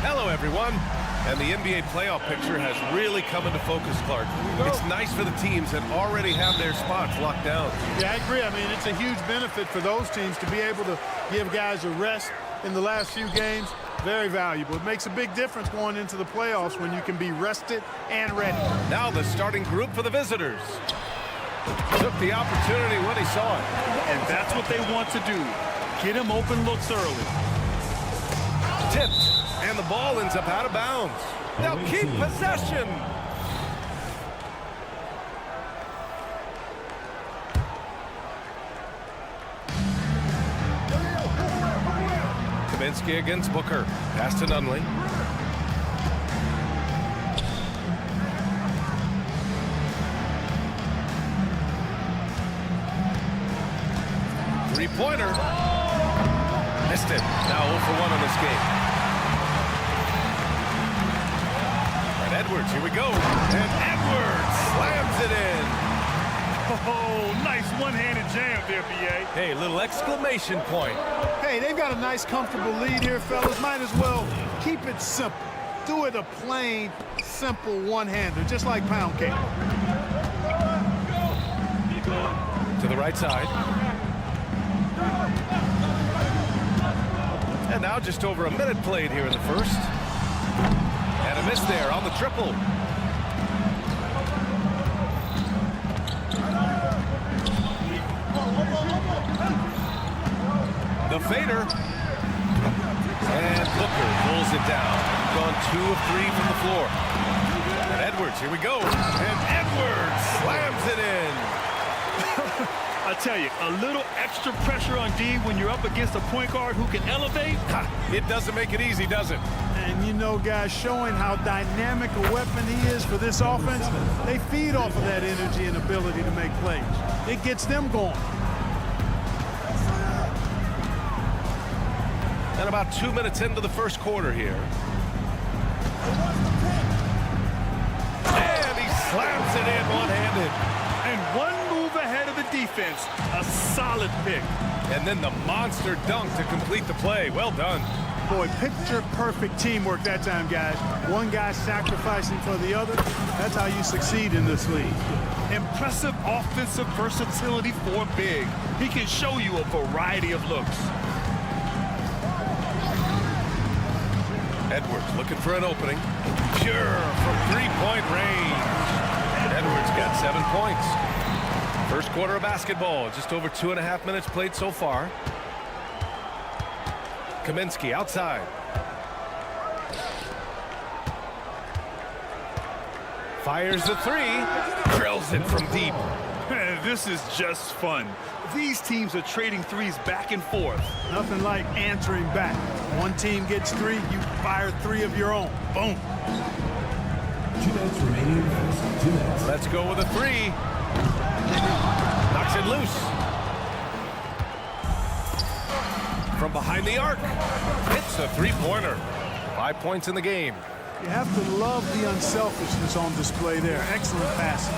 Hello, everyone. And the NBA playoff picture has really come into focus, Clark. It's nice for the teams that already have their spots locked down. Yeah, I agree. I mean, it's a huge benefit for those teams to be able to give guys a rest in the last few games. Very valuable. It makes a big difference going into the playoffs when you can be rested and ready. Now the starting group for the visitors. Took the opportunity when he saw it. And that's what they want to do. Get him open looks early. Tipped, and the ball ends up out of bounds. They'll keep possession. Kaminsky against Booker. Pass to Nunley. Three-pointer. Missed it. Now 0 for 1 on this game. And Edwards, here we go. And Edwards slams it in. Oh, nice one-handed jam there, BA. Hey, little exclamation point. Hey, they've got a nice, comfortable lead here, fellas. Might as well keep it simple. Do it a plain, simple one-hander, just like pound cake. To the right side. And now just over a minute played here in the first. And a miss there on the triple. The fader. And Booker pulls it down. Gone 2 of 3 from the floor. And Edwards, here we go. And Edwards slams it in. I tell you, a little extra pressure on D when you're up against a point guard who can elevate. It doesn't make it easy, does it? And you know, guys, showing how dynamic a weapon he is for this offense, they feed off of that energy and ability to make plays. It gets them going. And about 2 minutes into the first quarter here. And he slams it in one-handed. And one move ahead of the defense. A solid pick. And then the monster dunk to complete the play. Well done. Boy, picture-perfect teamwork that time, guys. One guy sacrificing for the other. That's how you succeed in this league. Impressive offensive versatility for big. He can show you a variety of looks. Edwards looking for an opening. Pure from three-point range. Edwards got 7 points. First quarter of basketball. Just over 2.5 minutes played so far. Kaminsky outside. Fires the three. Drills it from deep. This is just fun. These teams are trading threes back and forth. Nothing like answering back. One team gets 3, you fire 3 of your own. Boom. 2 minutes remaining. 2 minutes. Let's go with a 3. Knocks it loose. From behind the arc. Hits a three-pointer. 5 points in the game. You have to love the unselfishness on display there. Excellent passing.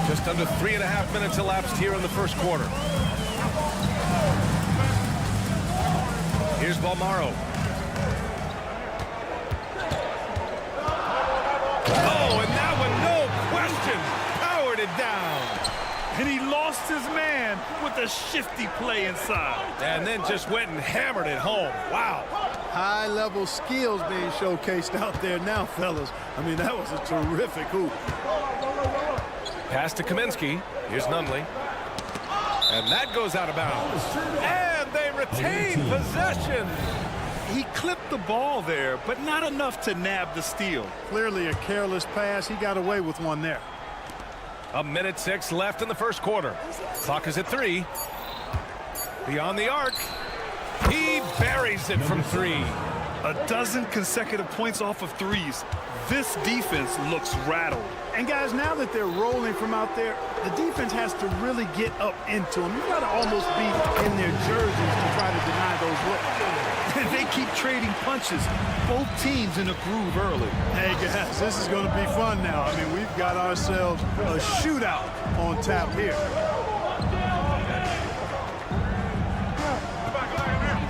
Just under 3.5 minutes elapsed here in the first quarter. Here's Balmaro. Oh, and that one, no question, powered it down. And he lost his man with a shifty play inside. And then just went and hammered it home. Wow. High-level skills being showcased out there now, fellas. I mean, that was a terrific hoop. Pass to Kaminsky. Here's Nunley. And that goes out of bounds. And they retain possession. he clipped the ball there, but not enough to nab the steal. Clearly a careless pass. He got away with one there. 1:06 left in the first quarter. Clock is at 3. Beyond the arc. He buries it from 3. A dozen consecutive points off of threes. This defense looks rattled. And guys, now that they're rolling from out there, the defense has to really get up into them. You've got to almost be in their jerseys to try to deny those looks. They keep trading punches. Both teams in a groove early. Hey guys, this is going to be fun now. I mean, we've got ourselves a shootout on tap here.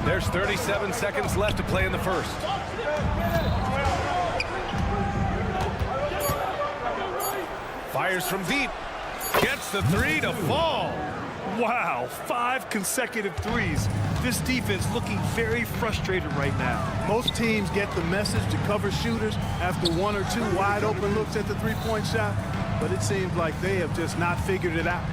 There's 37 seconds left to play in the first. Fires from deep. Gets the 3 to fall. Wow, 5 consecutive threes. This defense looking very frustrated right now. Most teams get the message to cover shooters after 1 or 2 wide open looks at the three-point shot, but it seems like they have just not figured it out.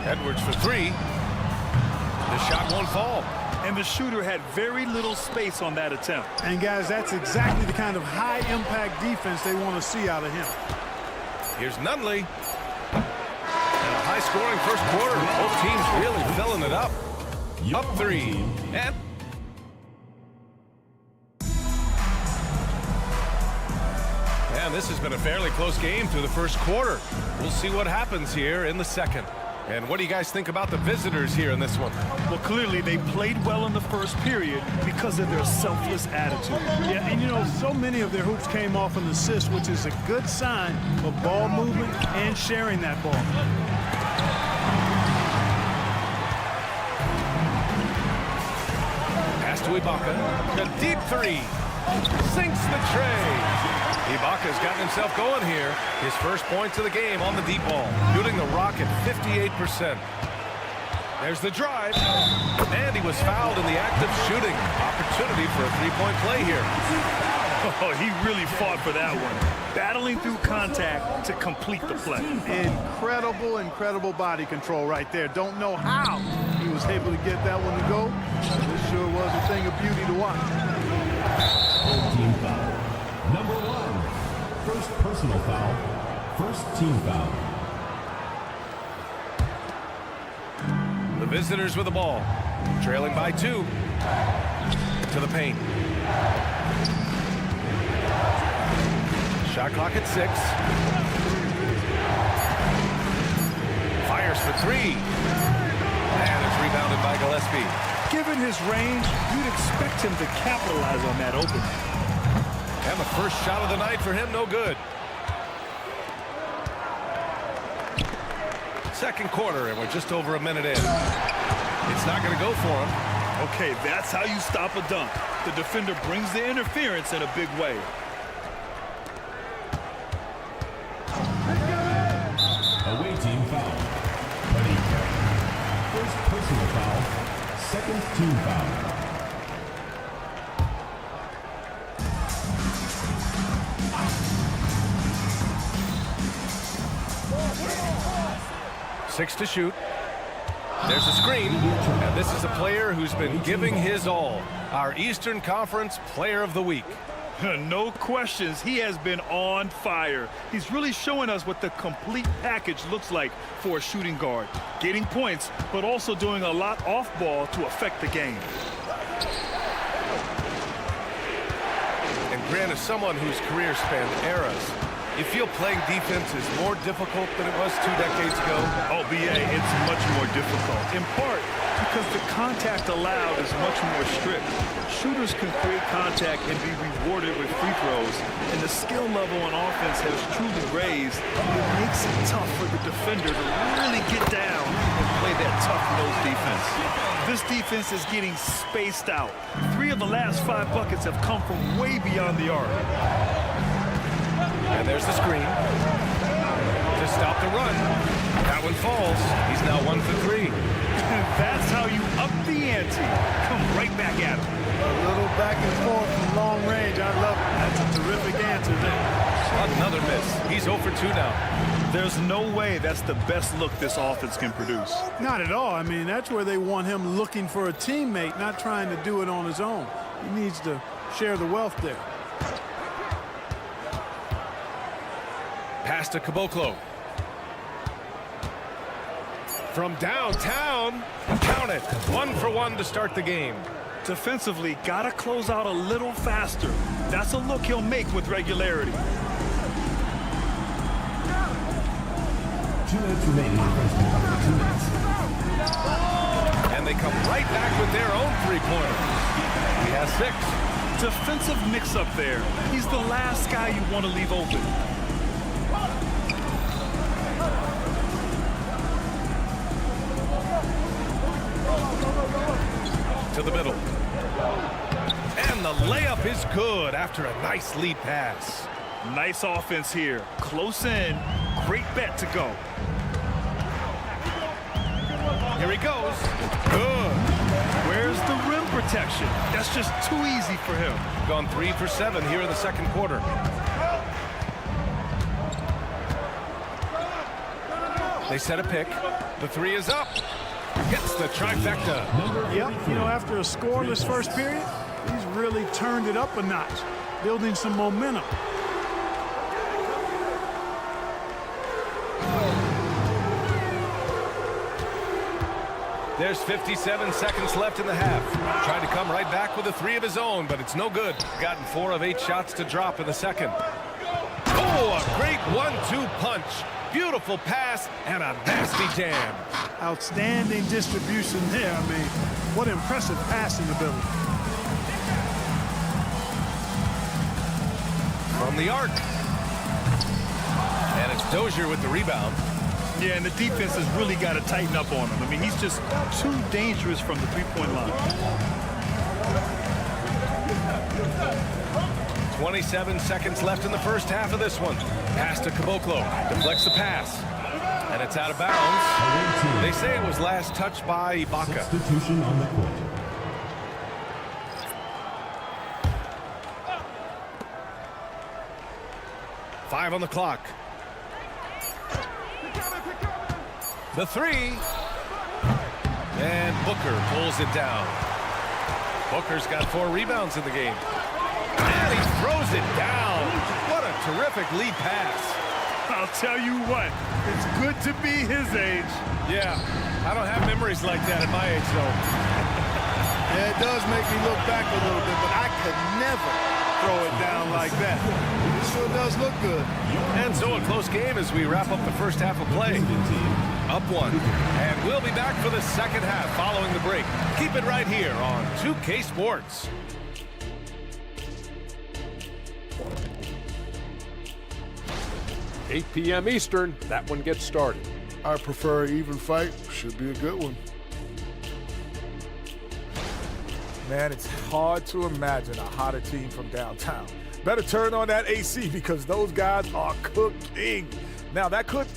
Edwards for 3. The shot won't fall. And the shooter had very little space on that attempt. And guys, that's exactly the kind of high-impact defense they want to see out of him. Here's Nunley. And a high-scoring first quarter. Both teams really filling it up. Up 3. And this has been a fairly close game through the first quarter. We'll see what happens here in the second. And what do you guys think about the visitors here in this one? Well, clearly they played well in the first period because of their selfless attitude. Yeah, and you know, so many of their hoops came off an assist, which is a good sign of ball movement and sharing that ball. Pass to Ibaka. A deep 3. Sinks the tray. Ibaka's gotten himself going here. His first points of the game on the deep ball. Shooting the rock at 58%. There's the drive. And he was fouled in the act of shooting. Opportunity for a three-point play here. Oh, he really fought for that one. Battling through contact to complete the play. Incredible, incredible body control right there. Don't know how he was able to get that one to go. This sure was a thing of beauty to watch. Team foul. Number 1. First personal foul. First team foul. The visitors with the ball. Trailing by 2. To the paint. Shot clock at 6. Fires for 3. And it's rebounded by Gillespie. Given his range, you'd expect him to capitalize on that opening. And the first shot of the night for him, no good. Second quarter, and we're just over a minute in. It's not going to go for him. Okay, that's how you stop a dunk. The defender brings the interference in a big way. Away team foul. First personal foul. Second team foul. Six to shoot. There's a screen, and this is a player who's been giving his all. Our Eastern Conference Player of the Week. No questions, he has been on fire. He's really showing us what the complete package looks like for a shooting guard. Getting points, but also doing a lot off ball to affect the game. And Grant, as someone whose career spanned eras, you feel playing defense is more difficult than it was 2 decades ago? Oh, BA, it's much more difficult. In part because the contact allowed is much more strict. Shooters can create contact and be rewarded with free throws, and the skill level on offense has truly raised. It makes it tough for the defender to really get down and play that tough-nosed defense. This defense is getting spaced out. 3 of the last 5 buckets have come from way beyond the arc. And there's the screen to stop the run. That one falls. He's now 1 for 3. That's how you up the ante. Come right back at him. A little back and forth from long range. I love it. That's a terrific answer there. A Another miss. He's 0 for 2 now. There's no way that's the best look this offense can produce. Not at all. I mean, that's where they want him looking for a teammate, not trying to do it on his own. He needs to share the wealth there. Pass to Caboclo. From downtown, count it. 1 for 1 to start the game. Defensively, gotta close out a little faster. That's a look he'll make with regularity. 2 minutes remaining in the first half. 2 minutes. And they come right back with their own three-pointer. He has 6. Defensive mix-up there. He's the last guy you want to leave open. To the middle. And the layup is good after a nice lead pass. Nice offense here. Close in. Great bet to go. Here he goes. Good. Where's the rim protection? That's just too easy for him. Gone 3 for 7 here in the second quarter. They set a pick. The 3 is up. Gets the trifecta. Yep, you know, after a scoreless first period, he's really turned it up a notch, building some momentum. There's 57 seconds left in the half. Tried to come right back with a 3 of his own, but it's no good. Gotten 4 of 8 shots to drop in the second. Oh, a great 1-2 punch. Beautiful pass and a nasty jam. Outstanding distribution there. I mean, what impressive passing ability. From the arc. And it's Dozier with the rebound. Yeah, and the defense has really got to tighten up on him. I mean, he's just too dangerous from the three-point line. 27 seconds left in the first half of this one. Pass to Caboclo. Deflects the pass. And it's out of bounds. They say it was last touched by Ibaka. Substitution on the court. Five on the clock. The 3. And Booker pulls it down. Booker's got 4 rebounds in the game. And he throws it down. What a terrific lead pass. I'll tell you what, it's good to be his age. Yeah, I don't have memories like that at my age, though. Yeah, it does make me look back a little bit, but I could never throw it down like that. It sure does look good. And so a close game as we wrap up the first half of play. Up 1. And we'll be back for the second half following the break. Keep it right here on 2K Sports. 8 p.m. Eastern, that one gets started. I prefer an even fight. Should be a good one. Man, it's hard to imagine a hotter team from downtown. Better turn on that AC because those guys are cooking. Now, that could...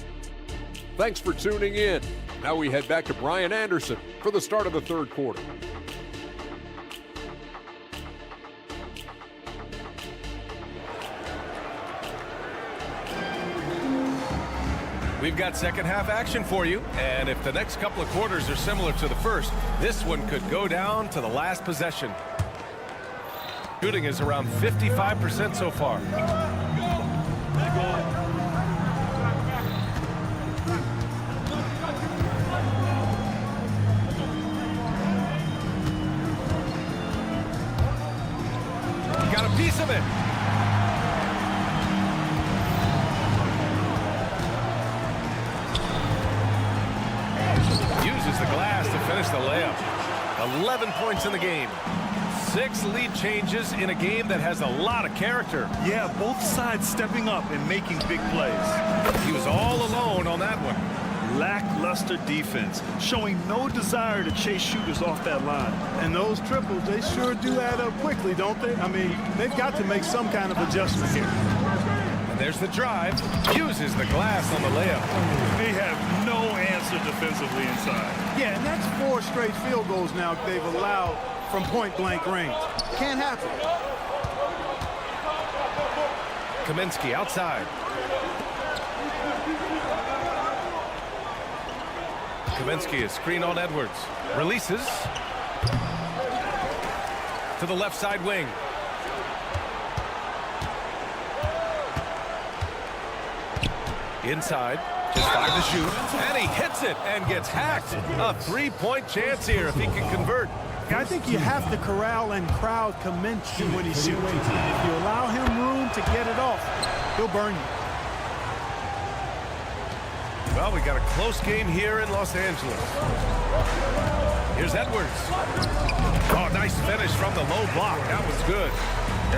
Thanks for tuning in. Now we head back to Brian Anderson for the start of the third quarter. We've got second half action for you, and if the next couple of quarters are similar to the first, this one could go down to the last possession. Shooting is around 55% so far. Got a piece of it. Uses the glass to finish the layup. 11 points in the game. 6 lead changes in a game that has a lot of character. Yeah, both sides stepping up and making big plays. He was all alone on that one. Lackluster defense, showing no desire to chase shooters off that line. And those triples, they sure do add up quickly, don't they? I mean, they've got to make some kind of adjustment here. And there's the drive. Uses the glass on the layup. They have no answer defensively inside. Yeah, and that's 4 straight field goals now they've allowed from point-blank range. Can't happen. Kaminsky outside. Kaminsky is screen on Edwards. Releases to the left side wing. Inside, just 5 to shoot, and he hits it and gets hacked. A 3-point chance here if he can convert. I think you have to corral and crowd Kaminsky when he shoots. If you allow him room to get it off, he'll burn you. Well, we got a close game here in Los Angeles. Here's Edwards. Oh, nice finish from the low block. That was good.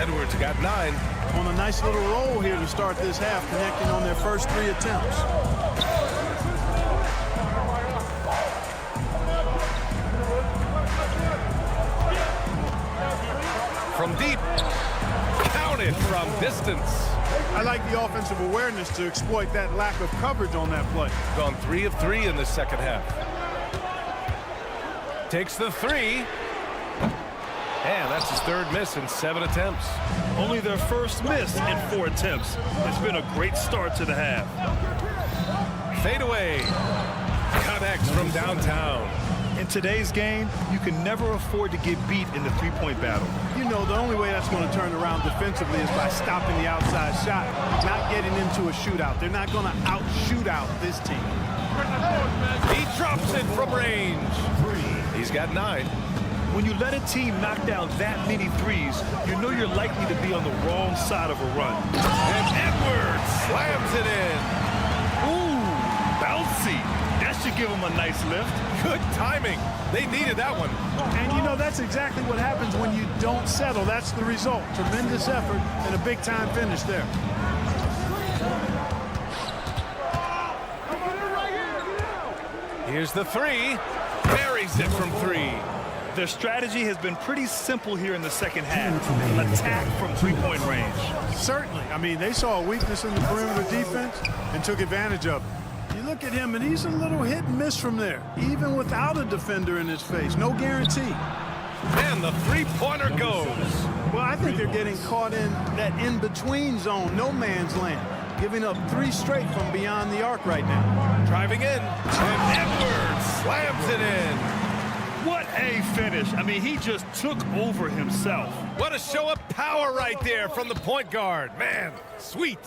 Edwards got 9. On a nice little roll here to start this half, connecting on their first 3 attempts. From deep. Counted from distance. I like the offensive awareness to exploit that lack of coverage on that play. Gone 3 of 3 in the second half. Takes the 3. And that's his 3rd miss in 7 attempts. Only their first miss in 4 attempts. It's been a great start to the half. Fade away. Connects from downtown. In today's game, you can never afford to get beat in the three-point battle. You know, the only way that's going to turn around defensively is by stopping the outside shot, not getting into a shootout. They're not going to out-shootout this team. He drops it from range. He's got 9. When you let a team knock down that many threes, you know you're likely to be on the wrong side of a run. And Edwards slams it in. Ooh, bouncy. That should give him a nice lift. Good timing. They needed that one. And, you know, that's exactly what happens when you don't settle. That's the result. Tremendous effort and a big-time finish there. Here's the 3. Buries it from 3. Their strategy has been pretty simple here in the second half. Attack from three-point range. Certainly. I mean, they saw a weakness in the perimeter defense and took advantage of it. You look at him, and he's a little hit and miss from there, even without a defender in his face. No guarantee. And the 3-pointer goes. Well, I think they're getting caught in that in-between zone, no man's land, giving up 3 straight from beyond the arc right now. Driving in, and Edwards slams it in. What a finish. I mean, he just took over himself. What a show of power right there from the point guard. Man, sweet.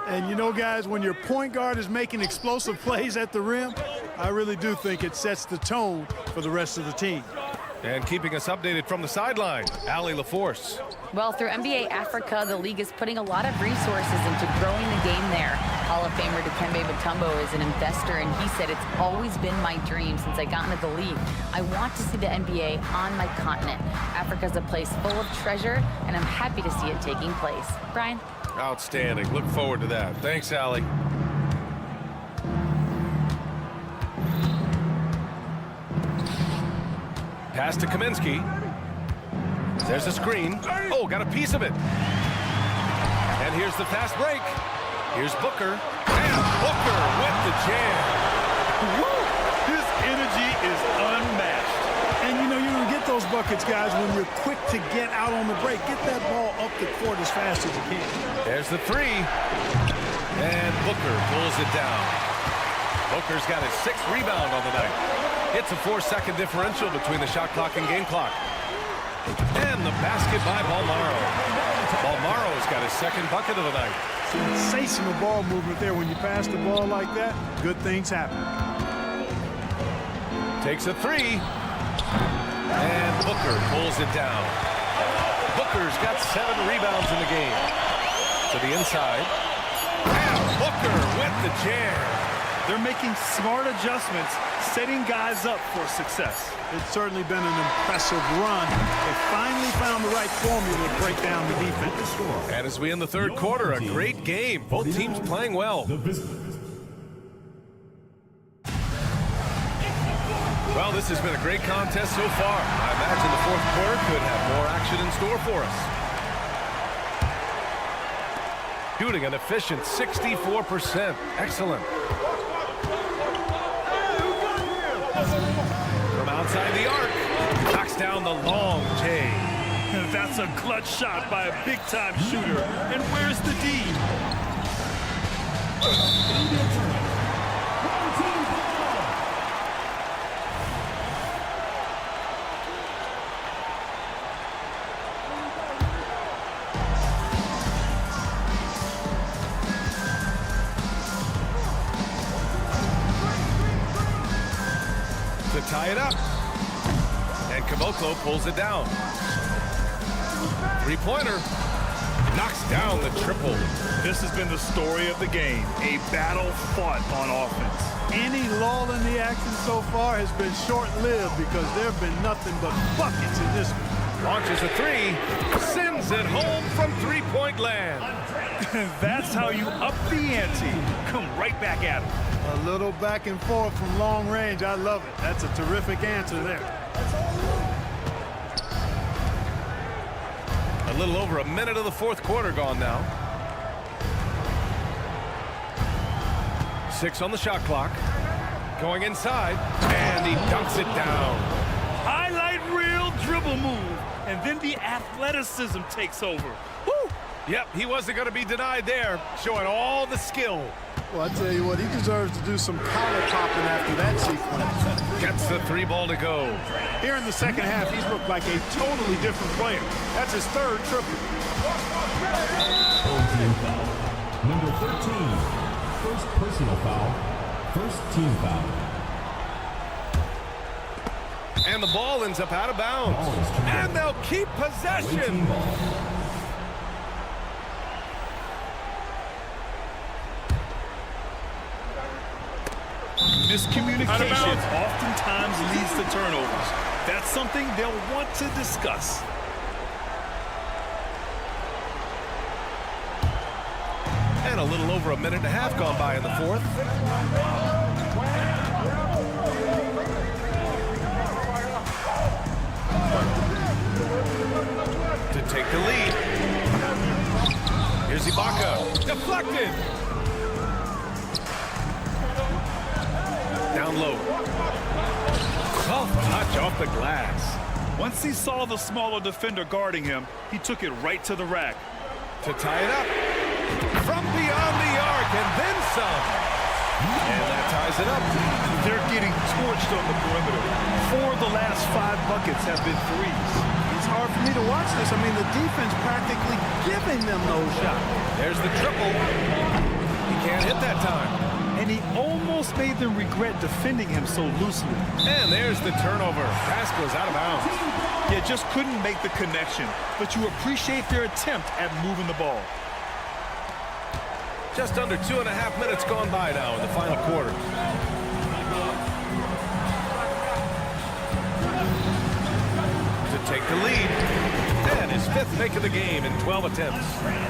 And you know, guys, when your point guard is making explosive plays at the rim, I really do think it sets the tone for the rest of the team. And keeping us updated from the sideline, Allie LaForce. Well, through NBA Africa, the league is putting a lot of resources into growing the game there. Hall of Famer Dikembe Mutombo is an investor, and he said, "It's always been my dream since I got into the league. I want to see the NBA on my continent. Africa's a place full of treasure, and I'm happy to see it taking place." Brian? Outstanding. Look forward to that. Thanks, Allie. Pass to Kaminsky. There's a screen. Oh, got a piece of it. And here's the fast break. Here's Booker. And Booker with the jam. Woo! His energy is unmatched. And, you know, you're going to get those buckets, guys, when you're quick to get out on the break. Get that ball up the court as fast as you can. There's the 3. And Booker pulls it down. Booker's got his 6th rebound on the night. It's a 4-second differential between the shot clock and game clock. And the basket by Balmaro. Balmaro's got his 2nd bucket of the night. Sensational ball movement there. When you pass the ball like that, good things happen. Takes a 3. And Booker pulls it down. Booker's got 7 rebounds in the game. To the inside. And Booker with the jam. They're making smart adjustments, setting guys up for success. It's certainly been an impressive run. They finally found the right formula to break down the defense. And as we end the 3rd quarter, a great game. Both teams playing well. Well, this has been a great contest so far. I imagine the 4th quarter could have more action in store for us. Shooting an efficient 64%. Excellent. From outside the arc, knocks down the long J. That's a clutch shot by a big-time shooter. And where's the D? To tie it up. And Caboclo pulls it down. Three-pointer. Knocks down the triple. This has been the story of the game. A battle fought on offense. Any lull in the action so far has been short-lived because there have been nothing but buckets in this one. Launches a three. Sends it home from three-point land. That's how you up the ante. Come right back at him. A little back and forth from long range. I love it. That's a terrific answer there. A little over a minute of the fourth quarter gone now. 6 on the shot clock. Going inside, and he dunks it down. Highlight reel dribble move, and then the athleticism takes over. Woo! Yep, he wasn't going to be denied there, showing all the skill. Well, I tell you what, he deserves to do some collar popping after that sequence. Gets the three ball to go. Here in the second half, he's looked like a totally different player. That's his third triple. Team foul. Number 13. First personal foul. First team foul. And the ball ends up out of bounds. And they'll keep possession. Miscommunication oftentimes leads to turnovers. That's something they'll want to discuss. And a little over a minute and a half gone by in the fourth. To take the lead. Here's Ibaka. Deflected. Down low. Soft touch off the glass. Once he saw the smaller defender guarding him, he took it right to the rack. To tie it up. From beyond the arc and then some. And that ties it up. They're getting torched on the perimeter. 4 of the last 5 buckets have been threes. It's hard for me to watch this. I mean, the defense practically giving them those shots. There's the triple. He can't hit that time. And he almost made them regret defending him so loosely. And there's the turnover. Pass goes out of bounds. Yeah, just couldn't make the connection. But you appreciate their attempt at moving the ball. Just under 2.5 minutes gone by now in the final quarter. To take the lead. And his 5th make of the game in 12 attempts.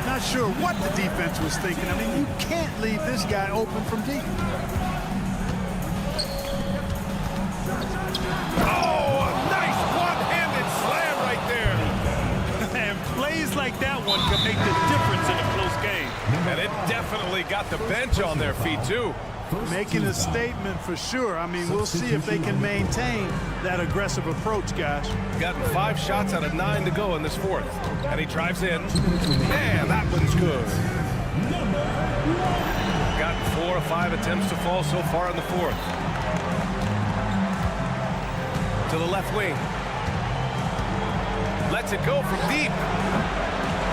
Not sure what the defense was thinking. I mean, you can't leave this guy open from deep. Oh, a nice one-handed slam right there. And plays like that one can make the difference in a close game. And it definitely got the bench on their feet, too. Making a statement for sure. I mean, we'll see if they can maintain that aggressive approach, guys. Gotten 5 shots out of 9 to go in this fourth. And he drives in. And that one's good. Gotten 4 or 5 attempts to fall so far in the fourth. To the left wing. Lets it go from deep.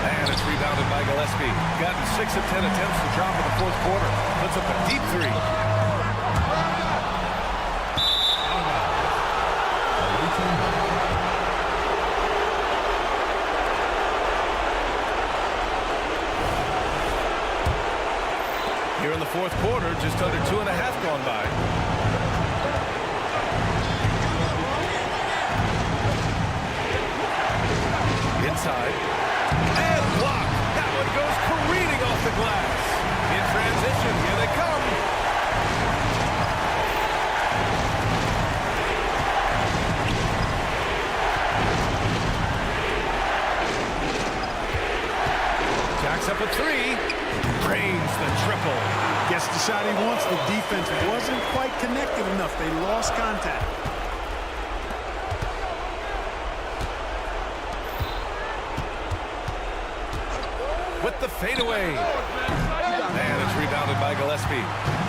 And it's rebounded by Gillespie. Gotten 6 of 10 attempts to drop in the fourth quarter. Puts up a deep three. Here in the fourth quarter, just under 2.5 gone by. Inside. And blocked. That one goes careening off the glass. In transition, here they come. Jacks up a 3. Drains the triple. Gets the shot he wants. The defense wasn't quite connected enough. They lost contact. with the fadeaway. And it's rebounded by Gillespie.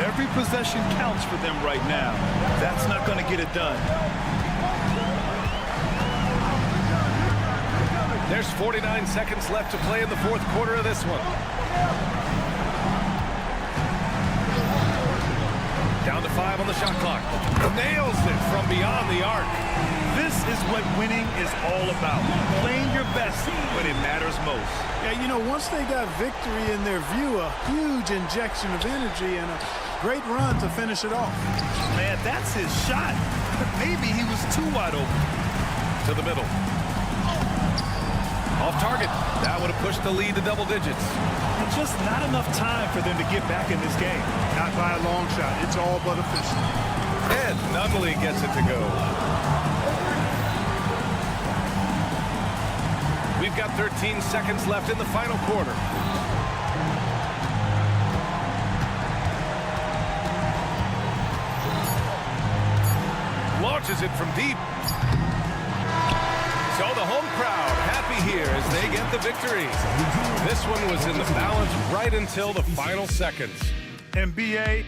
Every possession counts for them right now. That's not going to get it done. There's 49 seconds left to play in the fourth quarter of this one. Down to 5 on the shot clock. Nails it from beyond the arc. This is what winning is all about. Playing your best when it matters most. Yeah, you know, once they got victory in their view, a huge injection of energy and a great run to finish it off. Man, that's his shot. Maybe he was too wide open. To the middle. Off target. That would have pushed the lead to double digits. And just not enough time for them to get back in this game. Not by a long shot. It's all but official. And Nunley gets it to go. We've got 13 seconds left in the final quarter. Launches it from deep. So the home crowd happy here as they get the victory. This one was in the balance right until the final seconds. NBA.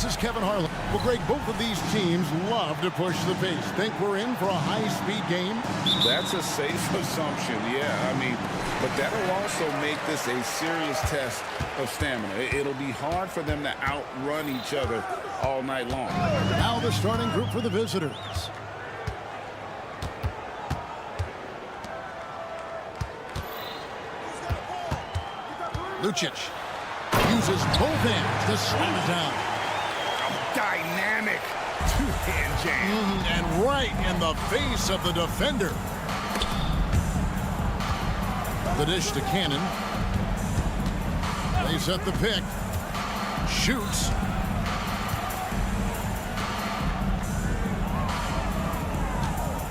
This is Kevin Harlan. Well, Greg, both of these teams love to push the pace. Think we're in for a high-speed game? That's a safe assumption, yeah. I mean, but that'll also make this a serious test of stamina. It'll be hard for them to outrun each other all night long. Now the starting group for the visitors. Lucic uses both hands to slam it down. Dynamic two-hand jam. And right in the face of the defender. The dish to Cannon. They set the pick. Shoots.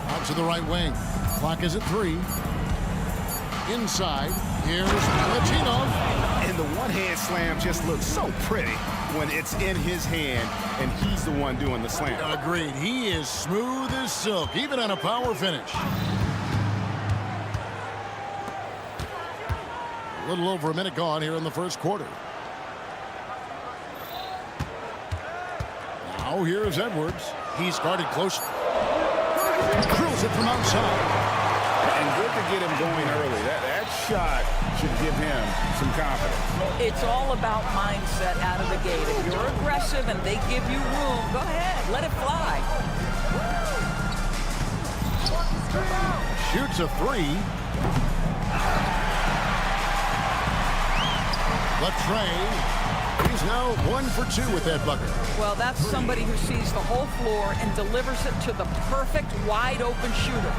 Out to the right wing. Clock is at 3. Inside. Here's Latinov. And the one-hand slam just looks so pretty when it's in his hand and he's the one doing the slam. Agreed. He is smooth as silk, even on a power finish. A little over a minute gone here in the first quarter. Now here's Edwards. He's guarded close. Drills it from outside. And good to get him going early. That shot should give him some confidence. It's all about mindset out of the gate. If you're aggressive and they give you room, go ahead, let it fly. Shoots a 3. Latrey, he's now 1 for 2 with that bucket. Well, that's somebody who sees the whole floor and delivers it to the perfect wide open shooter.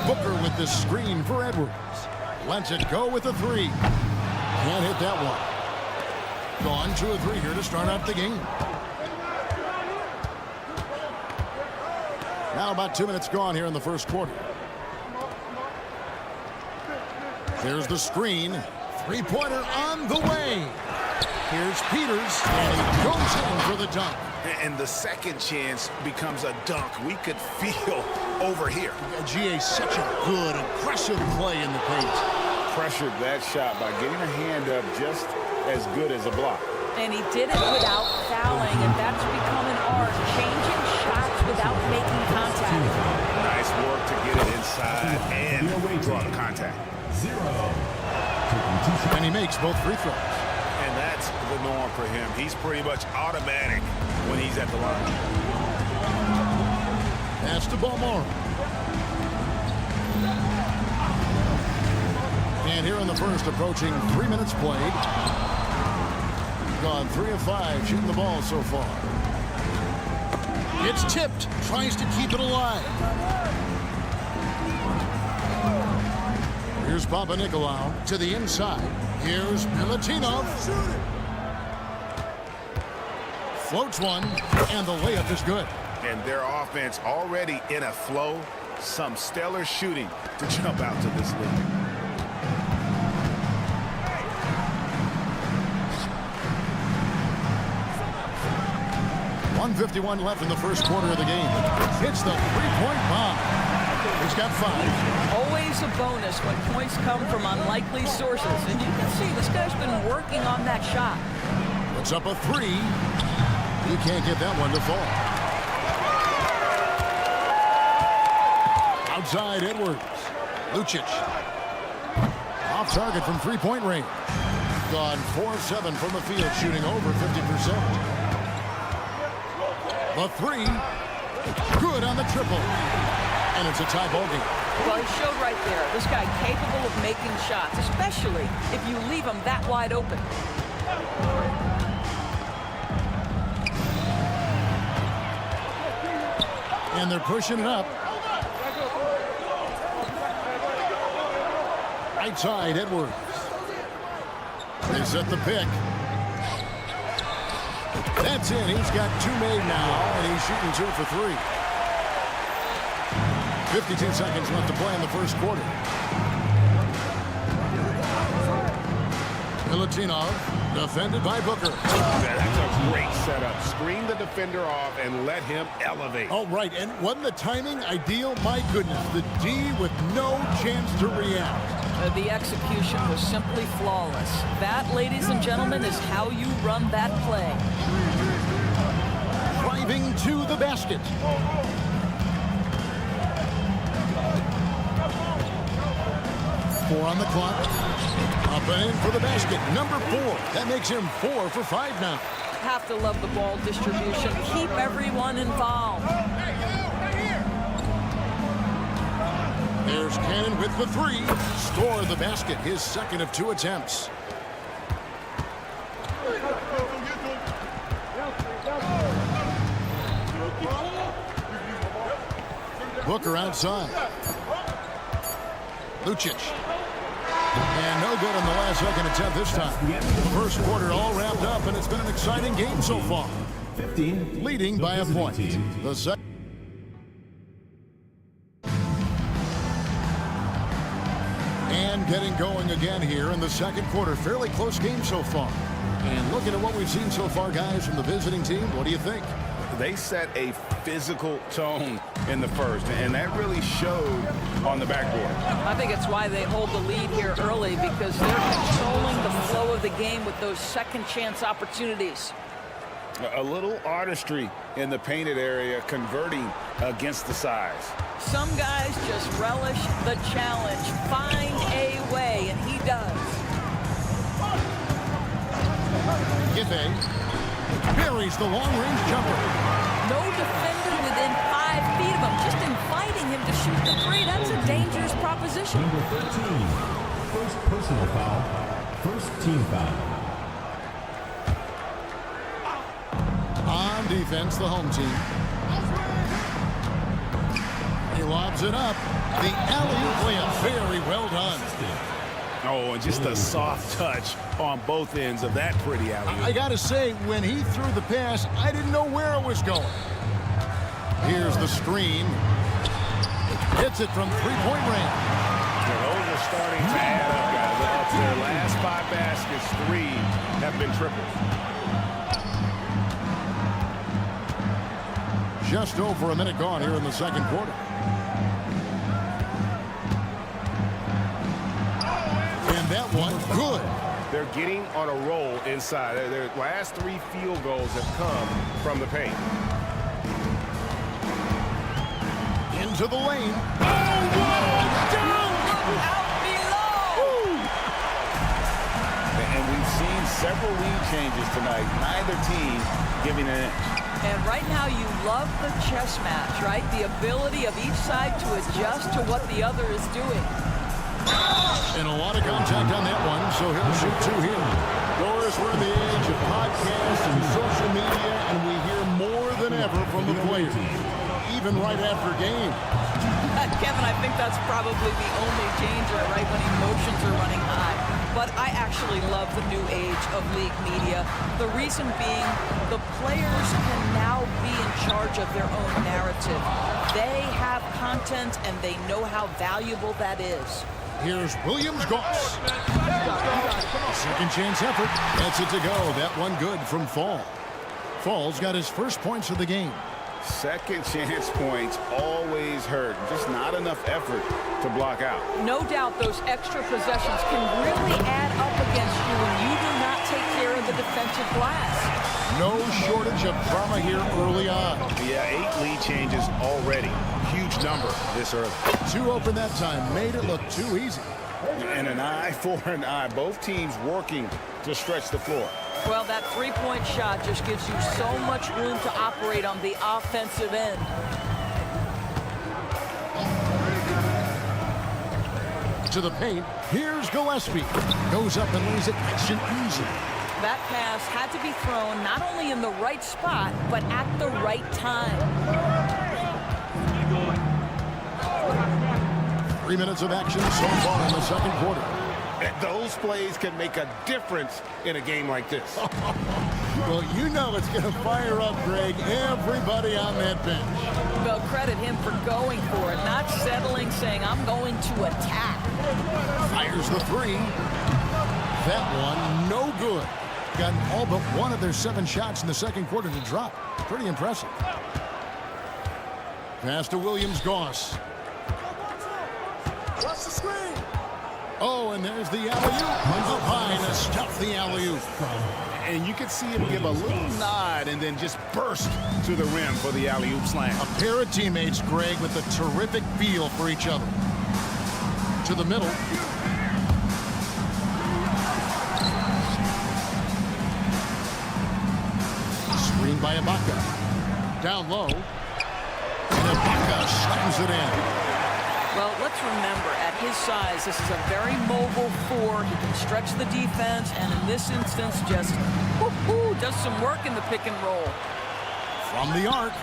Booker with the screen for Edwards. Lets it go with a 3. Can't hit that one. Gone 2 of 3 here to start out the game. Now about 2 minutes gone here in the first quarter. There's the screen. 3-pointer on the way. Here's Peters, and he goes in for the dunk. And the second chance becomes a dunk we could feel over here. GA, such a good, aggressive play in the paint. Pressured that shot by getting a hand up just as good as a block. And he did it without fouling, and that's become an art, changing shots without making contact. Nice work to get it inside and draw the contact. 0. And he makes both free throws. And that's the norm for him. He's pretty much automatic when he's at the line. Pass to Balmore. And here in the first, approaching 3 minutes played. Gone 3 of 5 shooting the ball so far. It's tipped. Tries to keep it alive. Here's Papanikolaou to the inside. Here's Milutinov. Floats one, and the layup is good. And their offense already in a flow. Some stellar shooting to jump out to this lead. .151 left in the first quarter of the game. Hits the three-point bomb. He's got 5. Always a bonus when points come from unlikely sources. And you can see this guy's been working on that shot. Puts up a 3. He can't get that one to fall. Outside Edwards. Lucic. Off target from three-point range. Gone 4-7 from the field, shooting over 50%. The 3. Good on the triple. And it's a tie ball game. Well, he showed right there. This guy capable of making shots, especially if you leave him that wide open. And they're pushing it up. Right side, Edwards. They set the pick. That's in. He's got 2 made now, and he's shooting 2 for 3. 52 seconds left to play in the first quarter. Milutinov, defended by Booker. That's a great setup. Screen the defender off and let him elevate. Oh, right. And wasn't the timing ideal? My goodness, the D with no chance to react. The execution was simply flawless. That, ladies and gentlemen, is how you run that play. Driving to the basket. Four on the clock. Up and in for the basket. Number 4. That makes him 4 for 5 now. Have to love the ball distribution. Keep everyone involved. There's Cannon with the 3. Score the basket. His second of 2 attempts. Booker outside. Lucic. And no good on the last second attempt this time. First quarter all wrapped up, and it's been an exciting game so far. 15. Leading by a point. The second. And getting going again here in the second quarter. Fairly close game so far. And looking at what we've seen so far, guys, from the visiting team, what do you think? They set a physical tone in the first, and that really showed on the backboard. I think it's why they hold the lead here early, because they're controlling the flow of the game with those second chance opportunities. A little artistry in the painted area, converting against the size. Some guys just relish the challenge. Find a way, and he does. Giffey buries the long-range jumper. No defender within 5 feet of him, just inviting him to shoot the 3. That's a dangerous proposition. Number 13. First personal foul. First team foul. On defense, the home team. He lobs it up. The alley-oop layup. Very well done. Oh, and just a soft touch on both ends of that pretty alley-oop. I got to say, when he threw the pass, I didn't know where it was going. Here's the screen. Hits it from three-point range. Those are starting to add up, guys. Up their last 5 baskets, 3 have been triples. Just over a minute gone here in the second quarter. And that one, good. They're getting on a roll inside. Their last 3 field goals have come from the paint. Into the lane. And we've seen several lead changes tonight. Neither team giving an inch. And right now you love the chess match, right? The ability of each side to adjust to what the other is doing. And a lot of contact on that one, so he'll shoot 2 here. Doris, we're in the age of podcasts and social media, and we hear more than ever from the players, even right after game. Kevin, I think that's probably the only danger, right, when emotions are running high. But I actually love the new age of league media. The reason being, the players can now be in charge of their own narrative. They have content, and they know how valuable that is. Here's Williams-Goss. Second chance effort. That's it to go. That one good from Fall. Fall's got his first points of the game. Second chance points always hurt. Just not enough effort to block out. No doubt those extra possessions can really add up against you when you do not take care of the defensive glass. No shortage of drama here early on. Yeah, 8 lead changes already. Huge number this early. 2 open that time. Made it look too easy. And an eye for an eye. Both teams working to stretch the floor. Well, that 3-point shot just gives you so much room to operate on the offensive end. To the paint. Here's Gillespie. Goes up and lays it nice and easy. That pass had to be thrown not only in the right spot, but at the right time. 3 minutes of action so far in the second quarter. Those plays can make a difference in a game like this. Well, you know it's going to fire up, Greg, everybody on that bench. Well, credit him for going for it, not settling, saying, I'm going to attack. Fires the 3. That one, no good. Gotten all but one of their 7 shots in the second quarter to drop. Pretty impressive. Pass to Williams-Goss. Watch the screen. Oh, and there's the alley-oop. Up high to stuff the alley-oop. And you can see him give a little nod and then just burst to the rim for the alley-oop slam. A pair of teammates, Greg, with a terrific feel for each other. To the middle. Screen by Ibaka. Down low. And Ibaka slams it in. Well, let's remember, at his size, this is a very mobile four. He can stretch the defense, and in this instance, just does some work in the pick and roll. From the arc.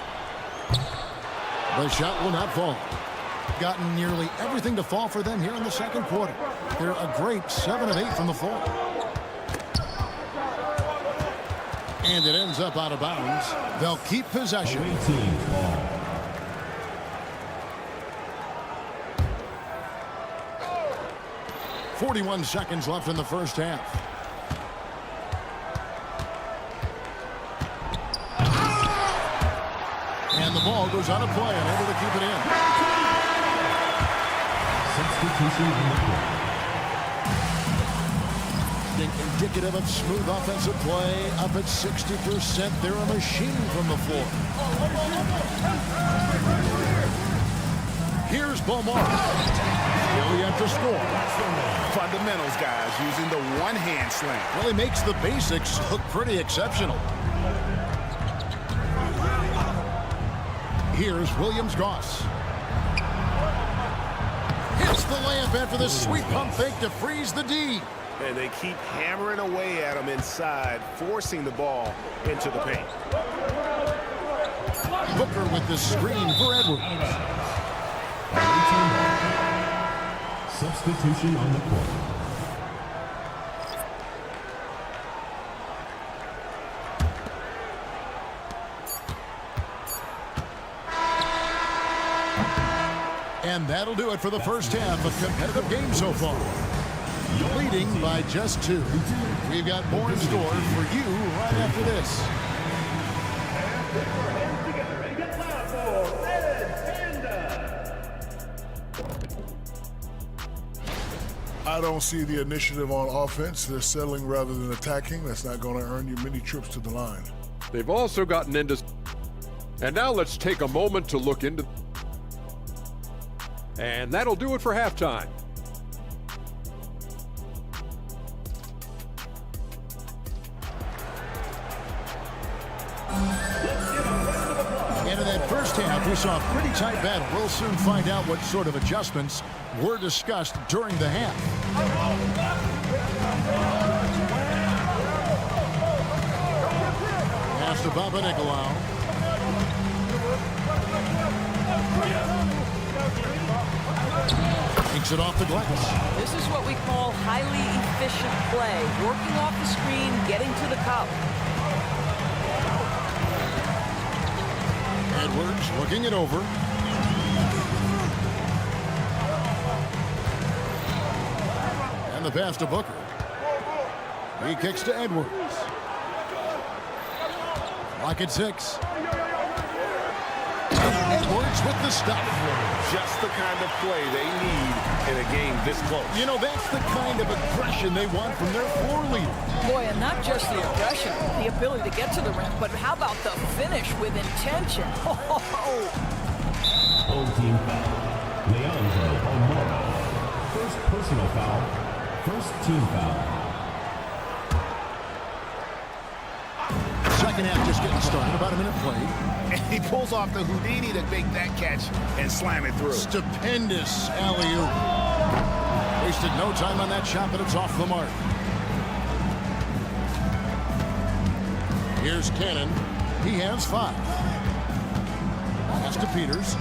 The shot will not fall. Gotten nearly everything to fall for them here in the second quarter. They're a great 7 of 8 from the floor. And it ends up out of bounds. They'll keep possession. 41 seconds left in the first half. And the ball goes out of play and able to keep it in. Substitution on the court. Indicative of smooth offensive play. Up at 60%. They're a machine from the floor. Here's Beaumont. Still yet to score. Fundamentals, guys, using the one-hand slam. Well, he makes the basics look pretty exceptional. Here's Williams-Goss. Hits the layup after the sweet pump fake to freeze the D. And they keep hammering away at him inside, forcing the ball into the paint. Booker with the screen for Edwards. Substitution on the court. And that'll do it for the first half. A competitive game so far. Leading by just 2. We've got more in store for you right after this. I don't see the initiative on offense. They're settling rather than attacking. That's not going to earn you many trips to the line. They've also gotten into... And now let's take a moment to look into... And that'll do it for halftime. And in that first half, we saw a pretty tight battle. We'll soon find out what sort of adjustments were discussed during the half. Pass to Papanikolaou. Takes it off the glass. This is what we call highly efficient play. Working off the screen, getting to the cup. Edwards looking it over. And the pass to Booker. He kicks to Edwards. Lock at 6. Edwards with the stop. Just the kind of play they need in a game this close. You know, that's the kind of aggression they want from their floor leader. Boy, and not just the aggression, the ability to get to the rim, but how about the finish with intention? Home team foul. Leandro Amaro. First personal foul. First team foul. Second half just getting started. About a minute played. And he pulls off the Houdini to make that catch and slam it through. Stupendous alley-oop. Wasted no time on that shot, but it's off the mark. Here's Cannon. He has 5. Pass to Peters.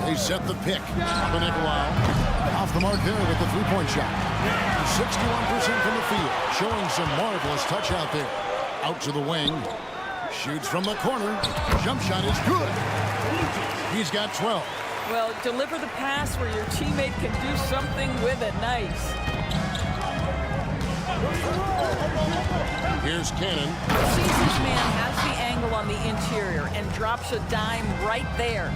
They set the pick. Papanikolaou off the mark there with the three-point shot. 61% from the field, showing some marvelous touch out there. Out to the wing. Shoots from the corner. Jump shot is good. He's got 12. Well, deliver the pass where your teammate can do something with it. Nice. Here's Cannon. Sees this man has the angle on the interior and drops a dime right there.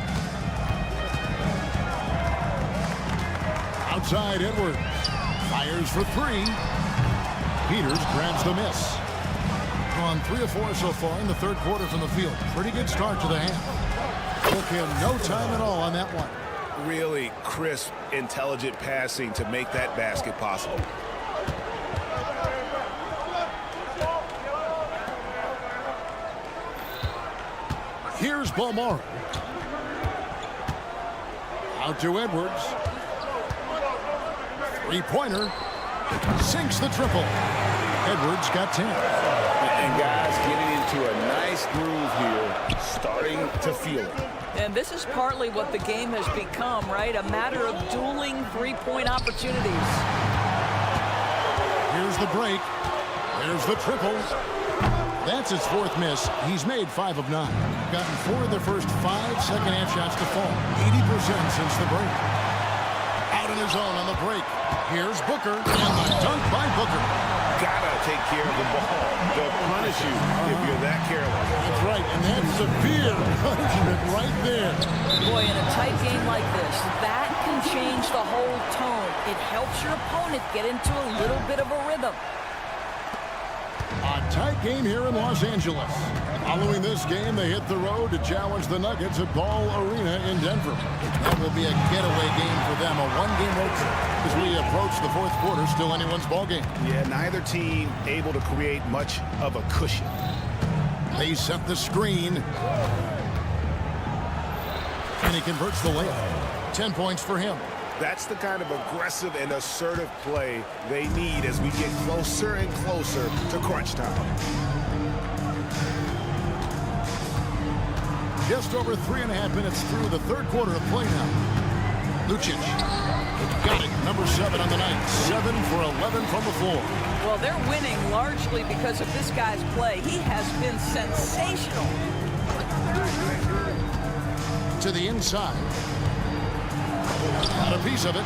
Outside Edwards. Fires for three. Peters grabs the miss. On 3 of 4 so far in the third quarter from the field. Pretty good start to the half. Took him no time at all on that one. Really crisp, intelligent passing to make that basket possible. Here's Balmore. Out to Edwards. Three-pointer. Sinks the triple. Edwards got 10. And guys getting into a nice groove here, starting to feel it. And this is partly what the game has become, right? A matter of dueling three-point opportunities. Here's the break. There's the triple. That's his fourth miss. He's made 5 of 9. Gotten 4 of the first 5 second-half shots to fall. 80% since the break. Out in his own on the break. Here's Booker, and the dunk by Booker. Gotta take care of the ball. They'll punish you if you're that careless. That's right, and that's severe punishment right there. Boy, in a tight game like this, that can change the whole tone. It helps your opponent get into a little bit of a rhythm. A tight game here in Los Angeles. Following this game, they hit the road to challenge the Nuggets at Ball Arena in Denver. That will be a getaway game for them, a one-game road trip. As we approach the fourth quarter, still anyone's ball game. Yeah, neither team able to create much of a cushion. They set the screen. And he converts the layup. 10 points for him. That's the kind of aggressive and assertive play they need as we get closer and closer to crunch time. Just over 3.5 minutes through the third quarter of play now. Lucic got it. Number 7 on the night. 7 for 11 from the floor. Well, they're winning largely because of this guy's play. He has been sensational. To the inside. Got a piece of it.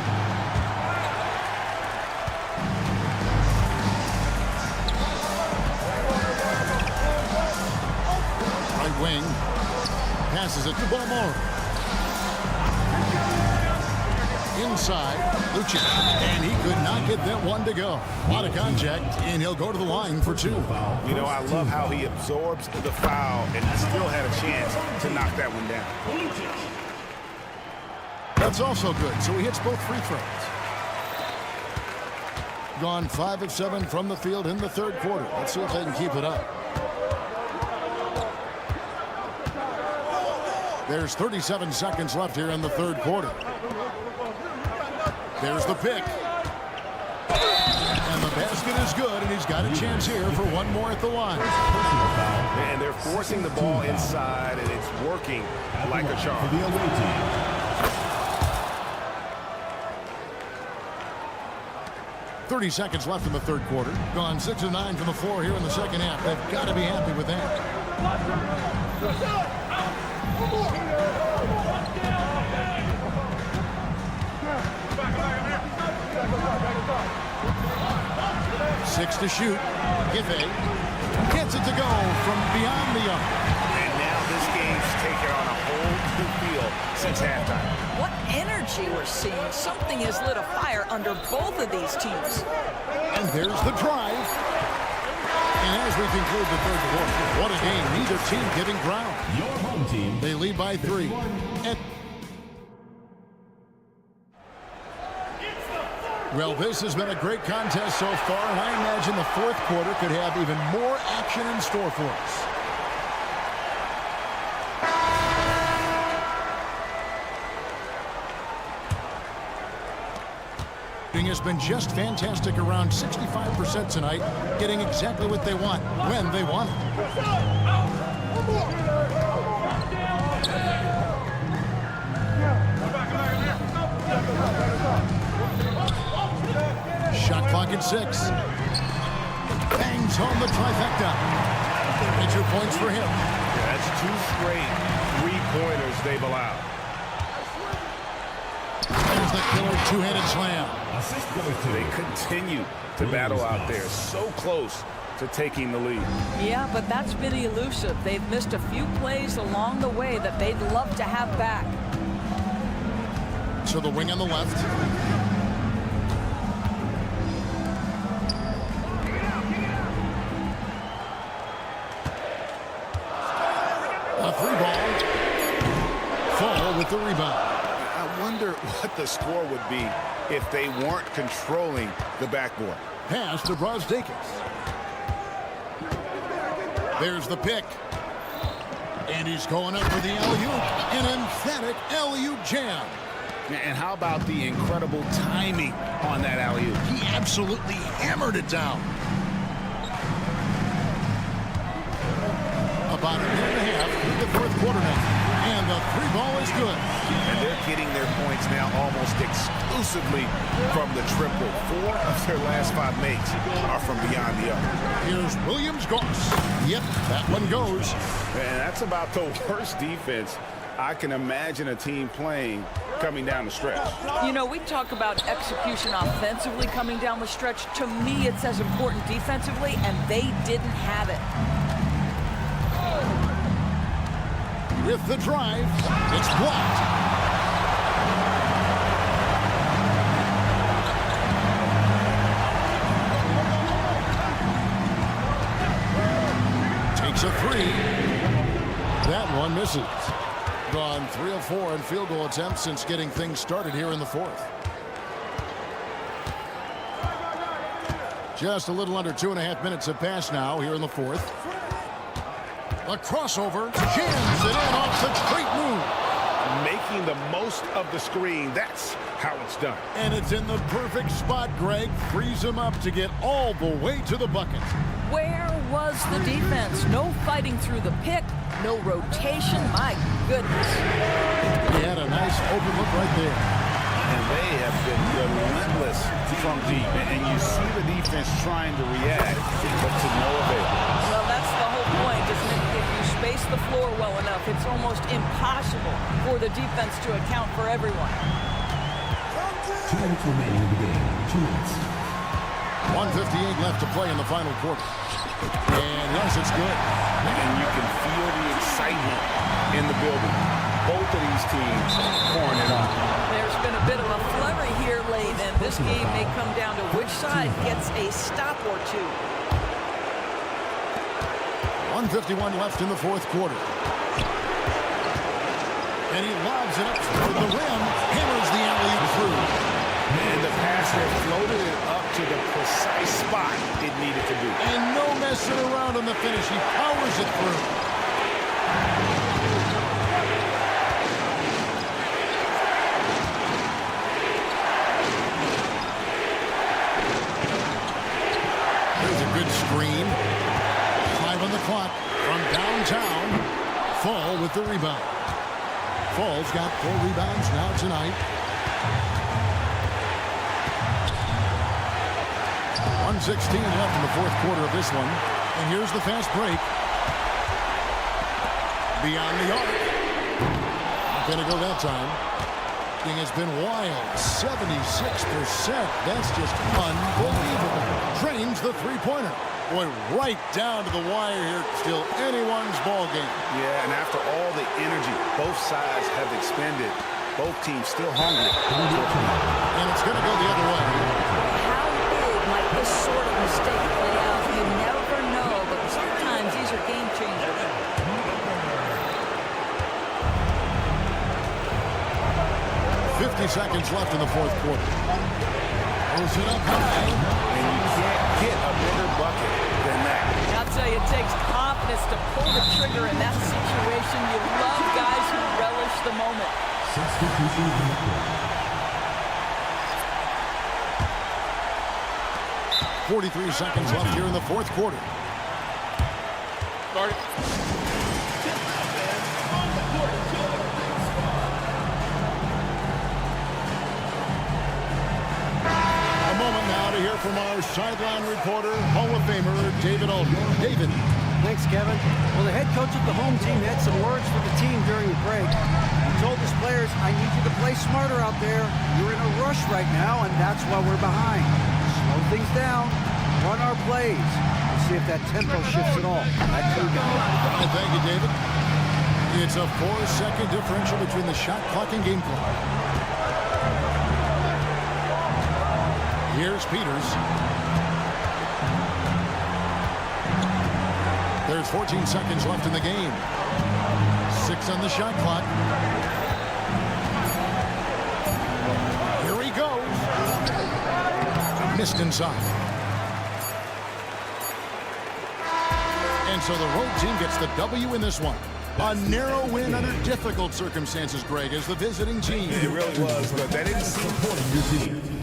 Right wing. Passes it to Balmore. Inside. Lucic. And he could not get that one to go. A lot of contact, and he'll go to the line for 2. You know, I love how he absorbs the foul and still had a chance to knock that one down. That's also good, so he hits both free throws. Gone 5 of 7 from the field in the third quarter. Let's see if they can keep it up. There's 37 seconds left here in the third quarter. There's the pick. And the basket is good, and he's got a chance here for one more at the line. And they're forcing the ball inside, and it's working like a charm. 30 seconds left in the third quarter. Gone 6 of 9 from the floor here in the second half. They've got to be happy with that. Six to shoot. Giffey gets it to go from beyond the arc. And now this game's taken on a whole new feel since halftime. What energy we're seeing. Something has lit a fire under both of these teams. And there's the drive. And as we conclude the third quarter, what a game. Neither team getting ground. Your home team. They lead by 3. Well, this has been a great contest so far, and I imagine the fourth quarter could have even more action in store for us. Has been just fantastic, around 65% tonight, getting exactly what they want when they want it. Shot clock at 6. Bangs home the trifecta. 22 points for him. Yeah, that's 2 straight three-pointers they've allowed. There's the killer two-handed slam. They continue to battle out there, so close to taking the lead. Yeah, but that's been elusive. They've missed a few plays along the way that they'd love to have back. So the wing on the left. A 3-ball. Fall with the rebound. I wonder what the score would be if they weren't controlling the backboard. Pass to Brosdakis. There's the pick. And he's going up for the alley-oop. An emphatic alley-oop jam. And how about the incredible timing on that alley-oop? He absolutely hammered it down. About a minute and a half in the fourth quarter now. And the 3-ball is good. And they're getting their points now almost exclusively from the triple. 4 of their last 5 makes are from beyond the arc. Here's Williams-Goss. Yep, that one goes. And that's about the worst defense I can imagine a team playing coming down the stretch. You know, we talk about execution offensively coming down the stretch. To me, it's as important defensively, and they didn't have it. With the drive, it's blocked. Takes a 3. That one misses. Gone 3 of 4 in field goal attempts since getting things started here in the fourth. Just a little under 2.5 minutes have passed now here in the fourth. A crossover, jams it in off the great move. Making the most of the screen, that's how it's done. And it's in the perfect spot, Greg. Frees him up to get all the way to the bucket. Where was the defense? No fighting through the pick, no rotation. My goodness. He had a nice open look right there. And they have been relentless from deep. And you see the defense trying to react, but to no avail. Well, that's the whole point, isn't it? If you space the floor well enough, it's almost impossible for the defense to account for everyone. 2 minutes remaining in the game. 2 minutes. 1:58 left to play in the final quarter. And yes, it's good. And you can feel the excitement in the building. Both of these teams pouring it on. There's been a bit of a flurry here late, and this game may come down to which side gets a stop or two. 1:51 left in the fourth quarter. And he lobs it up toward the rim. Hammers the alley-oop through. And the passer floated it up to the precise spot it needed to be. And no messing around on the finish. He powers it through. There's a good screen. 5 on the clock from downtown. Fall with the rebound. Fall's got 4 rebounds now tonight. 1:16 left in the fourth quarter of this one. And here's the fast break. Beyond the arc. Not going to go that time. Thing has been wild. 76%. That's just unbelievable. Drains the three-pointer. Boy, right down to the wire here. Still anyone's ball game. Yeah, and after all the energy both sides have expended, both teams still hungry. And it's going to go the other way. How big might this sort of mistake play out? You never know, but sometimes these are game changers. Seconds left in the fourth quarter. Throws it up high. And you can't get a bigger bucket than that. I'll tell you, it takes confidence to pull the trigger in that situation. You love guys who relish the moment. 43 seconds left here in the fourth quarter. Start. To hear from our sideline reporter, Hall of Famer David Aldridge. David. Thanks, Kevin. Well, the head coach of the home team had some words for the team during the break. He told his players, I need you to play smarter out there. You're in a rush right now, and that's why we're behind. Slow things down. Run our plays. We'll see if that tempo shifts at all. Back to you guys. Thank you, David. It's a 4-second differential between the shot clock and game clock. Here's Peters. There's 14 seconds left in the game. 6 on the shot clock. Here he goes. Missed inside. And so the road team gets the W in this one. A narrow win under difficult circumstances, Greg, as the visiting team. It really was, but that didn't seem Supporting your team.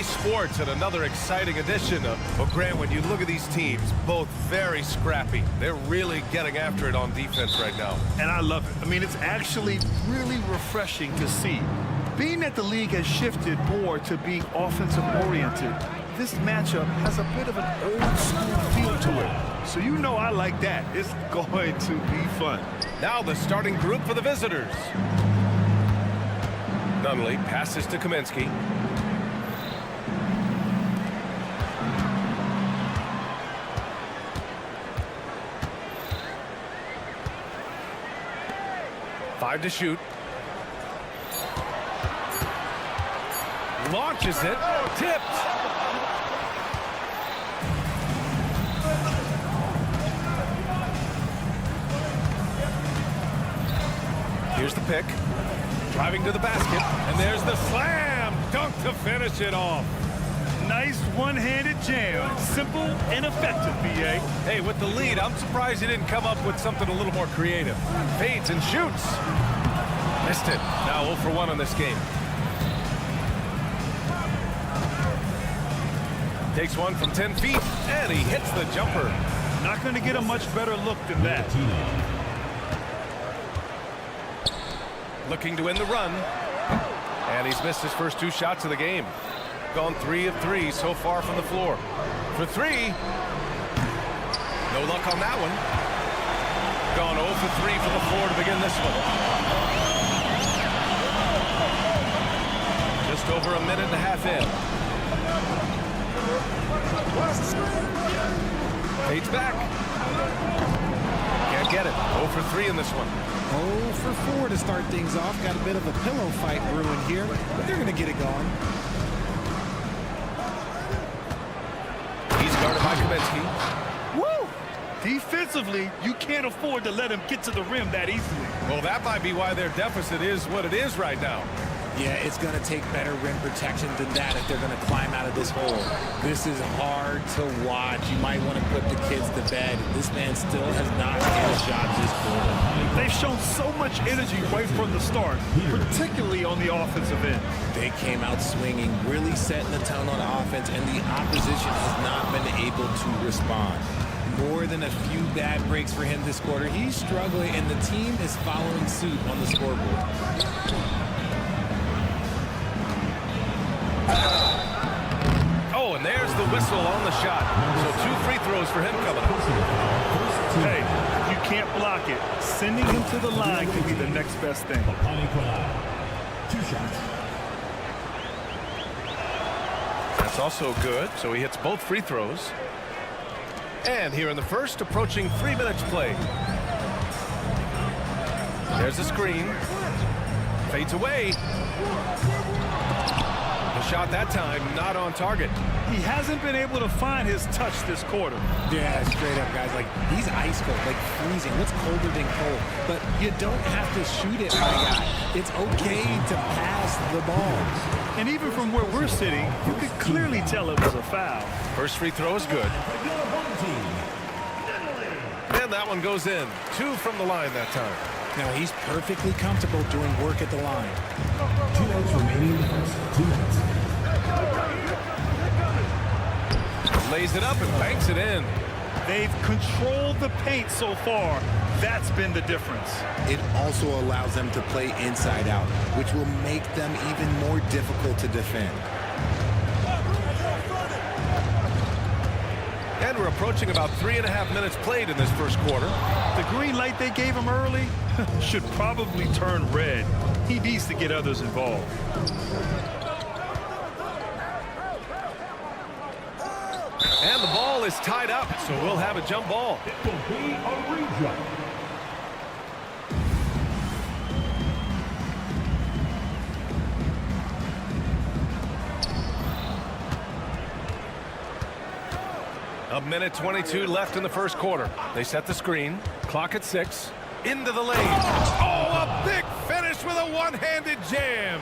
Sports and another exciting edition of Grant. When you look at these teams, both very scrappy. They're really getting after it on defense right now. And I love it. I mean, it's actually really refreshing to see. Being that the league has shifted more to being offensive-oriented, this matchup has a bit of an old-school feel to it. So you know I like that. It's going to be fun. Now the starting group for the visitors. Nunley passes to Kaminsky. Five to shoot. Launches it. Tipped. Here's the pick. Driving to the basket. And there's the slam. Dunk to finish it off. Nice one-handed jam. Simple and effective, B.A. Hey, with the lead, I'm surprised he didn't come up with something a little more creative. Fades and shoots. Missed it. Now 0 for 1 on this game. Takes one from 10 feet, and he hits the jumper. Not going to get a much better look than that. Looking to win the run. And he's missed his first 2 shots of the game. Gone 3 of 3 so far from the floor. For 3. No luck on that one. Gone 0 for 3 from the floor to begin this one. Just over a minute and a half in. Fades back. Can't get it. 0 for 3 in this one. 0 for 4 to start things off. Got a bit of a pillow fight brewing here, but they're going to get it going. He's guarded by Kaminsky. Woo! Defensively, you can't afford to let him get to the rim that easily. Well, that might be why their deficit is what it is right now. Yeah, it's going to take better rim protection than that if they're going to climb out of this hole. This is hard to watch. You might want to put the kids to bed. This man still has not hit a shot this quarter. They've shown so much energy right from the start, particularly on the offensive end. They came out swinging, really setting the tone on offense, and the opposition has not been able to respond. More than a few bad breaks for him this quarter. He's struggling, and the team is following suit on the scoreboard. Oh, and there's the whistle on the shot. So 2 free throws for him coming up. Hey, you can't block it. Sending him to the line could be the next best thing. 2 shots. That's also good. So he hits both free throws. And here in the first, approaching 3 minutes played. There's the screen. Fades away. The shot that time not on target. He hasn't been able to find his touch this quarter. Yeah, straight up, guys. Like, he's ice cold, like freezing. What's colder than cold? But you don't have to shoot it, my guy. It's okay to pass the ball. And even from where we're sitting, you could clearly tell it was a foul. First free throw is good. And that one goes in. 2 from the line that time. Now, he's perfectly comfortable doing work at the line. 2 minutes remaining in the first. 2 minutes. Lays it up and banks it in. They've controlled the paint so far. That's been the difference. It also allows them to play inside out, which will make them even more difficult to defend. And we're approaching about 3.5 minutes played in this first quarter. The green light they gave him early should probably turn red. He needs to get others involved. And the ball is tied up, so we'll have a jump ball. It will be a rejump. A minute 22 left in the first quarter. They set the screen. Clock at 6. Into the lane. Oh, a big finish finished with a one-handed jam.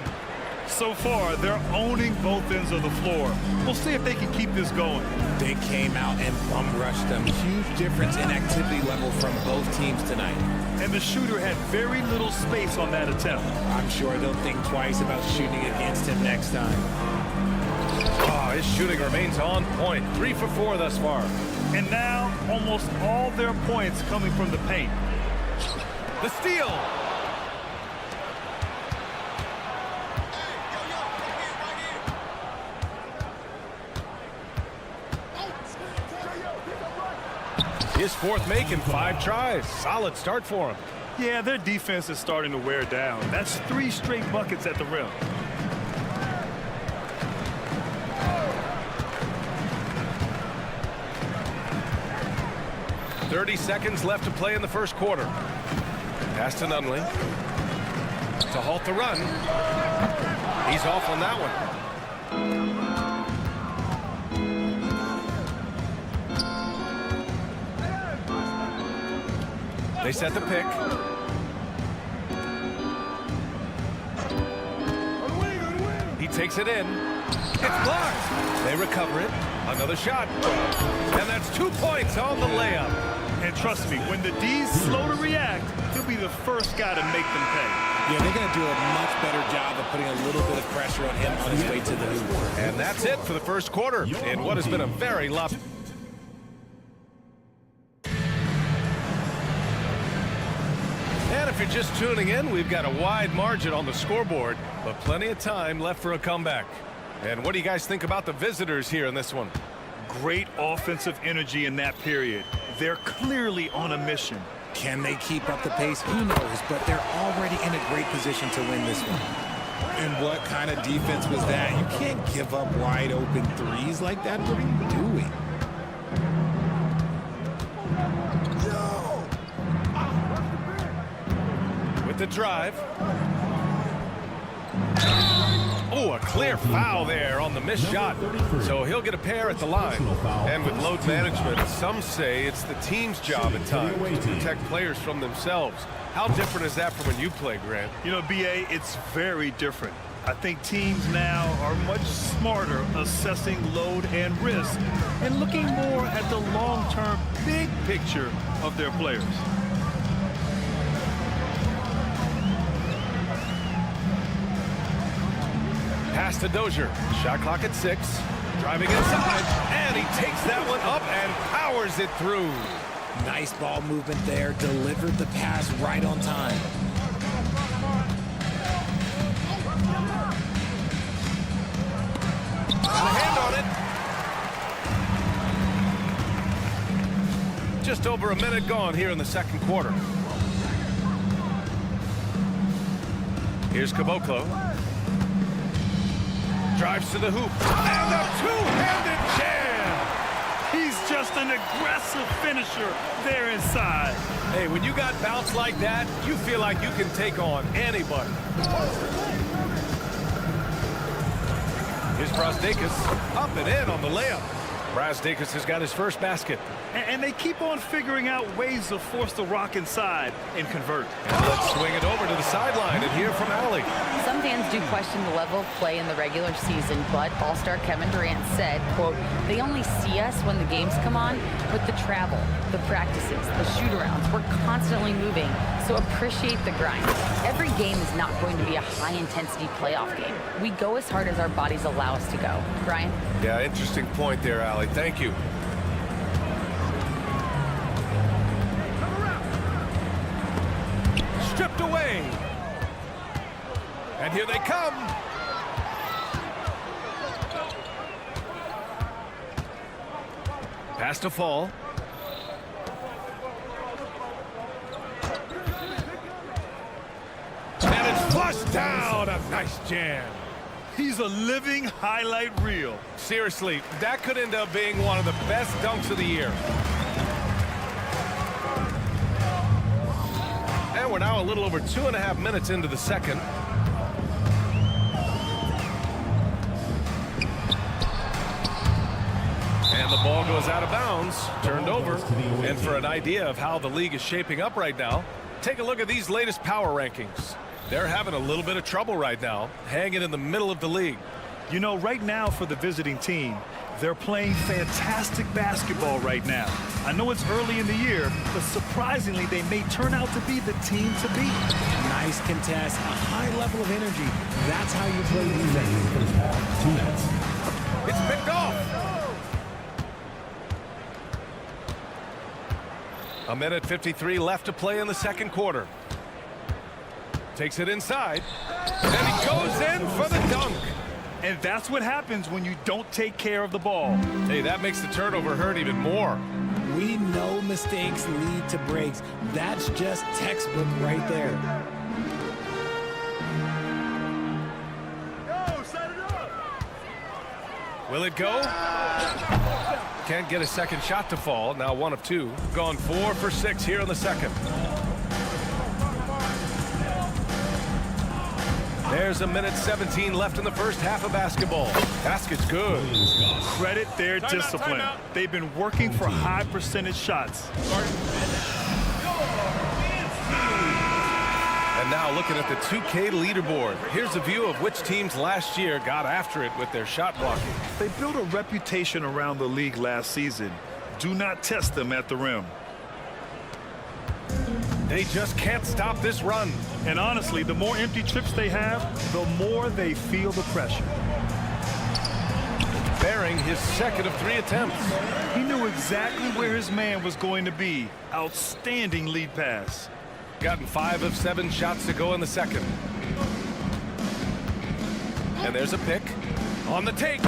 So far, they're owning both ends of the floor. We'll see if they can keep this going. They came out and bum rushed them. Huge difference in activity level from both teams tonight. And the shooter had very little space on that attempt. I'm sure they'll think twice about shooting against him next time. Oh, his shooting remains on point. 3 for 4 thus far. And now, almost all their points coming from the paint. The steal. His fourth make in 5 tries. Solid start for him. Yeah, their defense is starting to wear down. That's 3 straight buckets at the rim. .30 seconds left to play in the first quarter. Pass to Nunley. To halt the run. He's off on that one. They set the pick. He takes it in. It's blocked. They recover it. Another shot. And that's 2 points on the layup. And trust me, when the D's slow to react, he'll be the first guy to make them pay. Yeah, they're going to do a much better job of putting a little bit of pressure on him on his way to the hoop. And that's it for the first quarter in what has been a very lopsided. And if you're just tuning in, we've got a wide margin on the scoreboard, but plenty of time left for a comeback. And what do you guys think about the visitors here in this one? Great offensive energy in that period. They're clearly on a mission. Can they keep up the pace? Who knows, but they're already in a great position to win this one. And what kind of defense was that? You can't give up wide open threes like that. What are you doing? With the drive. Oh, a clear foul there on the missed shot. So he'll get a pair at the line. And with load management, some say it's the team's job at times to protect players from themselves. How different is that from when you play, Grant? You know, B.A., it's very different. I think teams now are much smarter assessing load and risk and looking more at the long-term big picture of their players. Pass to Dozier. Shot clock at 6. Driving inside. And he takes that one up and powers it through. Nice ball movement there. Delivered the pass right on time. Got a hand on it. Just over a minute gone here in the second quarter. Here's Caboclo. Drives to the hoop. And a two-handed jam. He's just an aggressive finisher there inside. Hey, when you got bounce like that, you feel like you can take on anybody. Here's Brasdeikis up and in on the layup. Brasdeikis has got his first basket. And they keep on figuring out ways to force the rock inside and convert. And let's swing it over to the sideline and hear from Allie. Some fans do question the level of play in the regular season, but All-Star Kevin Durant said, quote, they only see us when the games come on, but the travel, the practices, the shoot-arounds, we're constantly moving, so appreciate the grind. Every game is not going to be a high-intensity playoff game. We go as hard as our bodies allow us to go. Brian? Yeah, interesting point there, Allie. Thank you. Stripped away. And here they come. Pass to Fall. And it's flushed down. A nice jam. He's a living highlight reel. Seriously, that could end up being one of the best dunks of the year. And we're now a little over 2.5 minutes into the second. And the ball goes out of bounds, turned over. And for an idea of how the league is shaping up right now, take a look at these latest power rankings. They're having a little bit of trouble right now, hanging in the middle of the league. You know, right now for the visiting team, they're playing fantastic basketball right now. I know it's early in the year, but surprisingly, they may turn out to be the team to beat. Nice contest, a high level of energy. That's how you play defense. It's picked off. A minute 53 left to play in the second quarter. Takes it inside, and he goes in for the dunk. And that's what happens when you don't take care of the ball. Hey, that makes the turnover hurt even more. We know mistakes lead to breaks. That's just textbook right there. Go, set it up. Will it go? Can't get a second shot to fall. Now 1 of 2. Gone 4 for 6 here in the second. There's a minute 17 left in the first half of basketball. Basket's good. Credit their discipline. They've been working for high percentage shots. And now looking at the 2K leaderboard. Here's a view of which teams last year got after it with their shot blocking. They built a reputation around the league last season. Do not test them at the rim. They just can't stop this run. And honestly, the more empty trips they have, the more they feel the pressure. Bearing his second of 3 attempts. He knew exactly where his man was going to be. Outstanding lead pass. Gotten 5 of 7 shots to go in the second. And there's a pick on the take.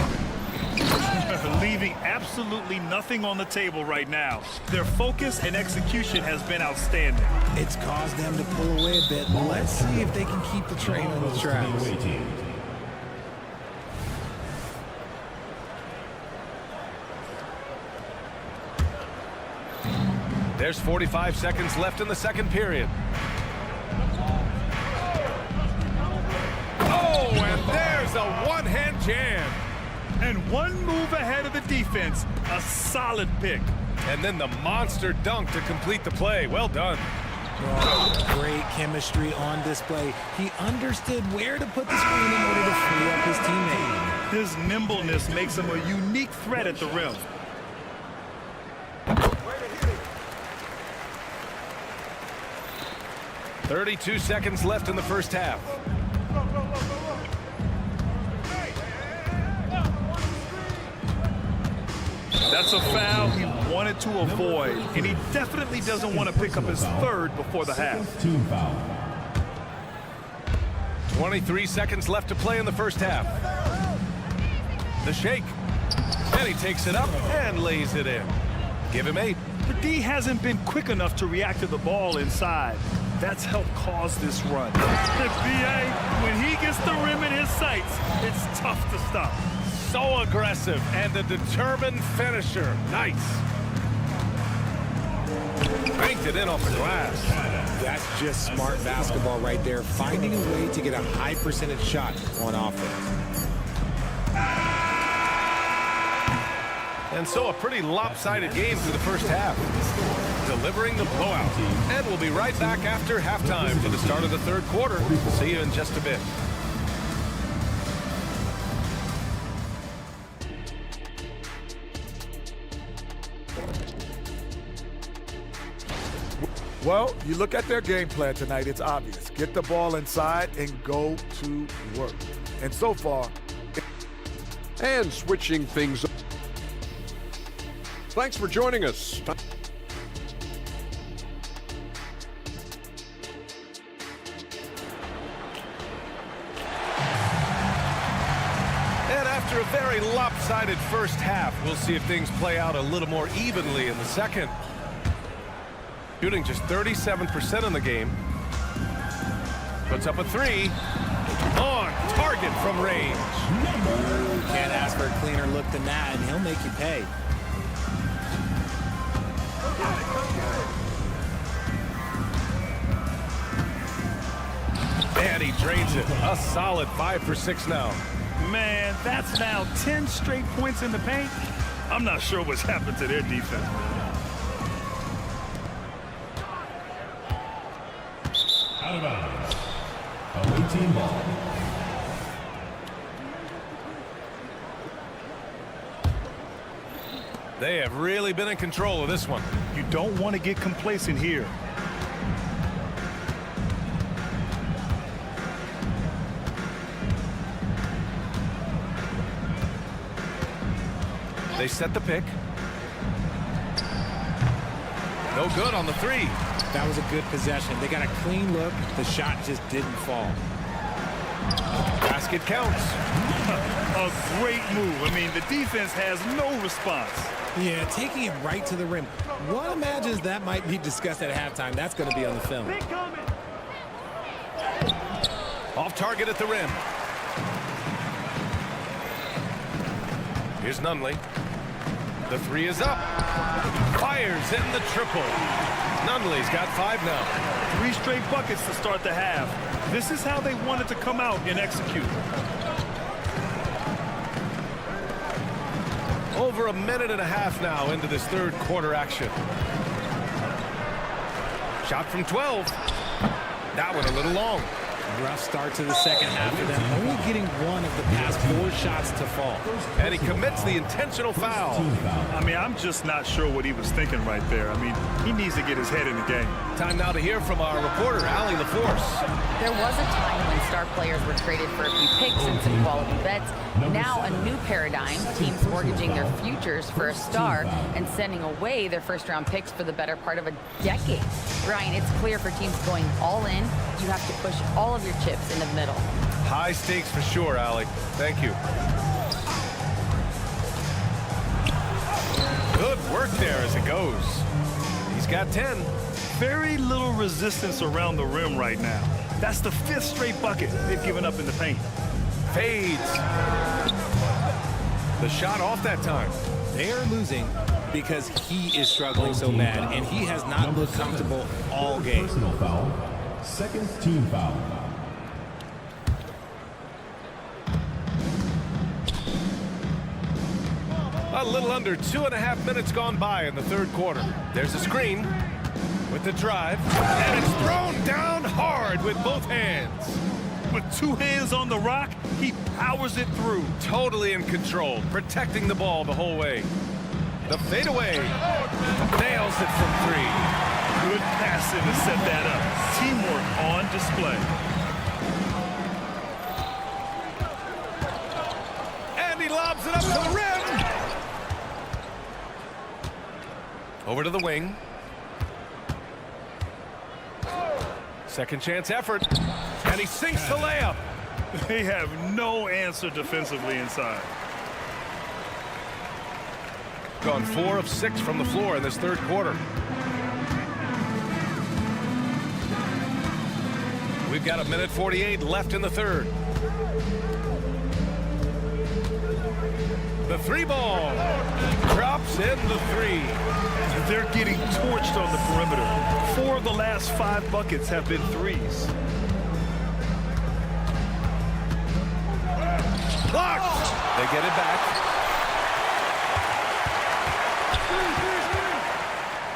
Leaving absolutely nothing on the table right now. Their focus and execution has been outstanding. It's caused them to pull away a bit. Let's see if they can keep the train on the tracks. There's 45 seconds left in the second period. Oh, and there's a one-hand jam. And one move ahead of the defense. A solid pick. And then the monster dunk to complete the play. Well done. Oh, great chemistry on display. He understood where to put the screen in order to free up his teammate. His nimbleness makes him a unique threat at the rim. .32 seconds left in the first half. That's a foul he wanted to avoid, and he definitely doesn't want to pick up his third before the half. 23 seconds left to play in the first half. The shake. And he takes it up and lays it in. Give him 8. The D hasn't been quick enough to react to the ball inside. That's helped cause this run. BA, when he gets the rim in his sights, it's tough to stop. So aggressive and a determined finisher. Nice. Banked it in off the glass. That's just smart basketball right there, finding a way to get a high percentage shot on offense. And so a pretty lopsided game through the first half. Delivering the blowout. And we'll be right back after halftime for the start of the third quarter. See you in just a bit. Well, you look at their game plan tonight, it's obvious. Get the ball inside and go to work. And so far... And switching things up. Thanks for joining us. And after a very lopsided first half, we'll see if things play out a little more evenly in the second. Shooting just 37% in the game. Puts up a 3. On target from range. Can't ask for a cleaner look than that, and he'll make you pay. And he drains it. A solid 5 for 6 now. Man, that's now 10 straight points in the paint. I'm not sure what's happened to their defense. Away team ball. They have really been in control of this one. You don't want to get complacent here. They set the pick. No good on the three. That was a good possession. They got a clean look. The shot just didn't fall. Basket counts. A great move. I mean, the defense has no response. Yeah, taking it right to the rim. One imagines that might be discussed at halftime. That's going to be on the film. Off target at the rim. Here's Nunley. The three is up. Fires in the triple. Nunley's got 5 now. 3 straight buckets to start the half. This is how they wanted to come out and execute. Over a minute and a half now into this third quarter action. Shot from 12. That one a little long. Rough start to the second half for them. Only getting one of the past 4 shots to fall. And he commits the intentional foul. I mean, I'm just not sure what he was thinking right there. I mean, he needs to get his head in the game. Time now to hear from our reporter, Allie LaForce. There was a time when star players were traded for a few picks and some quality bets. Now a new paradigm, teams mortgaging their futures for a star and sending away their first-round picks for the better part of a decade. Brian, it's clear for teams going all in, you have to push all of your chips into the middle. High stakes for sure, Allie. Thank you. Good work there as it goes. He's got 10. Very little resistance around the rim right now. That's the 5th straight bucket they've given up in the paint. Fades. The shot off that time. They are losing because he is struggling so bad, and he has not looked comfortable all game. Personal foul. Second team foul. A little under 2.5 minutes gone by in the third quarter. There's a screen with the drive, and it's thrown down hard with both hands. With 2 hands on the rock, he powers it through. Totally in control, protecting the ball the whole way. The fadeaway. Nails it from 3. Good passing to set that up. Teamwork on display. And he lobs it up to the rim. Over to the wing. Second chance effort. And he sinks the layup. They have no answer defensively inside. Gone 4 of 6 from the floor in this third quarter. We've got 1:48 left in the third. The 3 ball drops in the 3. They're getting torched on the perimeter. 4 of the last 5 buckets have been 3s. Blocked. They get it back.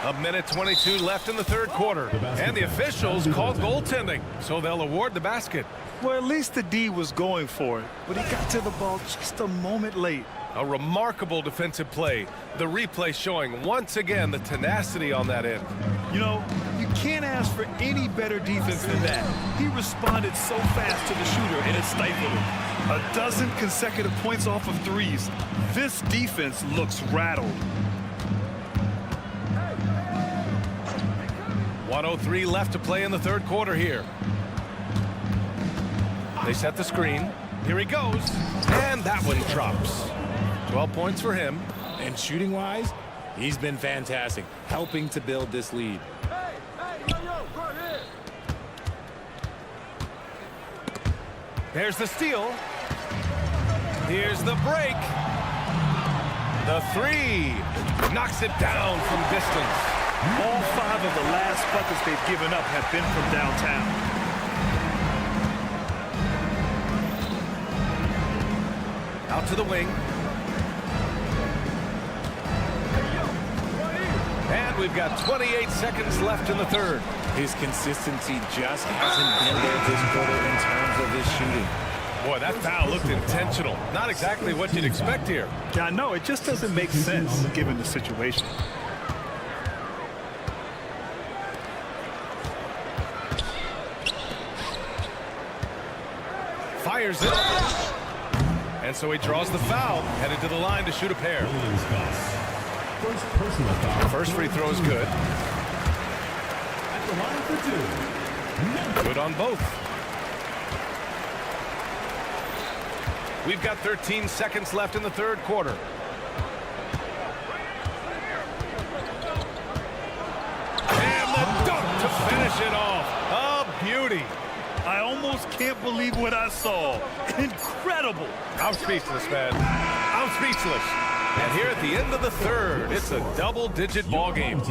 1:22 left in the third quarter. And the officials called goaltending, so they'll award the basket. Well, at least the D was going for it, but he got to the ball just a moment late. A remarkable defensive play. The replay showing once again the tenacity on that end. You know, you can't ask for any better defense than that. He responded so fast to the shooter, and it stifled him. 12 consecutive points off of 3s. This defense looks rattled. 1:03 left to play in the third quarter here. They set the screen. Here he goes. And that one drops. 12 points for him. And shooting-wise, he's been fantastic, helping to build this lead. There's the steal. Here's the break. The 3 knocks it down from distance. All 5 of the last buckets they've given up have been from downtown. Out to the wing. And And we've got 28 seconds left in the third. His consistency just hasn't been there this quarter in terms of his shooting. Boy, that foul looked intentional. Not exactly what you'd expect here. Yeah, no, it just doesn't make sense given the situation. Fires it. And so he draws the foul, headed to the line to shoot a pair. First personal foul. First free throw is good. At the line for two. Good on both. We've got 13 seconds left in the third quarter. And the dunk to finish it off. A beauty. I almost can't believe what I saw. Incredible. I'm speechless, man. I'm speechless. And here at the end of the third, it's a double-digit ball game.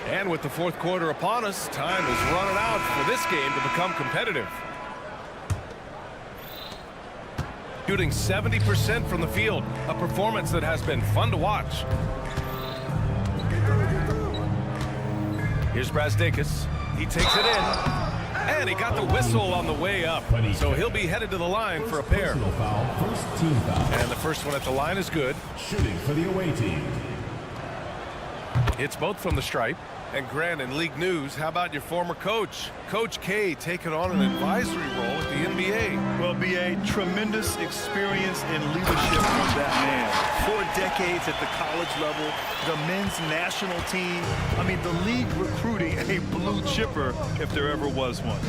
And with the fourth quarter upon us, time is running out for this game to become competitive. Shooting 70% from the field, a performance that has been fun to watch. Here's Brazdakis. He takes it in, and he got the whistle on the way up. So he'll be headed to the line for a pair. First team foul. And the first one at the line is good. Shooting for the away team. It's both from the stripe. And Grant, in league news, how about your former coach? Coach K taking on an advisory role at the NBA. Well, B.A., tremendous experience and leadership from that man. 4 decades at the college level, the men's national team. I mean, the league recruiting a blue chipper if there ever was one.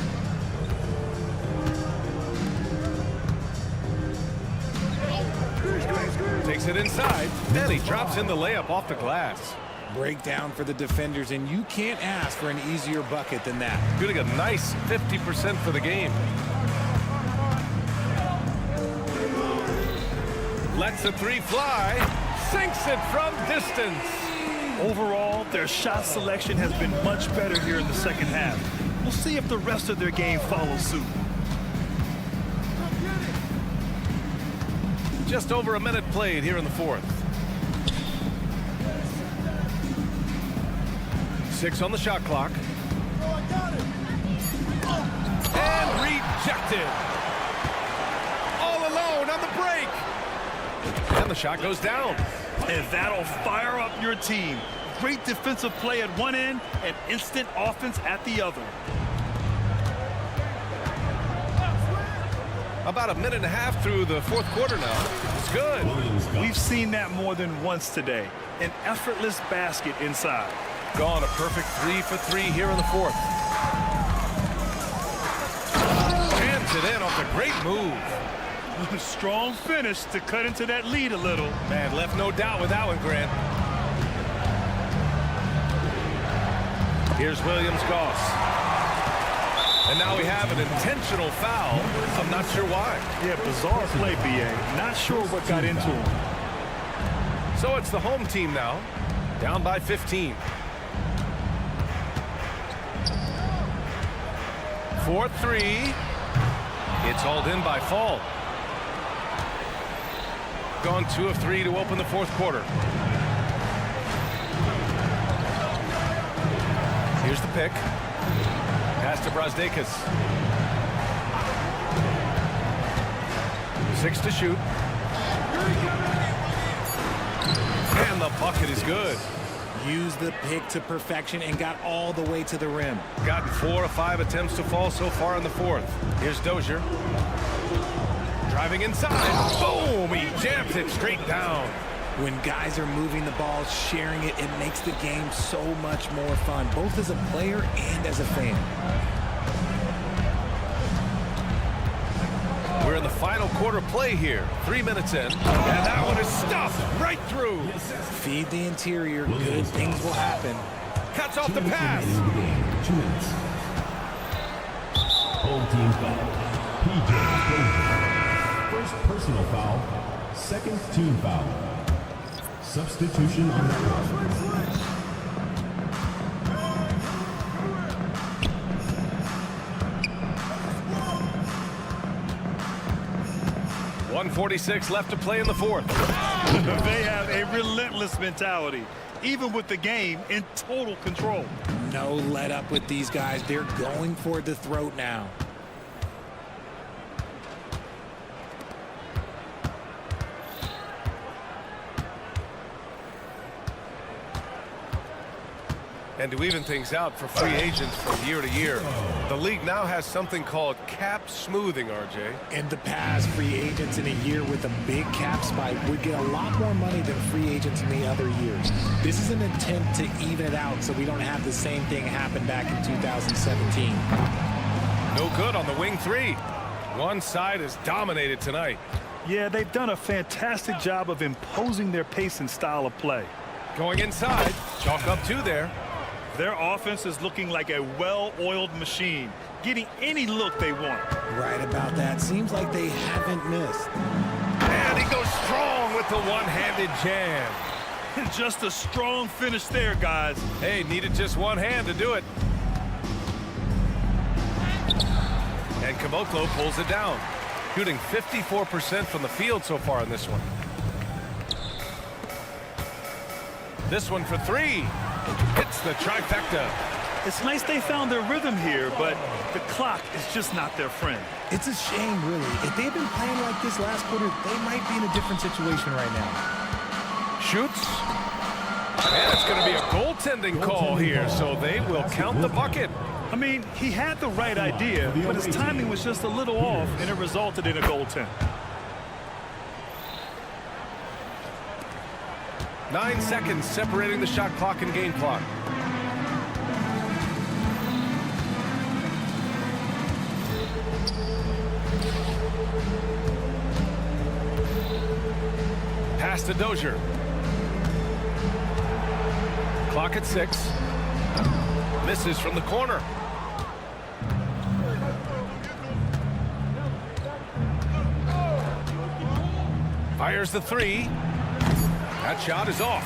Takes it inside, and he drops in the layup off the glass. Breakdown for the defenders, and you can't ask for an easier bucket than that. Shooting a nice 50% for the game. Lets the three fly, sinks it from distance. Overall, their shot selection has been much better here in the second half. We'll see if the rest of their game follows suit. Just over a minute played here in the fourth. 6 on the shot clock. And rejected. All alone on the break. And the shot goes down. And that'll fire up your team. Great defensive play at one end and instant offense at the other. About a minute and a half through the fourth quarter now. It's good. We've seen that more than once today. An effortless basket inside. Gone a perfect 3 for 3 here in the fourth. Jams it in off a great move. Strong finish to cut into that lead a little. Man, left no doubt with that one, Grant. Here's Williams-Goss. And now we have an intentional foul. I'm not sure why. Yeah, bizarre play, B.A. Not sure what got into him. So it's the home team now, down by 15. 4-3. It's hauled in by Fall. Gone 2 of 3 to open the fourth quarter. Here's the pick. Pass to Brazdakis. 6 to shoot. And the bucket is good. Used the pick to perfection and got all the way to the rim. Gotten 4 of 5 attempts to fall so far in the fourth. Here's Dozier. Driving inside. Boom! He jams it straight down. When guys are moving the ball, sharing it, it makes the game so much more fun, both as a player and as a fan. We're in the final quarter play here. 3 minutes in. And that one is stuffed right through. Feed the interior. Good things will happen. Cuts off the pass. 2 minutes. Home team foul. PJ. First personal foul. Second team foul. Substitution on the court. 2:46 left to play in the fourth. They have a relentless mentality, even with the game in total control. No let up with these guys. They're going for the throat now. And to even things out for free agents from year to year, the league now has something called cap smoothing, RJ. In the past, free agents in a year with a big cap spike would get a lot more money than free agents in the other years. This is an attempt to even it out so we don't have the same thing happen back in 2017. No good on the wing three. One side is dominated tonight. Yeah, they've done a fantastic job of imposing their pace and style of play. Going inside, chalk up two there. Their offense is looking like a well-oiled machine, getting any look they want. Right about that. Seems like they haven't missed. And he goes strong with the one-handed jam. Just a strong finish there, guys. Hey, needed just one hand to do it. And Caboclo pulls it down, shooting 54% from the field so far in this one. This one for three. Hits the trifecta. It's nice they found their rhythm here, but the clock is just not their friend. It's a shame, really. If they'd been playing like this last quarter, they might be in a different situation right now. Shoots. And it's going to be a goaltending call here, so they will count the bucket. I mean, he had the right idea, but his timing was just a little off, and it resulted in a goaltend. 9 seconds separating the shot clock and game clock. Pass to Dozier. Clock at 6. Misses from the corner. Fires the three. That shot is off.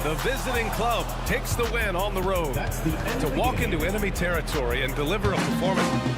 The visiting club takes the win on the road to walk into enemy territory and deliver a performance.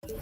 Tonight.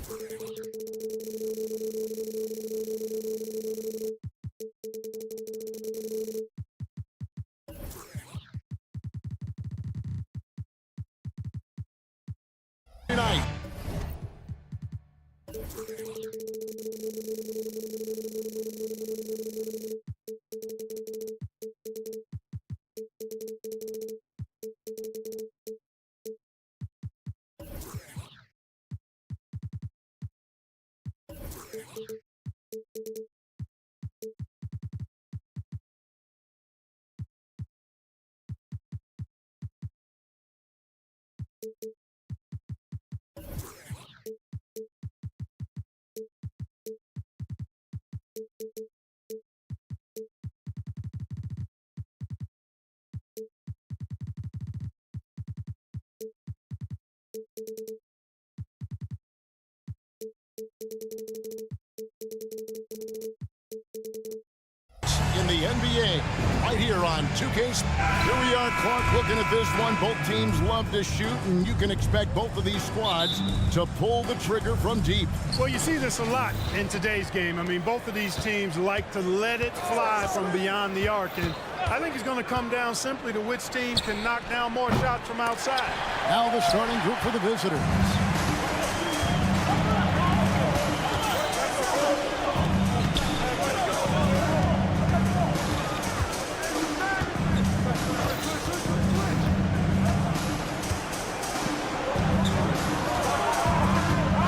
In the NBA, right here on 2K. Here we are, Clark, looking at this one. Both teams love to shoot, and you can expect both of these squads to pull the trigger from deep. Well, you see this a lot in today's game. I mean, both of these teams like to let it fly from beyond the arc, and I think it's going to come down simply to which team can knock down more shots from outside. Now the starting group for the visitors.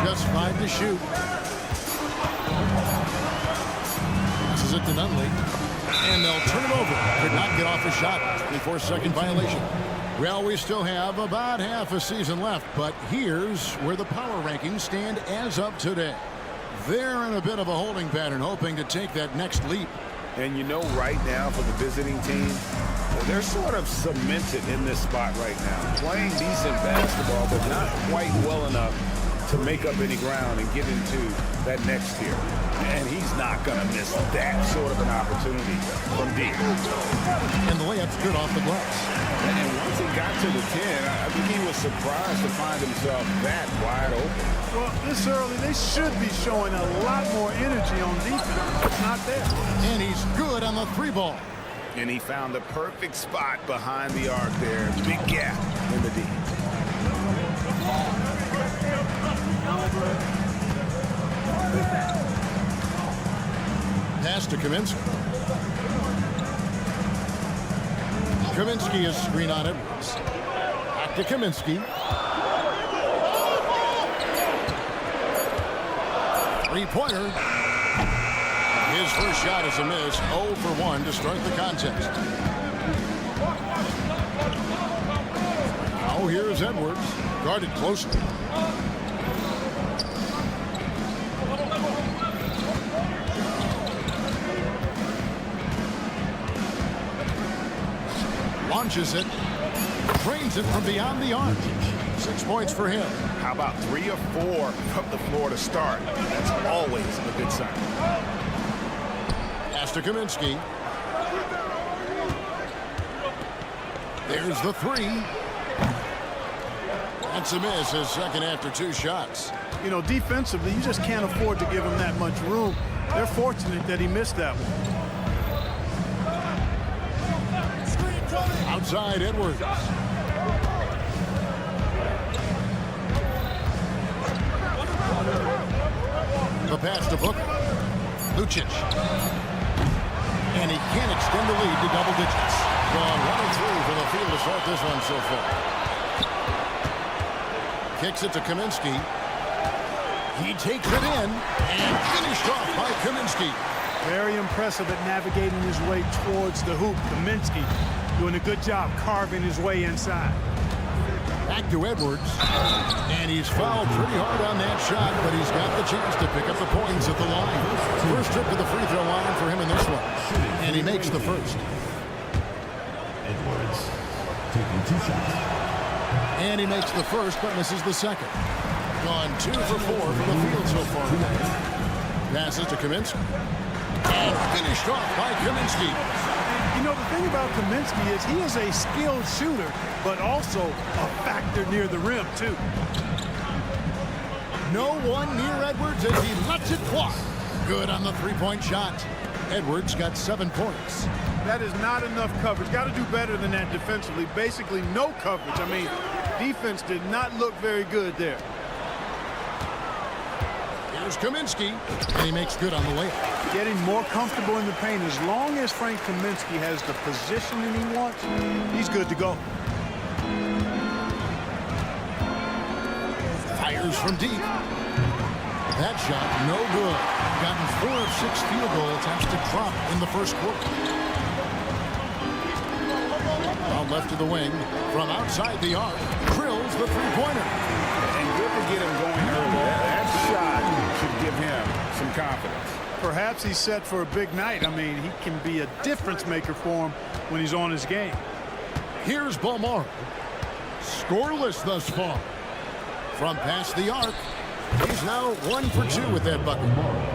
Just 5 to shoot. This is it to Nunley. And they'll turn it over. Could not get off a shot. 24-second violation. Well, we still have about half a season left, but here's where the power rankings stand as of today. They're in a bit of a holding pattern, hoping to take that next leap. And you know, right now for the visiting team, they're sort of cemented in this spot right now. Playing decent basketball, but not quite well enough to make up any ground and get into that next tier. And he's not going to miss that sort of an opportunity from deep. And the layup's good off the glass. And once he got to the 10, I think he was surprised to find himself that wide open. Well, this early, they should be showing a lot more energy on defense. It's not there. And he's good on the 3-ball. And he found the perfect spot behind the arc there. Big gap in the D. Pass to Kaminsky. Kaminsky is screen on Edwards. Back to Kaminsky. 3-pointer. His first shot is a miss. 0 for 1 to start the contest. Now here's Edwards. Guarded closely. Launches it. Drains it from beyond the arc. 6 points for him. How about 3 or 4 from the floor to start? That's always a good sign. Pass to Kaminsky. There's the 3. That's a miss, his second after 2 shots. You know, defensively, you just can't afford to give him that much room. They're fortunate that he missed that one. Outside Edwards. The pass to Booker. Lucic. And he can't extend the lead to double digits. Gone 1-3 from the field to start this one so far. Kicks it to Kaminsky. He takes it in and finished off by Kaminsky. Very impressive at navigating his way towards the hoop. Kaminsky doing a good job carving his way inside. Back to Edwards. And he's fouled pretty hard on that shot, but he's got the chance to pick up the points at the line. First trip to the free throw line for him in this one. And he makes the first. Edwards taking 2 shots. And he makes the first, but misses the second. Gone 2 for 4 from the field so far. Passes to Kaminsky. And finished off by Kaminsky. You know, the thing about Kaminsky is he is a skilled shooter, but also a factor near the rim, too. No one near Edwards as he lets it fly. Good on the three-point shot. Edwards got 7 points. That is not enough coverage. Got to do better than that defensively. Basically no coverage. I mean, defense did not look very good there. Here's Kaminsky, and he makes good on the layup. Getting more comfortable in the paint. As long as Frank Kaminsky has the positioning he wants, he's good to go. Fires from deep. That shot, no good. Gotten 4 of 6 field goal attempts to drop in the first quarter. Out left to the wing, from outside the arc, drills the three-pointer. And good to get him going early. That shot should give him some confidence. Perhaps he's set for a big night. I mean, he can be a difference maker for him when he's on his game. Here's Balmaro. Scoreless thus far. From past the arc, he's now 1 for 2 with that bucket.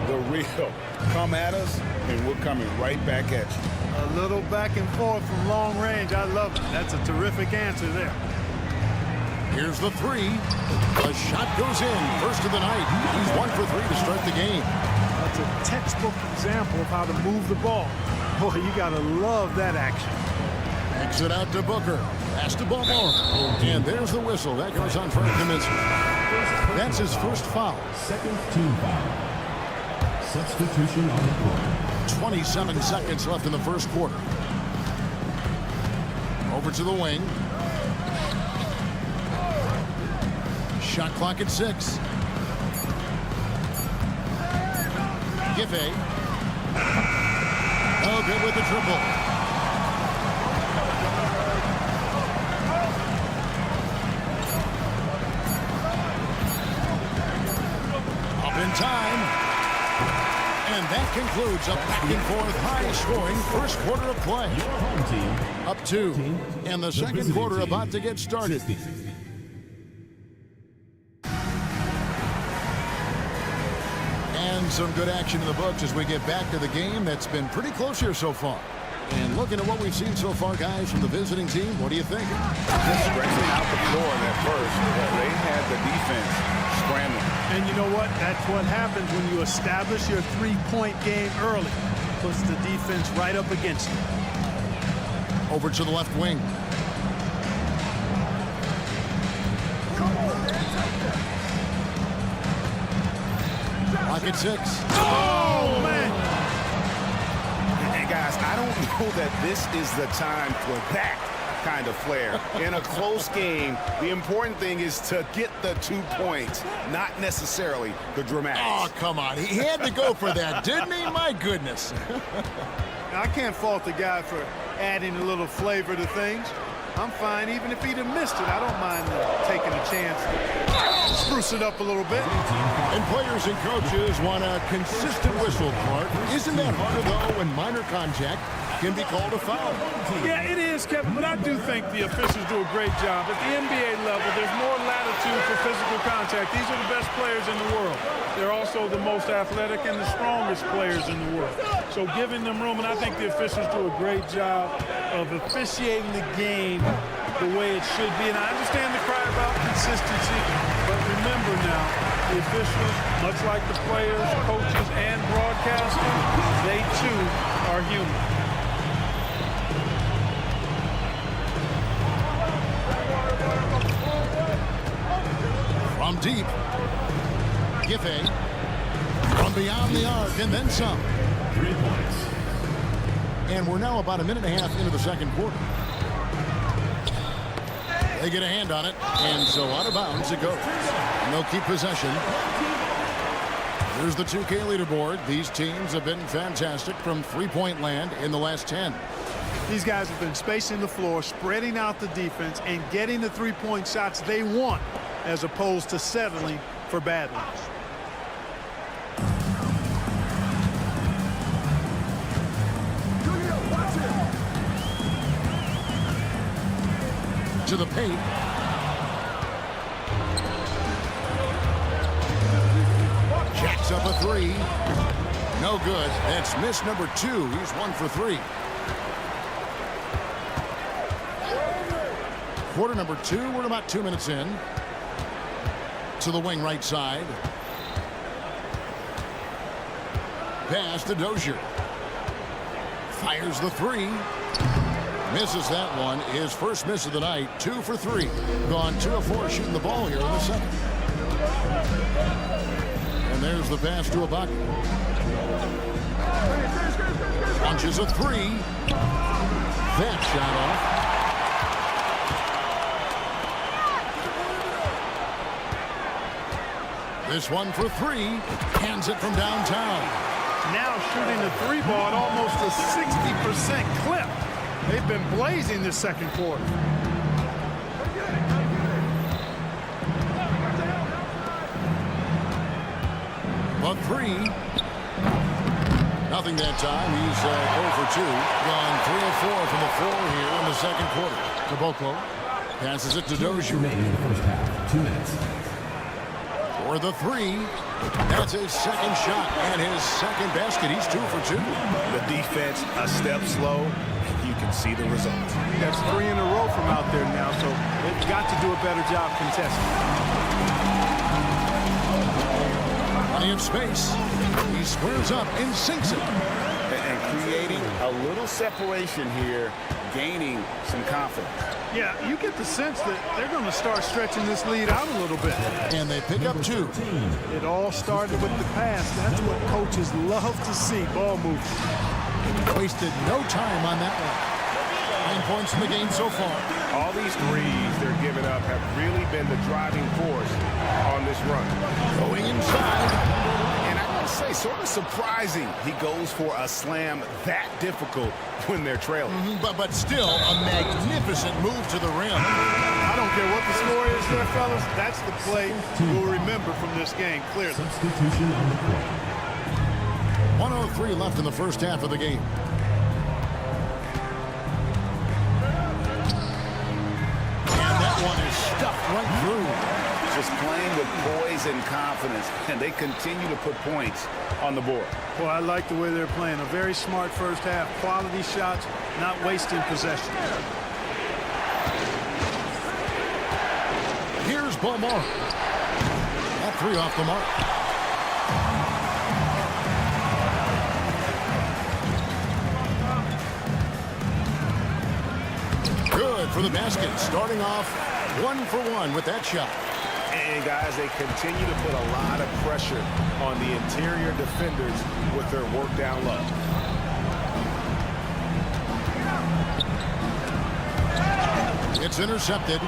The real. Come at us, and we're coming right back at you. A little back and forth from long range. I love it. That's a terrific answer there. Here's the three. The shot goes in. First of the night. He's 1 for 3 to start the game. That's a textbook example of how to move the ball. Boy, you got to love that action. Exit out to Booker. Pass to Balmore. And there's the whistle. That goes on Frank Kaminsky. That's his first foul. Second team foul. Substitution on the court. 27 seconds left in the first quarter. Over to the wing. Shot clock at 6. Giffey. Oh, good with the triple. Up in time. And that concludes a back-and-forth, high-scoring first quarter of play. Your home team up 2, and the second quarter about to get started. And some good action in the books as we get back to the game that's been pretty close here so far. And looking at what we've seen so far, guys, from the visiting team, what do you think? Just stretching out the floor in that first. They had the defense scrambling. And you know what? That's what happens when you establish your three-point game early. Puts the defense right up against you. Over to the left wing. Lock at 6. Oh, man! And guys, I don't know that this is the time for that kind of flair. In a close game, the important thing is to get the 2 points, not necessarily the dramatics. Oh, come on. He had to go for that, didn't he? My goodness. I can't fault the guy for adding a little flavor to things. I'm fine even if he'd have missed it. I don't mind taking a chance. Spruce it up a little bit. And players and coaches want a consistent whistle, Clark. Isn't that harder, though, when minor contact can be called a foul? Yeah, it is, Kevin, but I do think the officials do a great job. At the NBA level, there's more latitude for physical contact. These are the best players in the world. They're also the most athletic and the strongest players in the world. So giving them room, and I think the officials do a great job of officiating the game the way it should be. And I understand the cry about consistency, but remember now, the officials, much like the players, coaches, and broadcasters, they too are human. From deep. Giffey. From beyond the arc, and then some. 3 points. And we're now about a minute and a half into the second quarter. They get a hand on it, and so out of bounds it goes. And they'll keep possession. Here's the 2K leaderboard. These teams have been fantastic from three-point land in the last 10. These guys have been spacing the floor, spreading out the defense, and getting the three-point shots they want, as opposed to settling for bad ones. To the paint. Jacks up a 3. No good. That's miss number 2. He's 1 for 3. Quarter number 2. We're about 2 minutes in. To the wing right side. pass to Dozier. Fires the three. Misses that one. His first miss of the night. 2 for 3. Gone 2 of 4 shooting the ball here in the second. And there's the pass to Ibaka. Launches a three. That shot off. This one for 3. Hands it from downtown. Now shooting the three ball at almost a 60% clip. They've been blazing this second quarter. A three. Nothing that time. He's 0 for 2. Gone 3 of 4 from the floor here in the second quarter. Caboclo passes it to Dozier. Remaining in the first half. 2 minutes. For the three. That's his second shot and his second basket. He's 2 for 2. The defense a step slow. You can see the results. That's 3 in a row from out there now, so they've got to do a better job contesting. Plenty of space. He squares up and sinks it. And creating a little separation here, gaining some confidence. Yeah, you get the sense that they're going to start stretching this lead out a little bit. And they pick up 2. It all started with the pass. That's what coaches love to see, ball movement. Wasted no time on that one. 9 points in the game so far. All these threes they're giving up have really been the driving force on this run. Going inside. And I gotta say, sort of surprising he goes for a slam that difficult when they're trailing. But still a magnificent move to the rim. I don't care what the score is there, fellas. That's the play we'll remember from this game, clearly. Substitution on the court. 1:03 left in the first half of the game. And that one is stuffed right through. Just playing with poise and confidence, and they continue to put points on the board. Well, I like the way they're playing. A very smart first half. Quality shots, not wasting possession. Here's Beaumont. That 3 off the mark. Good for the basket. Starting off 1 for 1 with that shot. And guys, they continue to put a lot of pressure on the interior defenders with their work down low. It's intercepted.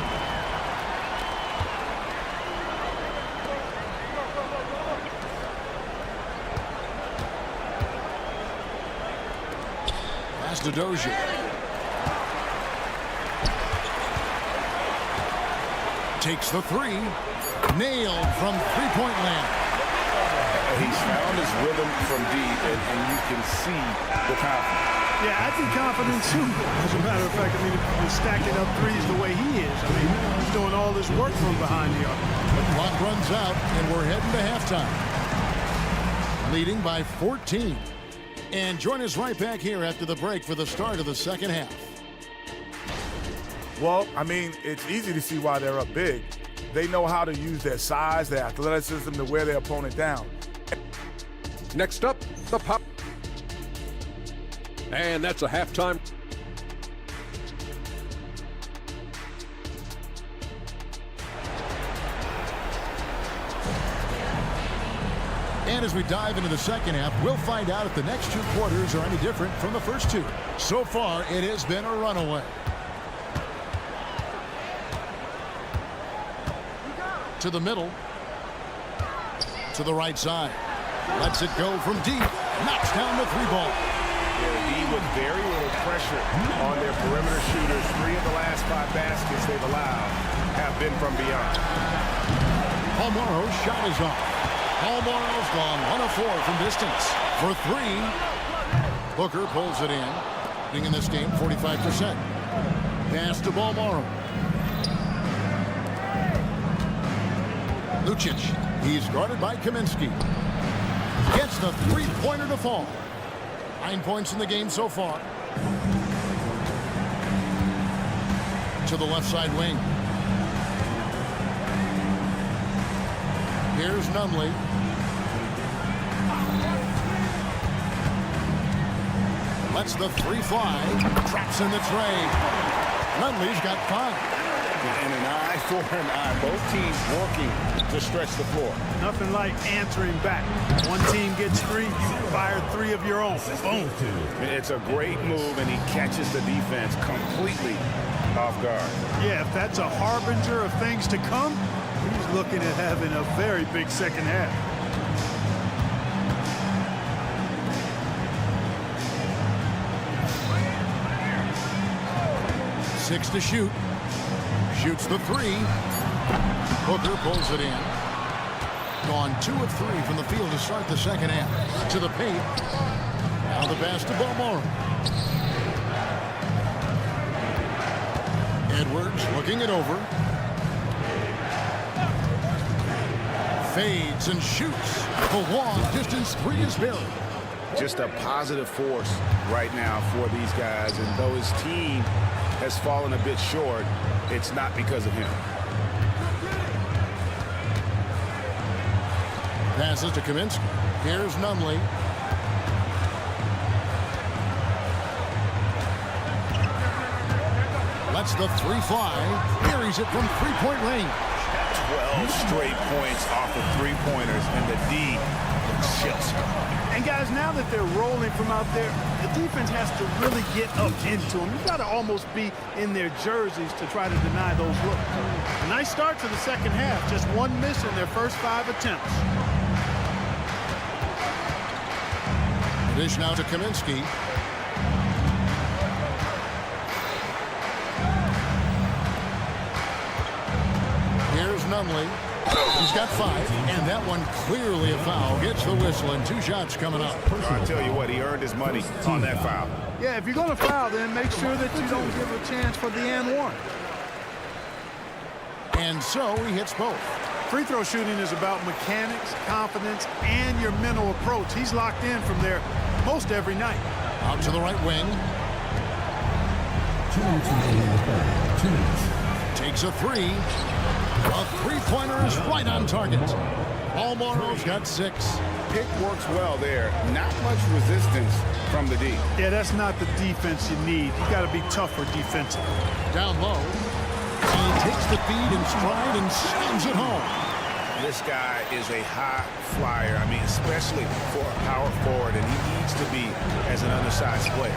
Pass to Dozier. Takes the 3. Nailed from three-point land. He's found his rhythm from deep, and you can see the confidence. Yeah, I'd be confident too. As a matter of fact, I mean, if you're stacking up threes the way he is, I mean, he's doing all this work from behind the arc. The clock runs out, and we're heading to halftime. Leading by 14. And join us right back here after the break for the start of the second half. Well, I mean, it's easy to see why they're up big. They know how to use their size, their athleticism to wear their opponent down. Next up, the pop. And that's a halftime. And as we dive into the second half, we'll find out if the next 2 quarters are any different from the first 2. So far, it has been a runaway. To the middle. To the right side. Lets it go from deep. Knocks down the 3 ball. With very little pressure on their perimeter shooters. 3 of the last 5 baskets they've allowed have been from beyond. Palmaro's shot is off. Palmaro's gone 1 of 4 from distance. For 3. Booker pulls it in. Being in this game, 45%. Pass to Palmaro. Lucic. He's guarded by Kaminsky. Gets the 3-pointer to fall. 9 points in the game so far. To the left side wing. Here's Nunley. Lets the three fly. Traps in the trade. Nunley's got 5. And an eye for an eye. Both teams working to stretch the floor. Nothing like answering back. One team gets 3, you fire 3 of your own. Boom. It's a great move, and he catches the defense completely off guard. Yeah, if that's a harbinger of things to come, he's looking at having a very big second half. Six to shoot. Shoots the 3. Booker pulls it in. Gone 2 of 3 from the field to start the second half. To the paint. Now the pass to Balmora. Edwards looking it over. Fades and shoots. The long distance 3 is buried. Just a positive force right now for these guys, and though his team has fallen a bit short, it's not because of him. Passes to Kaminsky. Here's Nunley. Lets the 3 fly. Buries it from 3-point range. 12 straight points off of 3-pointers, and the D looks just gone. And guys, now that they're rolling from out there, the defense has to really get up into them. You've got to almost be in their jerseys to try to deny those looks. A nice start to the second half. Just 1 miss in their first 5 attempts. Dish now to Kaminsky. Here's Nunley. He's got 5, and that one clearly a foul. Gets the whistle, and 2 shots coming up. I'll tell you what, he earned his money on that foul. Yeah, if you're going to foul, then make sure that you don't give a chance for the and one. And so he hits both. Free throw shooting is about mechanics, confidence, and your mental approach. He's locked in from there most every night. Out to the right wing. 2 minutes remaining in the third. 2 minutes. Takes a 3. A 3-pointer is right on target. Balmoro's got 6. Pick works well there. Not much resistance from the D. Yeah, that's not the defense you need. You got to be tougher defensively. Down low. And he takes the feed in stride and slams it home. This guy is a high flyer. I mean, especially for a power forward, and he needs to be as an undersized player.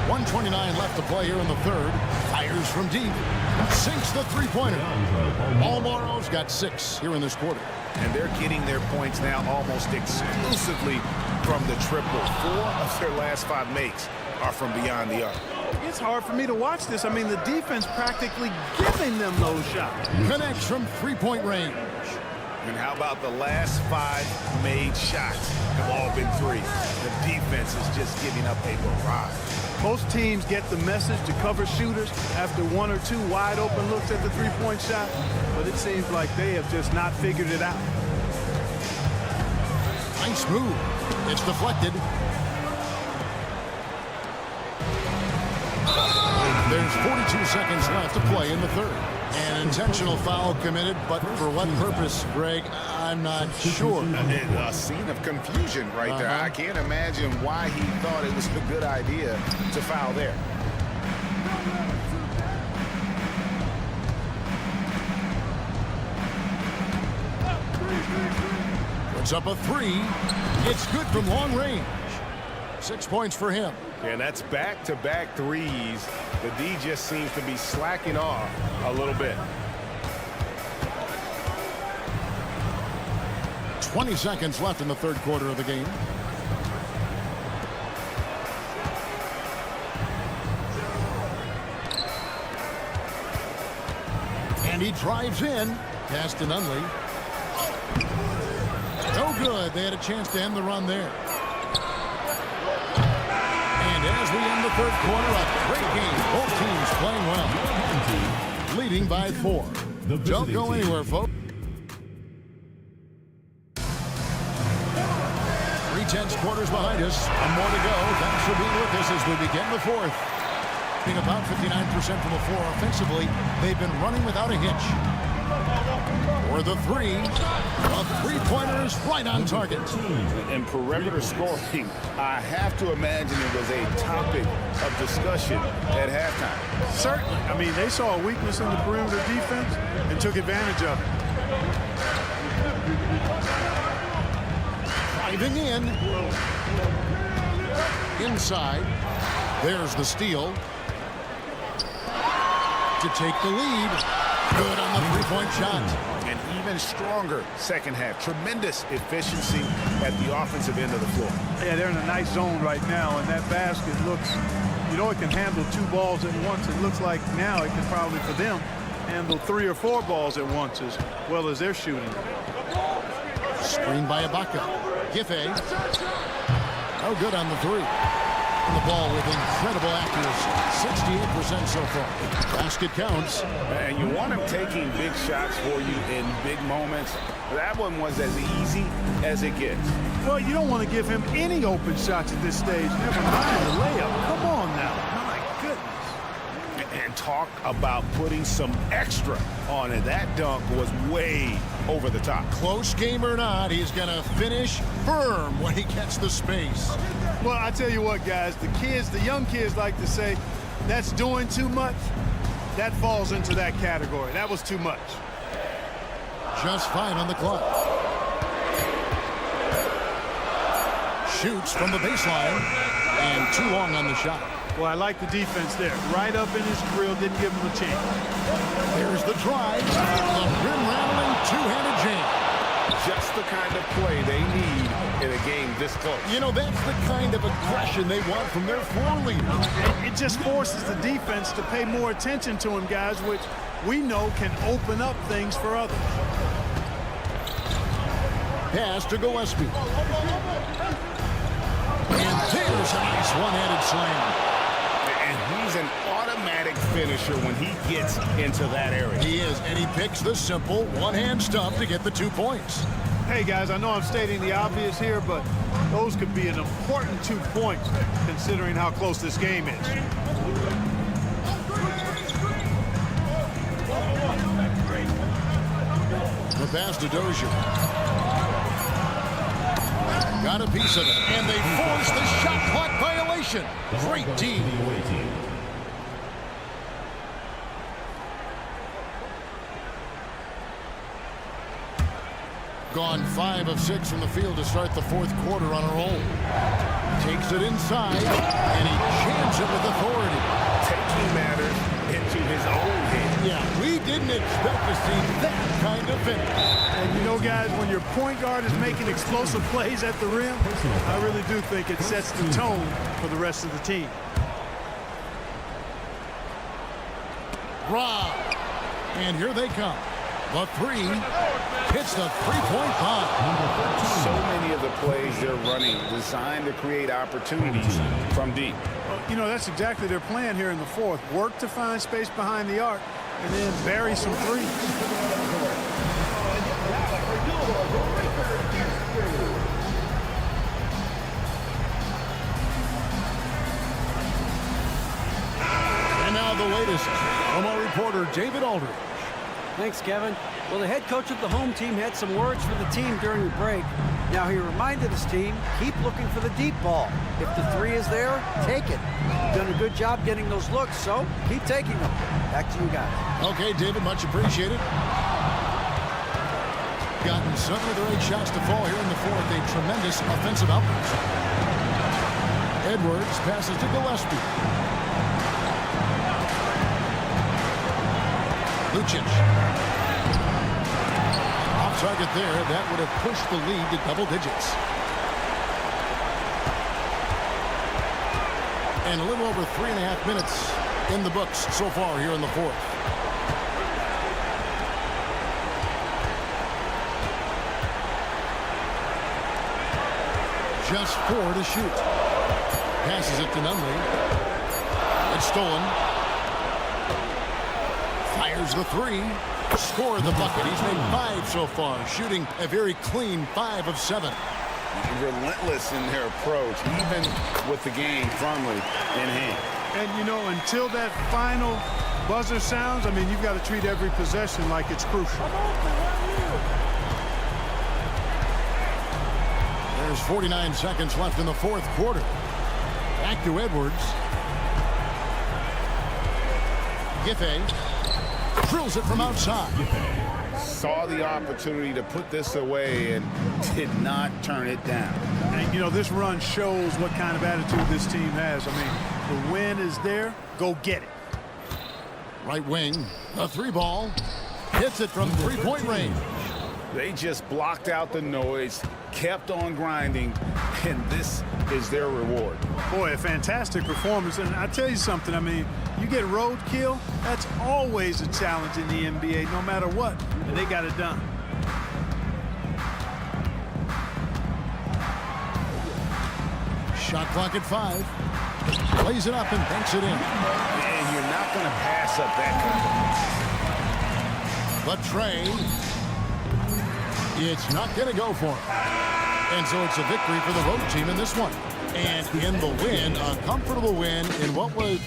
1:29 left to play here in the third. Fires from deep. Sinks the 3-pointer. Balmoro's got 6 here in this quarter. And they're getting their points now almost exclusively from the triple. 4 of their last 5 makes are from beyond the arc. It's hard for me to watch this. I mean, the defense practically giving them those shots. Connects from 3-point range. And how about the last 5 made shots have all been 3s? The defense is just giving up a barrage. Most teams get the message to cover shooters after 1 or 2 wide open looks at the 3-point shot, but it seems like they have just not figured it out. Nice move. It's deflected. There's 42 seconds left to play in the third. An intentional foul committed, but for what purpose, Greg, I'm not sure. A scene of confusion right there. I can't imagine why he thought it was a good idea to foul there. Puts up a 3. It's good from long range. 6 points for him. And that's back-to-back 3s. The D just seems to be slacking off a little bit. 20 seconds left in the third quarter of the game. And he drives in. Pass to Nunley. No good. They had a chance to end the run there. And as we end the third quarter, a great game. Both teams playing well. Leading by 4. Don't go anywhere, folks. 3/10 quarters behind us and more to go. Thanks for being with us as we begin the fourth. being about 59% from the floor offensively. They've been running without a hitch. For the three, the three-pointers right on target. In perimeter scoring, I have to imagine it was a topic of discussion at halftime. Certainly. I mean, they saw a weakness in the perimeter defense and took advantage of it. Driving in. Inside. There's the steal. To take the lead. Good on the three-point shot. An even stronger second half. Tremendous efficiency at the offensive end of the floor. Yeah, they're in a nice zone right now, and that basket looks, you know, it can handle 2 balls at once. It looks like now it can probably, for them, handle 3 or 4 balls at once as well as they're shooting. Screen by Ibaka. Giffey. Oh, good on the three. And the ball with incredible accuracy. 68% so far. Basket counts. And you want him taking big shots for you in big moments. That one was as easy as it gets. Well, you don't want to give him any open shots at this stage. Never mind the layup. Come on now. My goodness. And talk about putting some extra on it. That dunk was way over the top. Close game or not, he's going to finish firm when he gets the space. Well, I tell you what, guys, the young kids like to say, that's doing too much. That falls into that category. That was too much. Just 5 on the clock. Shoots from the baseline, and too long on the shot. Well, I like the defense there. Right up in his grill, didn't give him a chance. There's the drive. The rim-rattling two-handed jam. Just the kind of play they need in a game this close. You know, that's the kind of aggression they want from their floor leader. It just forces the defense to pay more attention to him, guys, which we know can open up things for others. Pass to Gillespie. And there's a nice one-handed slam. And he's an automatic finisher when he gets into that area. He is, and he picks the simple one-hand stuff to get the 2 points. Hey, guys, I know I'm stating the obvious here, but those could be an important 2 points considering how close this game is. The pass to Dozier. Got a piece of it, and they force the shot clock violation. Great team. Gone 5 of 6 from the field to start the 4th quarter on a roll. Takes it inside, and he jams it with authority. Taking matters into his own hands. Yeah, we didn't expect to see that kind of finish. And you know, guys, when your point guard is making explosive plays at the rim, I really do think it sets the tone for the rest of the team. Rob. And here they come. The three hits the three-point bomb. So many of the plays they're running designed to create opportunities from deep. You know, that's exactly their plan here in the 4th. Work to find space behind the arc and then bury some threes. And now the latest from our reporter, David Aldridge. Thanks, Kevin. Well, the head coach of the home team had some words for the team during the break. Now he reminded his team, keep looking for the deep ball. If the three is there, take it. You've done a good job getting those looks, so keep taking them. Back to you guys. Okay, David, much appreciated. Gotten some of the right shots to fall here in the 4th. A tremendous offensive outburst. Edwards passes to Gillespie. Lucic. Off target there. That would have pushed the lead to double digits. And a little over 3.5 minutes in the books so far here in the 4th. Just 4 to shoot. Passes it to Nunley. It's stolen. Fires the three. Scored the bucket. He's made 5 so far. Shooting a very clean 5 of 7. Relentless in their approach, even with the game firmly in hand. And, you know, until that final buzzer sounds, I mean, you've got to treat every possession like it's crucial. There's 49 seconds left in the fourth quarter. Back to Edwards. Giffey drills it from outside. Saw the opportunity to put this away and did not turn it down. And, you know, this run shows what kind of attitude this team has. I mean, the win is there. Go get it. Right wing, a three ball. Hits it from three-point range. They just blocked out the noise, kept on grinding, and this is their reward. Boy, a fantastic performance. And I tell you something, I mean, you get roadkill, that's always a challenge in the NBA, no matter what. And they got it done. Shot clock at 5. Plays it up and banks it in. And you're not going to pass up that But Trey, it's not going to go for him. And so it's a victory for the road team in this one. And in the win, a comfortable win in what was...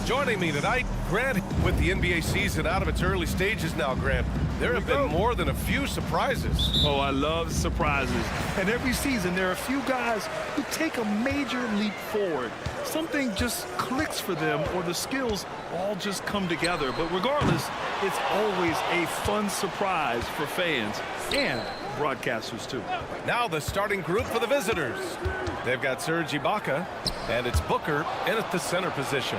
Joining me tonight, Grant, with the NBA season out of its early stages now, Grant, there have been more than a few surprises. Oh, I love surprises. And every season, there are a few guys who take a major leap forward. Something just clicks for them, or the skills all just come together. But regardless, it's always a fun surprise for fans and broadcasters, too. Now the starting group for the visitors. They've got Serge Ibaka, and it's Booker in at the center position.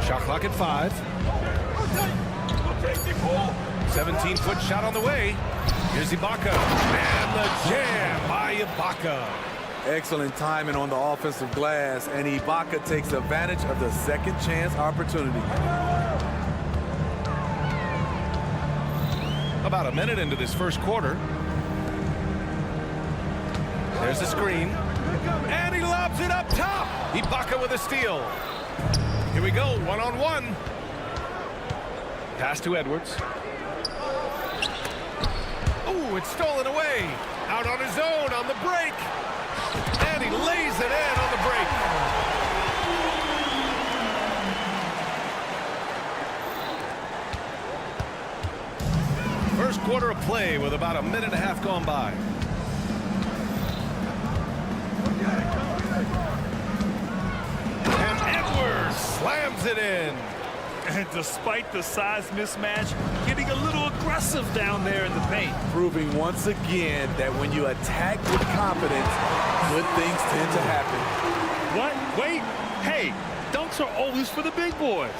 Shot clock at 5. 17-foot shot on the way. Here's Ibaka. And the jam by Ibaka. Excellent timing on the offensive glass, and Ibaka takes advantage of the second chance opportunity. About a minute into this first quarter. There's the screen. And he lobs it up top. Ibaka with a steal. Here we go, one-on-one. Pass to Edwards. Oh, it's stolen away. Out on his own on the break. And he lays it in on the break. First quarter of play with about a minute and a half gone by. And Edwards slams it in. And despite the size mismatch, getting a little aggressive down there in the paint. Proving once again that when you attack with confidence, good things tend to happen. What? Wait. Hey, dunks are always for the big boys.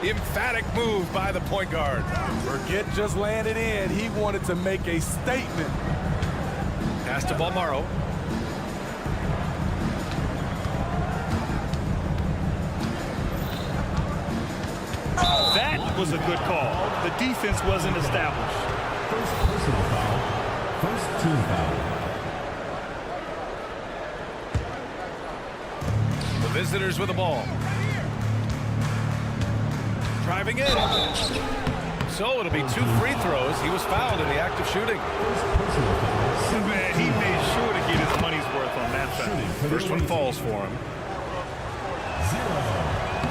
Emphatic move by the point guard. Forget just landing in. He wanted to make a statement. Pass to Balmaro. That was a good call. The defense wasn't established. First personal foul. First team foul. The visitors with the ball. Driving in. So it'll be 2 free throws. He was fouled in the act of shooting. Man, he made sure to get his money's worth on that foul. First one falls for him.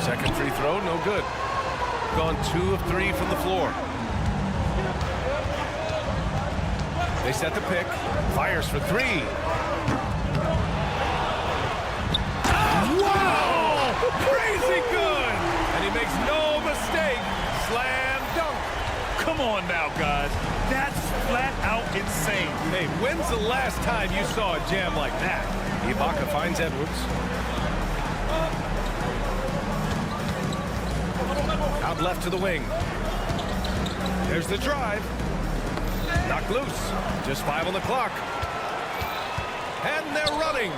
Second free throw, no good. Gone 2 of 3 from the floor. They set the pick. Fires for 3. Wow! Crazy good! And he makes no mistake. Slam dunk. Come on now, guys. That's flat out insane. Hey, when's the last time you saw a jam like that? Ibaka finds Edwards. Out left to the wing. There's the drive. Knocked loose. Just 5 on the clock. And they're running.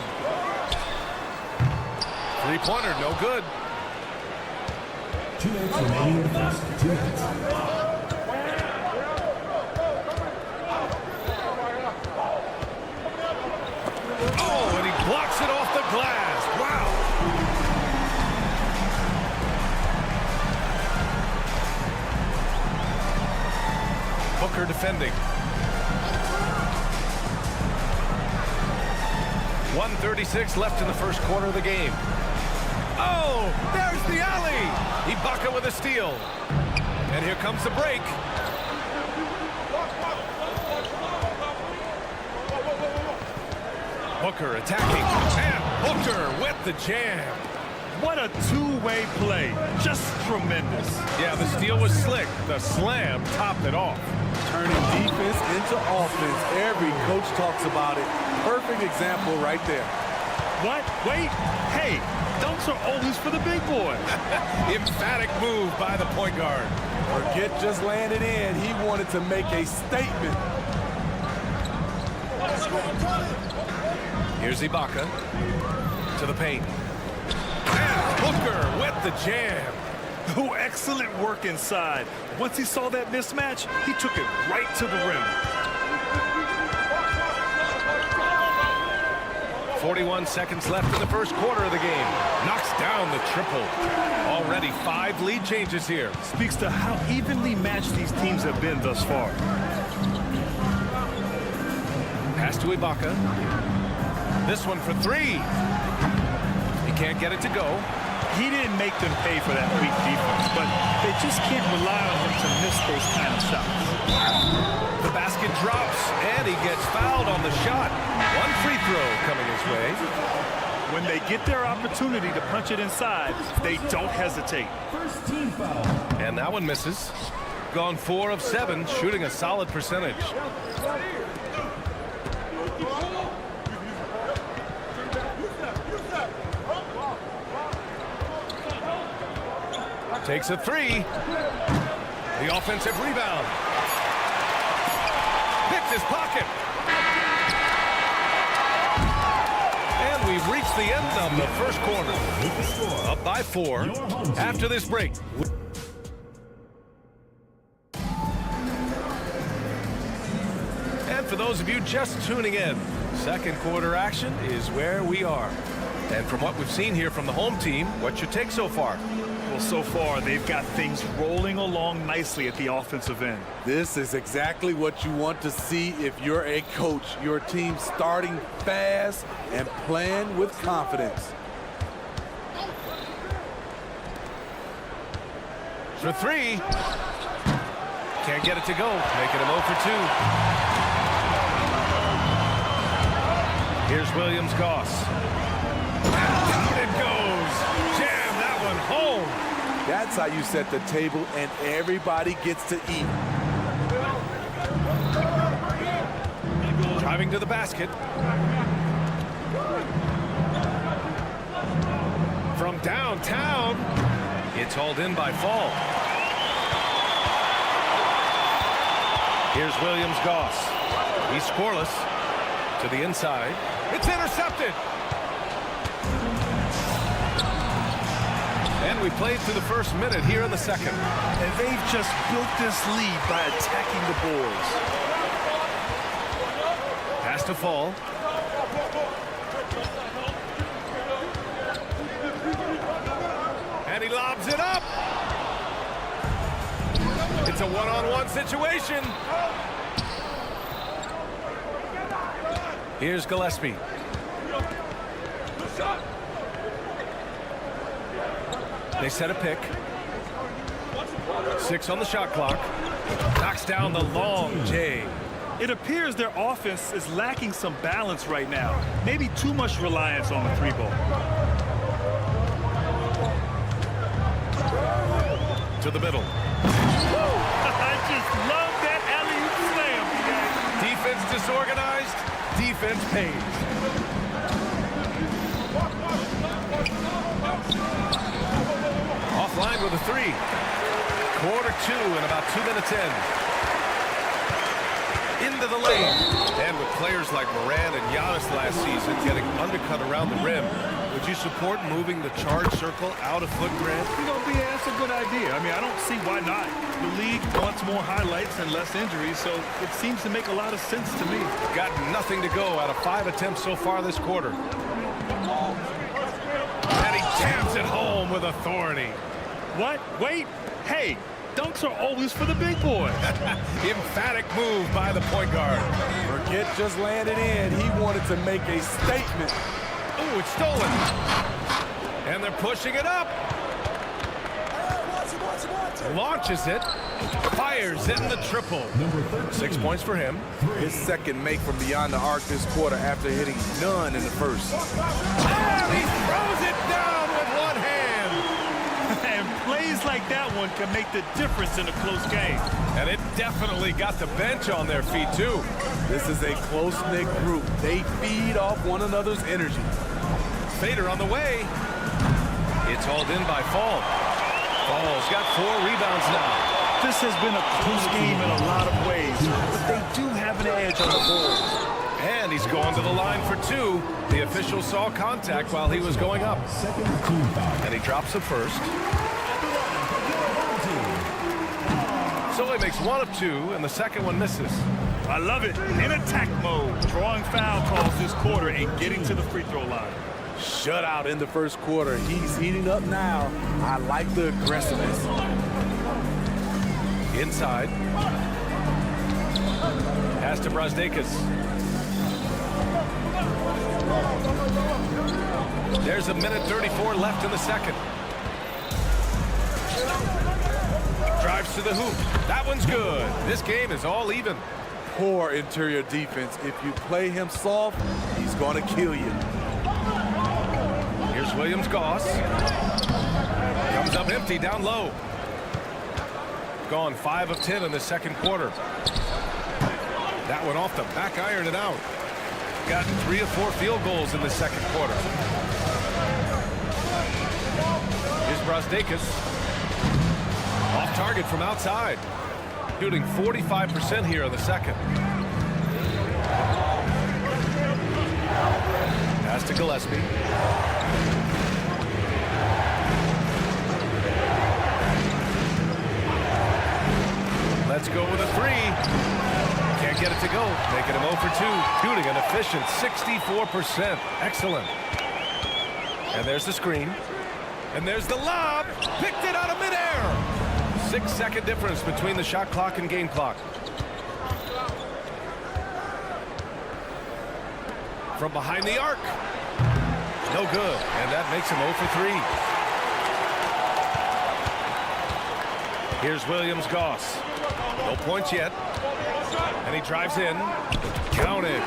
Three-pointer, no good. 2 minutes remaining in the first. 2 minutes. Oh, and he blocks it off the glass. Wow. Booker defending. 1:36 left in the first quarter of the game. Oh, there's the alley. Ibaka with a steal. And here comes the break. Booker attacking. And Booker with the jam. What a two-way play. Just tremendous. Yeah, the steal was slick. The slam topped it off. Turning defense into offense. Every coach talks about it. Perfect example right there. What? Wait. Hey, dunks are always for the big boys. Emphatic move by the point guard. Forget just landing in. He wanted to make a statement. Here's Ibaka to the paint. And Booker with the jam. Oh, excellent work inside. Once he saw that mismatch, he took it right to the rim. 41 seconds left in the first quarter of the game. Knocks down the triple. Already 5 lead changes here. Speaks to how evenly matched these teams have been thus far. Pass to Ibaka. This one for 3. He can't get it to go. He didn't make them pay for that weak defense, but they just can't rely on him to miss those kind of shots. The basket drops, and he gets fouled on the shot. 1 free throw coming his way. When they get their opportunity to punch it inside, they don't hesitate. First team foul. And that one misses. Gone 4 of 7, shooting a solid percentage. Takes a 3. The offensive rebound. Picked his pocket. And we've reached the end of the first quarter. Up by 4 after this break. those of you just tuning in, second quarter action is where we are. And from what we've seen here from the home team, what's your take so far? Well, so far, they've got things rolling along nicely at the offensive end. This is exactly what you want to see if you're a coach. Your team starting fast and playing with confidence. For three. Can't get it to go. Making him 0 for 2. Here's Williams-Goss. Down it goes. Jam that one home. That's how you set the table and everybody gets to eat. Driving to the basket. From downtown. It's hauled in by Fall. Here's Williams-Goss. He's scoreless. To the inside. It's intercepted. And we played through the first minute here in the second. And they've just built this lead by attacking the boards. Has to Fall. And he lobs it up. It's a one-on-one situation. Here's Gillespie. They set a pick. 6 on the shot clock. Knocks down the long J. It appears their offense is lacking some balance right now. Maybe too much reliance on the 3-ball. To the middle. I just love that alley-oop slam, guys. Defense disorganized. Defense pays. Offline with a 3. Quarter 2 and about 2 minutes in. Into the lane. And with players like Moran and Giannis last season getting undercut around the rim, would you support moving the charge circle out of foot, Grant? You know, BA, that's a good idea. I mean, I don't see why not. The league wants more highlights and less injuries, so it seems to make a lot of sense to me. Got nothing to go out of 5 attempts so far this quarter. And he jams it home with authority. What? Wait. Hey, dunks are always for the big boys. Emphatic move by the point guard. Forget just laying it in. He wanted to make a statement. Ooh, it's stolen. And they're pushing it up. Launches it. Fires it in the triple. 6 points for him. His second make from beyond the arc this quarter after hitting none in the first. Oh, he throws it down with one hand. And plays like that one can make the difference in a close game. And it definitely got the bench on their feet, too. This is a close-knit group. They feed off one another's energy. Fader on the way. It's hauled in by Fall. Fall's got 4 rebounds now. This has been a close game in a lot of ways, but they do have an edge on the boards. And he's going to the line for 2. The official saw contact while he was going up. And he drops the first. So he makes 1 of 2, and the second one misses. I love it. In attack mode, drawing foul calls this quarter and getting to the free throw line. Shutout in the first quarter. He's heating up now. I like the aggressiveness. Inside. Pass to Brasdeikis. There's a minute 34 left in the second. Drives to the hoop. That one's good. This game is all even. Poor interior defense. If you play him soft, he's going to kill you. Here's Williams-Goss. Comes up empty down low. Gone 5 of 10 in the second quarter. That one off the back iron and out. Got 3 of 4 field goals in the second quarter. Here's Brasdeikis. Off target from outside. Shooting 45% here in the second. Pass to Gillespie. Let's go with a 3. Can't get it to go, making him 0 for 2. Shooting an efficient 64%. Excellent. And there's the screen. And there's the lob. Picked it out of midair. 6-second difference between the shot clock and game clock. From behind the arc. No good. And that makes him 0 for 3. Here's Williams-Goss. No points yet. And he drives in. Counted.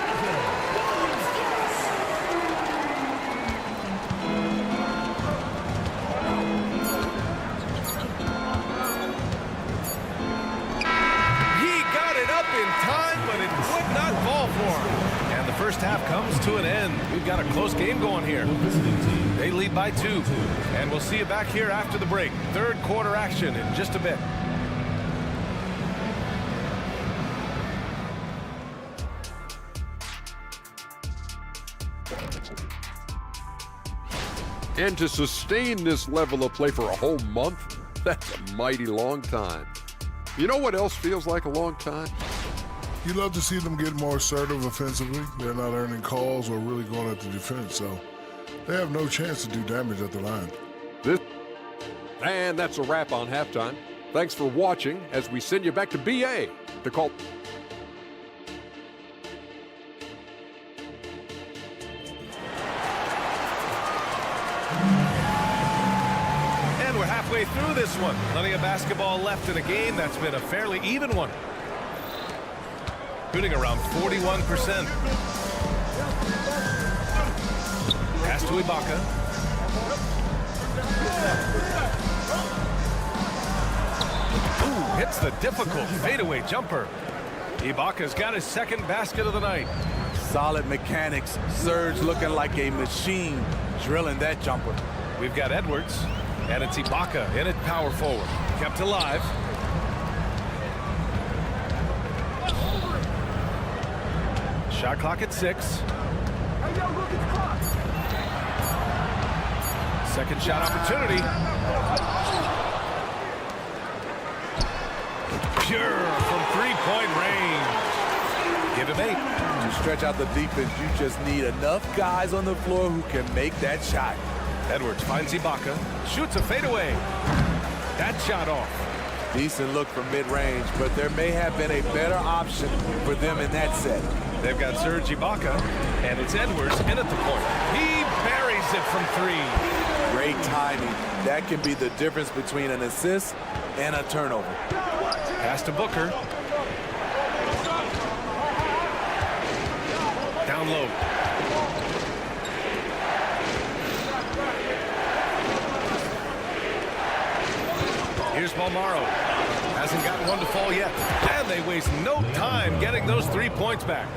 In time, but it would not fall for him. And the first half comes to an end. We've got a close game going here. They lead by 2. And we'll see you back here after the break. Third quarter action in just a bit. And to sustain this level of play for a whole month, that's a mighty long time. You know what else feels like a long time? You love to see them get more assertive offensively. They're not earning calls or really going at the defense, so they have no chance to do damage at the line. And that's a wrap on halftime. Thanks for watching as we send you back to BA to call. And we're halfway through this one. Plenty of basketball left in a game that's been a fairly even one. Shooting around 41%. Pass to Ibaka. Ooh, hits the difficult fadeaway jumper. Ibaka's got his second basket of the night. Solid mechanics. Serge looking like a machine drilling that jumper. We've got Edwards, and it's Ibaka in at power forward. Kept alive. Shot clock at 6. Second shot opportunity. Pure from three-point range. Give him 8. To stretch out the defense, you just need enough guys on the floor who can make that shot. Edwards finds Ibaka. Shoots a fadeaway. That shot off. Decent look from mid-range, but there may have been a better option for them in that set. They've got Serge Ibaka, and it's Edwards in at the point. He buries it from 3. Great timing. That can be the difference between an assist and a turnover. Pass to Booker. Down low. Here's Balmaro. Hasn't gotten one to fall yet. And they waste no time getting those 3 points back.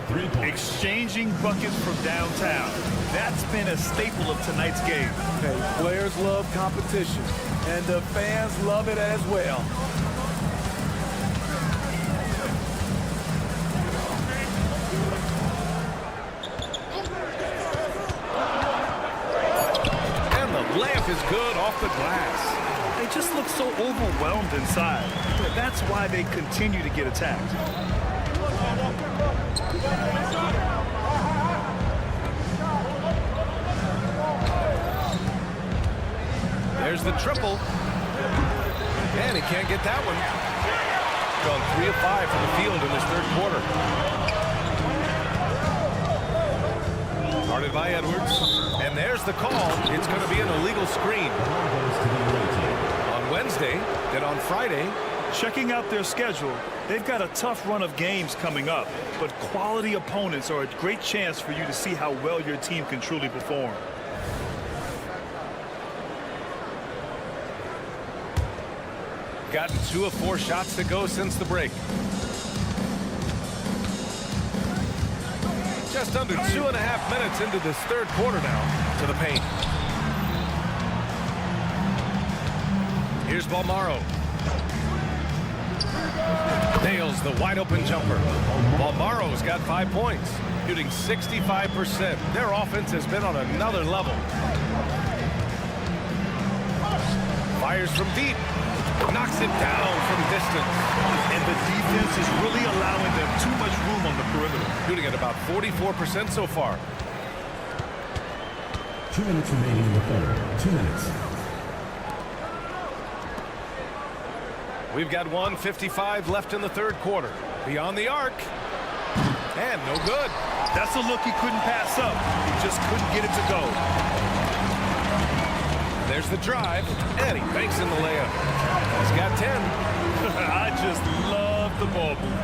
Exchanging buckets from downtown. That's been a staple of tonight's game. Okay, players love competition, and the fans love it as well. And the layup is good off the glass. They just look so overwhelmed inside. That's why they continue to get attacked. There's the triple. And he can't get that one. Gone 3 of 5 from the field in this third quarter. Guarded by Edwards. And there's the call. It's going to be an illegal screen. On Wednesday, then on Friday. Checking out their schedule, they've got a tough run of games coming up, but quality opponents are a great chance for you to see how well your team can truly perform. Gotten 2 of 4 shots to go since the break. Just under 2.5 minutes into this third quarter now to the paint. Here's Balmaro. Nails the wide open jumper. Balmaro's got 5 points, shooting 65%. Their offense has been on another level. Fires from deep. Knocks it down from distance. And the defense is really allowing them too much room on the perimeter. Shooting at about 44% so far. 2 minutes remaining in the third. 2 minutes. We've got 1:55 left in the third quarter. Beyond the arc. And no good. That's a look he couldn't pass up. He just couldn't get it to go. There's the drive, and he banks in the layup. He's got 10. I just love the ball move.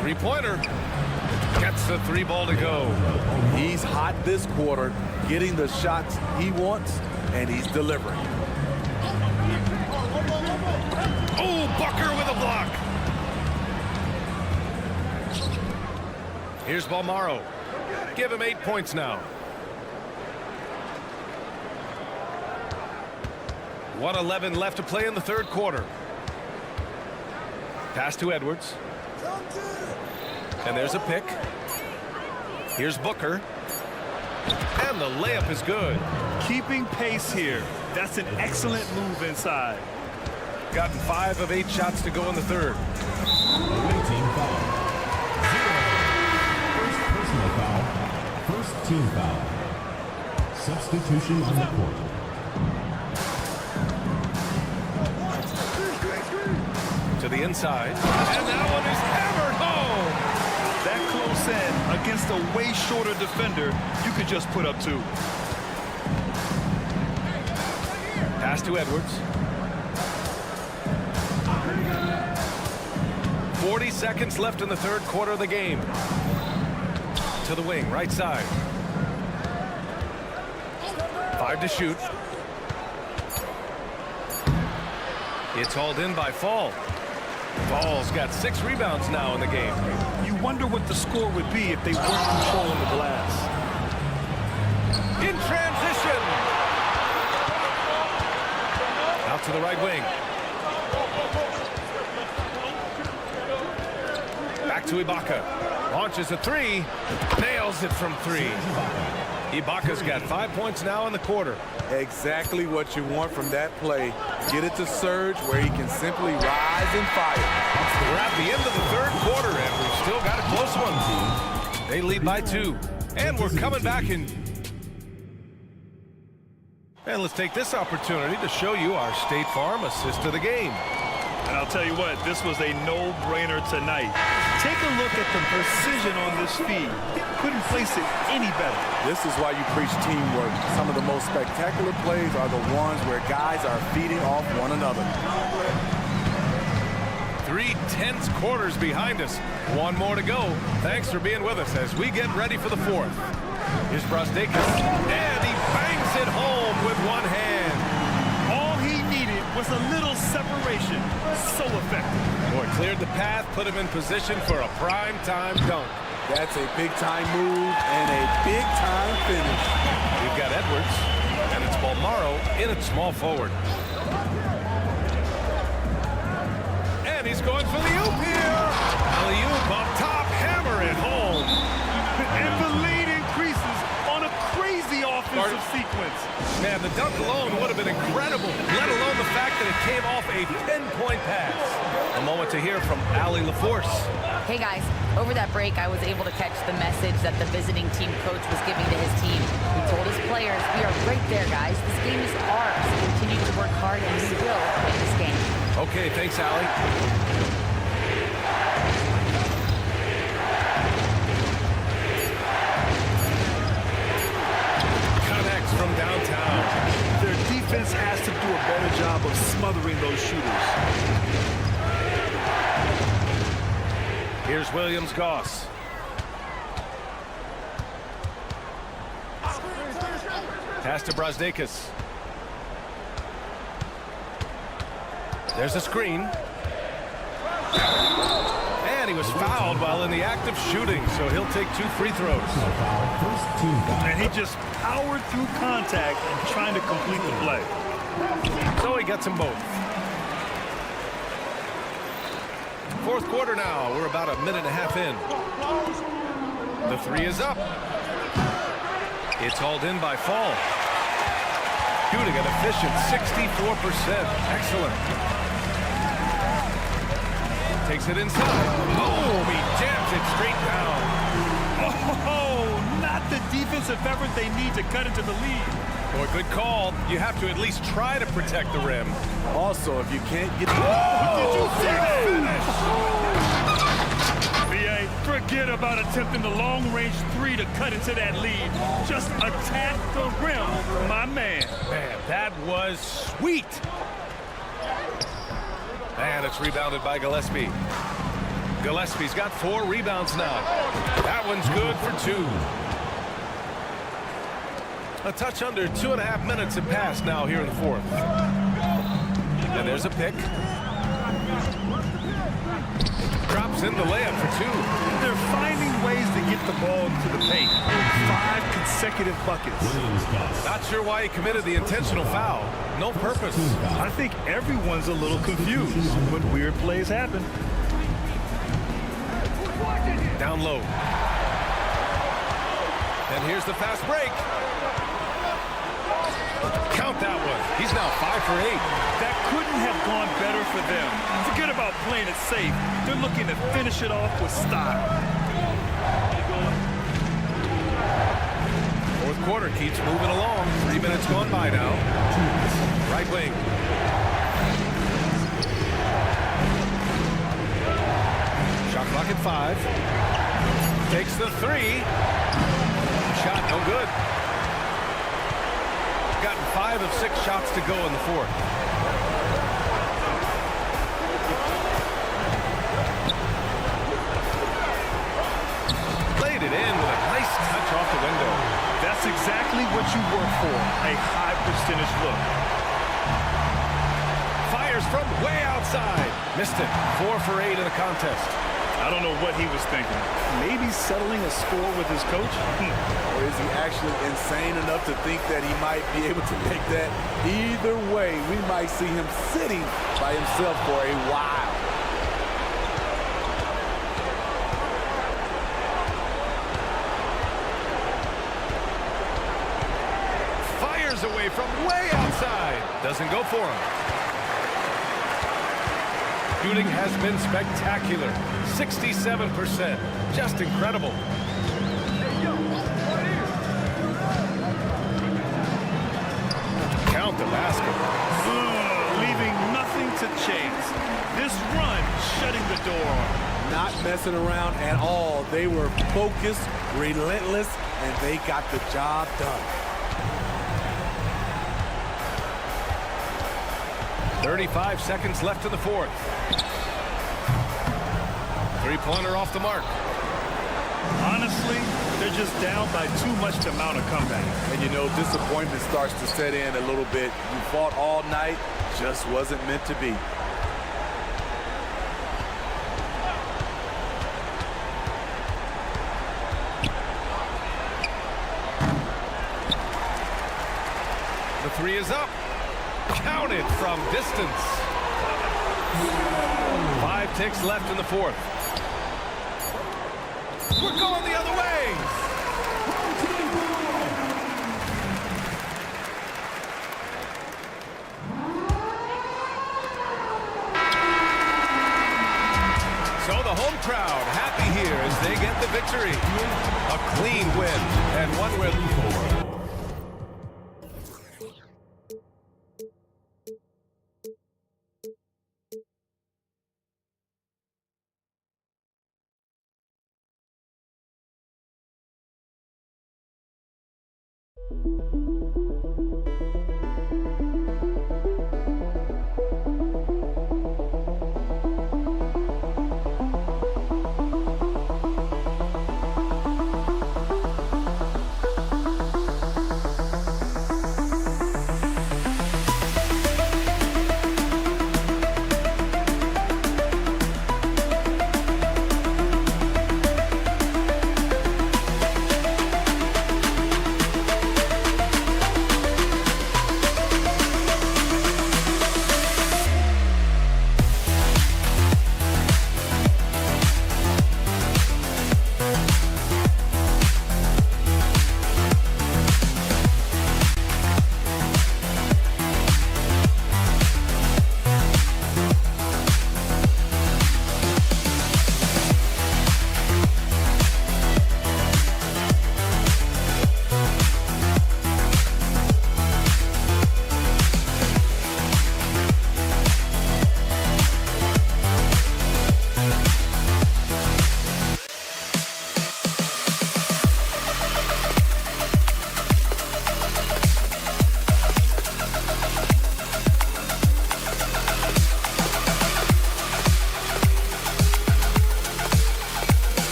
Three-pointer. Gets the three ball to go. He's hot this quarter, getting the shots he wants, and he's delivering. Oh, Bucker with a block. Here's Balmaro. Give him 8 points now. 1:11 left to play in the third quarter. Pass to Edwards. And there's a pick. Here's Booker. And the layup is good. Keeping pace here. That's an excellent move inside. Gotten 5 of 8 shots to go in the third. Away team foul. 0. First personal foul. First team foul. Substitution on the court. To the inside. And that one is hammered home. That close in against a way shorter defender, you could just put up 2. Pass to Edwards. 40 seconds left in the third quarter of the game. To the wing, right side. 5 to shoot. It's hauled in by Fall. Fall's got 6 rebounds now in the game. You wonder what the score would be if they weren't controlling the glass. In transition. Out to the right wing. Back to Ibaka. Launches a 3. Nails it from 3. Ibaka's got 5 points now in the quarter. Exactly what you want from that play. Get it to Serge where he can simply rise and fire. We're at the end of the third quarter, and we've still got a close one. They lead by 2. And we're coming back in. And let's take this opportunity to show you our State Farm assist of the game. And I'll tell you what, this was a no-brainer tonight. Take a look at the precision on this feed. Couldn't place it any better. This is why you preach teamwork. Some of the most spectacular plays are the ones where guys are feeding off one another. 3 tense quarters behind us. 1 more to go. Thanks for being with us as we get ready for the 4th. Here's Brasdeikis, and he bangs it home with one hand. All he needed was a little separation. So effective. Boy, cleared the path, put him in position for a prime-time dunk. That's a big-time move and a big-time finish. We've got Edwards, and it's Balmaro in at small forward. And he's going for the oop here. Alley-oop up top, hammer it home. And the lead increases on a crazy offensive sequence. Man, the dunk alone would have been incredible, let alone the fact that it came off a 10-point pass. A moment to hear from Allie LaForce. Hey guys, over that break I was able to catch the message that the visiting team coach was giving to his team. He told his players, we are right there guys, this game is ours. Continue to work hard and we will win this game. Okay, thanks Allie. Connects from downtown. Their defense has to do a better job of smothering those shooters. Here's Williams-Goss. Pass to Brasdeikis. There's a screen. And he was fouled while in the act of shooting, so he'll take 2 free throws. And he just powered through contact and trying to complete the play. So he gets them both. 4th quarter now. We're about a minute and a half in. The 3 is up. It's hauled in by Fall. Shooting an efficient 64%. Excellent. Takes it inside. Boom! He jams it straight down. Oh, not the defensive effort they need to cut into the lead. Boy, good call. You have to at least try to protect the rim. Also, if you can't get... Did you see that? BA, forget about attempting the long-range three to cut into that lead. Just attack the rim, my man. Man, that was sweet. And it's rebounded by Gillespie. Gillespie's got 4 rebounds now. That one's good for 2. A touch under 2.5 minutes have passed now here in the 4th. And there's a pick. Drops in the layup for 2. They're finding ways to get the ball to the paint. 5 consecutive buckets. Not sure why he committed the intentional foul. No purpose. I think everyone's a little confused when weird plays happen. Down low. And here's the fast break. Count that one. He's now 5 for 8. That couldn't have gone better for them. Forget about playing it safe. They're looking to finish it off with style. 4th quarter keeps moving along. 3 minutes gone by now. Right wing. Shot clock at 5. Takes the 3. Shot no good. Gotten 5 of 6 shots to go in the 4th. Laid it in with a nice touch off the window. That's exactly what you work for, a high percentage look. Fires from way outside. Missed it. 4 for 8 in the contest. I don't know what he was thinking. Maybe settling a score with his coach? Or is he actually insane enough to think that he might be able to make that? Either way, we might see him sitting by himself for a while. Fires away from way outside. Doesn't go for him. Shooting has been spectacular. 67%. Just incredible. Count the basket. Leaving nothing to chase. This run shutting the door. Not messing around at all. They were focused, relentless, and they got the job done. 35 seconds left in the 4th. 3-pointer off the mark. Honestly, they're just down by too much to mount a comeback. And you know, disappointment starts to set in a little bit. You fought all night, just wasn't meant to be. The 3 is up. Counted from distance. 5 ticks left in the 4th. We're going the other way. So the home crowd happy here as they get the victory. A clean win and one we're looking for.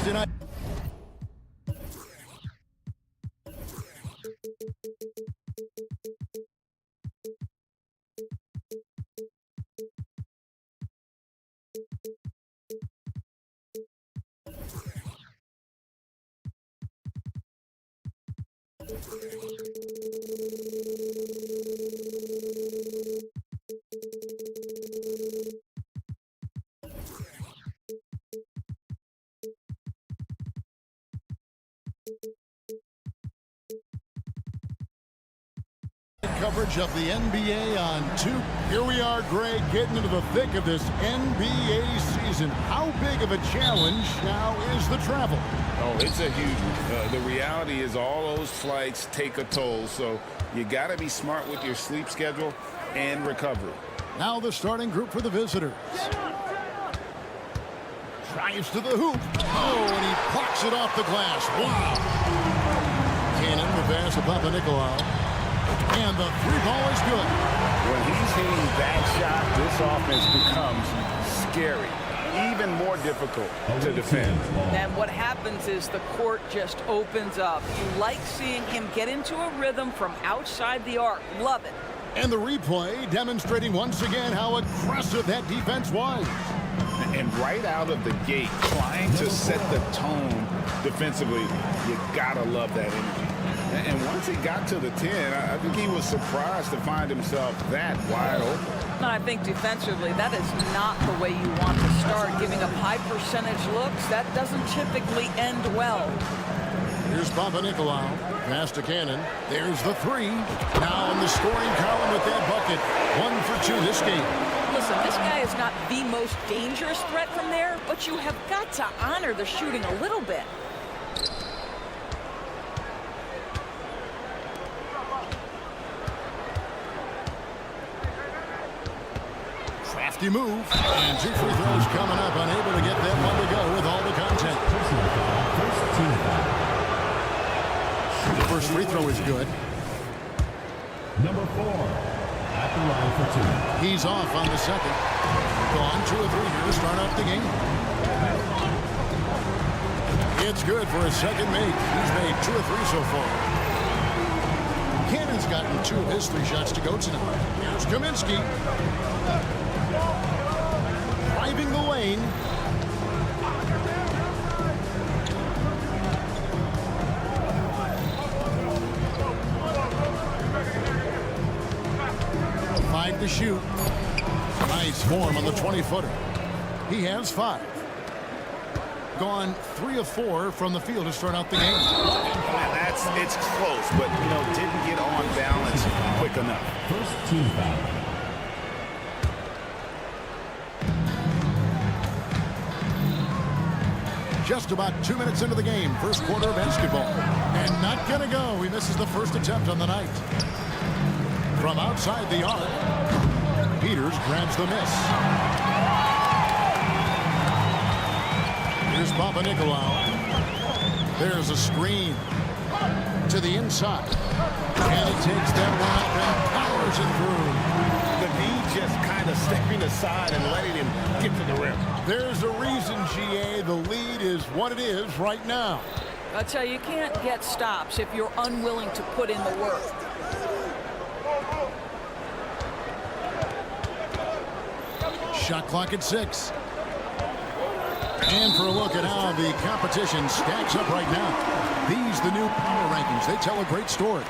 Tonight. Coverage of the NBA on 2. Here we are, Greg, getting into the thick of this NBA season. How big of a challenge now is the travel? Oh, it's a huge one. The reality is all those flights take a toll, so you got to be smart with your sleep schedule and recovery. Now the starting group for the visitors. Drives to the hoop. Oh, and he plucks it off the glass. Wow. Cannon, the pass to Papanikolaou. And the three ball is good. When he's hitting that shot, this offense becomes scary, even more difficult to defend. And what happens is the court just opens up. You like seeing him get into a rhythm from outside the arc. Love it. And the replay demonstrating once again how aggressive that defense was. And right out of the gate, trying to set the tone defensively, you gotta love that energy. And once he got to the 10, I think he was surprised to find himself that wide open. And I think defensively, that is not the way you want to start. Giving up high percentage looks, that doesn't typically end well. Here's Papanikolaou. Pass to Cannon. There's the three. Now in the scoring column with that bucket. 1 for 2 this game. Listen, this guy is not the most dangerous threat from there, but you have got to honor the shooting a little bit. Crafty move. And 2 free throws coming up. Unable to get that one to go with all the contact. The first free throw is good. Number 4, at the line for 2. He's off on the second. Gone 2 of 3 here to start off the game. It's good for a second make. He's made 2 of 3 so far. Cannon's gotten 2 of his 3 shots to go tonight. Here's Kaminsky. Driving the lane. Five to shoot. Nice form on the 20-footer. He has 5. Gone 3 of 4 from the field to start out the game. It's close, but didn't get on balance quick enough. First team foul. Just about 2 minutes into the game, first quarter of basketball. And not gonna go. He misses the first attempt on the night. From outside the arc, Peters grabs the miss. Here's Papanikolaou. There's a screen to the inside. And he takes that one up and powers it through. The knee just kind of stepping aside and letting him get to the rim. There's a reason, GA, the lead is what it is right now. I tell you, you can't get stops if you're unwilling to put in the work. Shot clock at 6. And for a look at how the competition stacks up right now. These, the new power rankings, they tell a great story.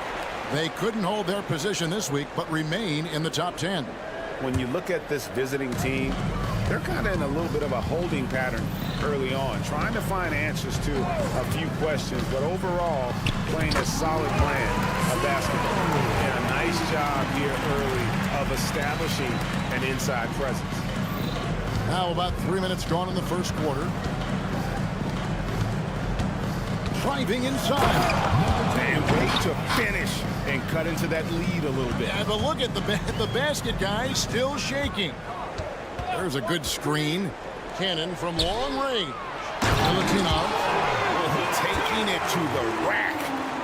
They couldn't hold their position this week, but remain in the top 10. When you look at this visiting team, they're kind of in a little bit of a holding pattern early on, trying to find answers to a few questions, but overall, playing a solid brand of basketball. And a nice job here early of establishing an inside presence. Now about 3 minutes gone in the first quarter. Driving inside. And way to finish and cut into that lead a little bit. Yeah, but look at the basket, guys, still shaking. There's a good screen. Cannon from long range. Taking it to the rack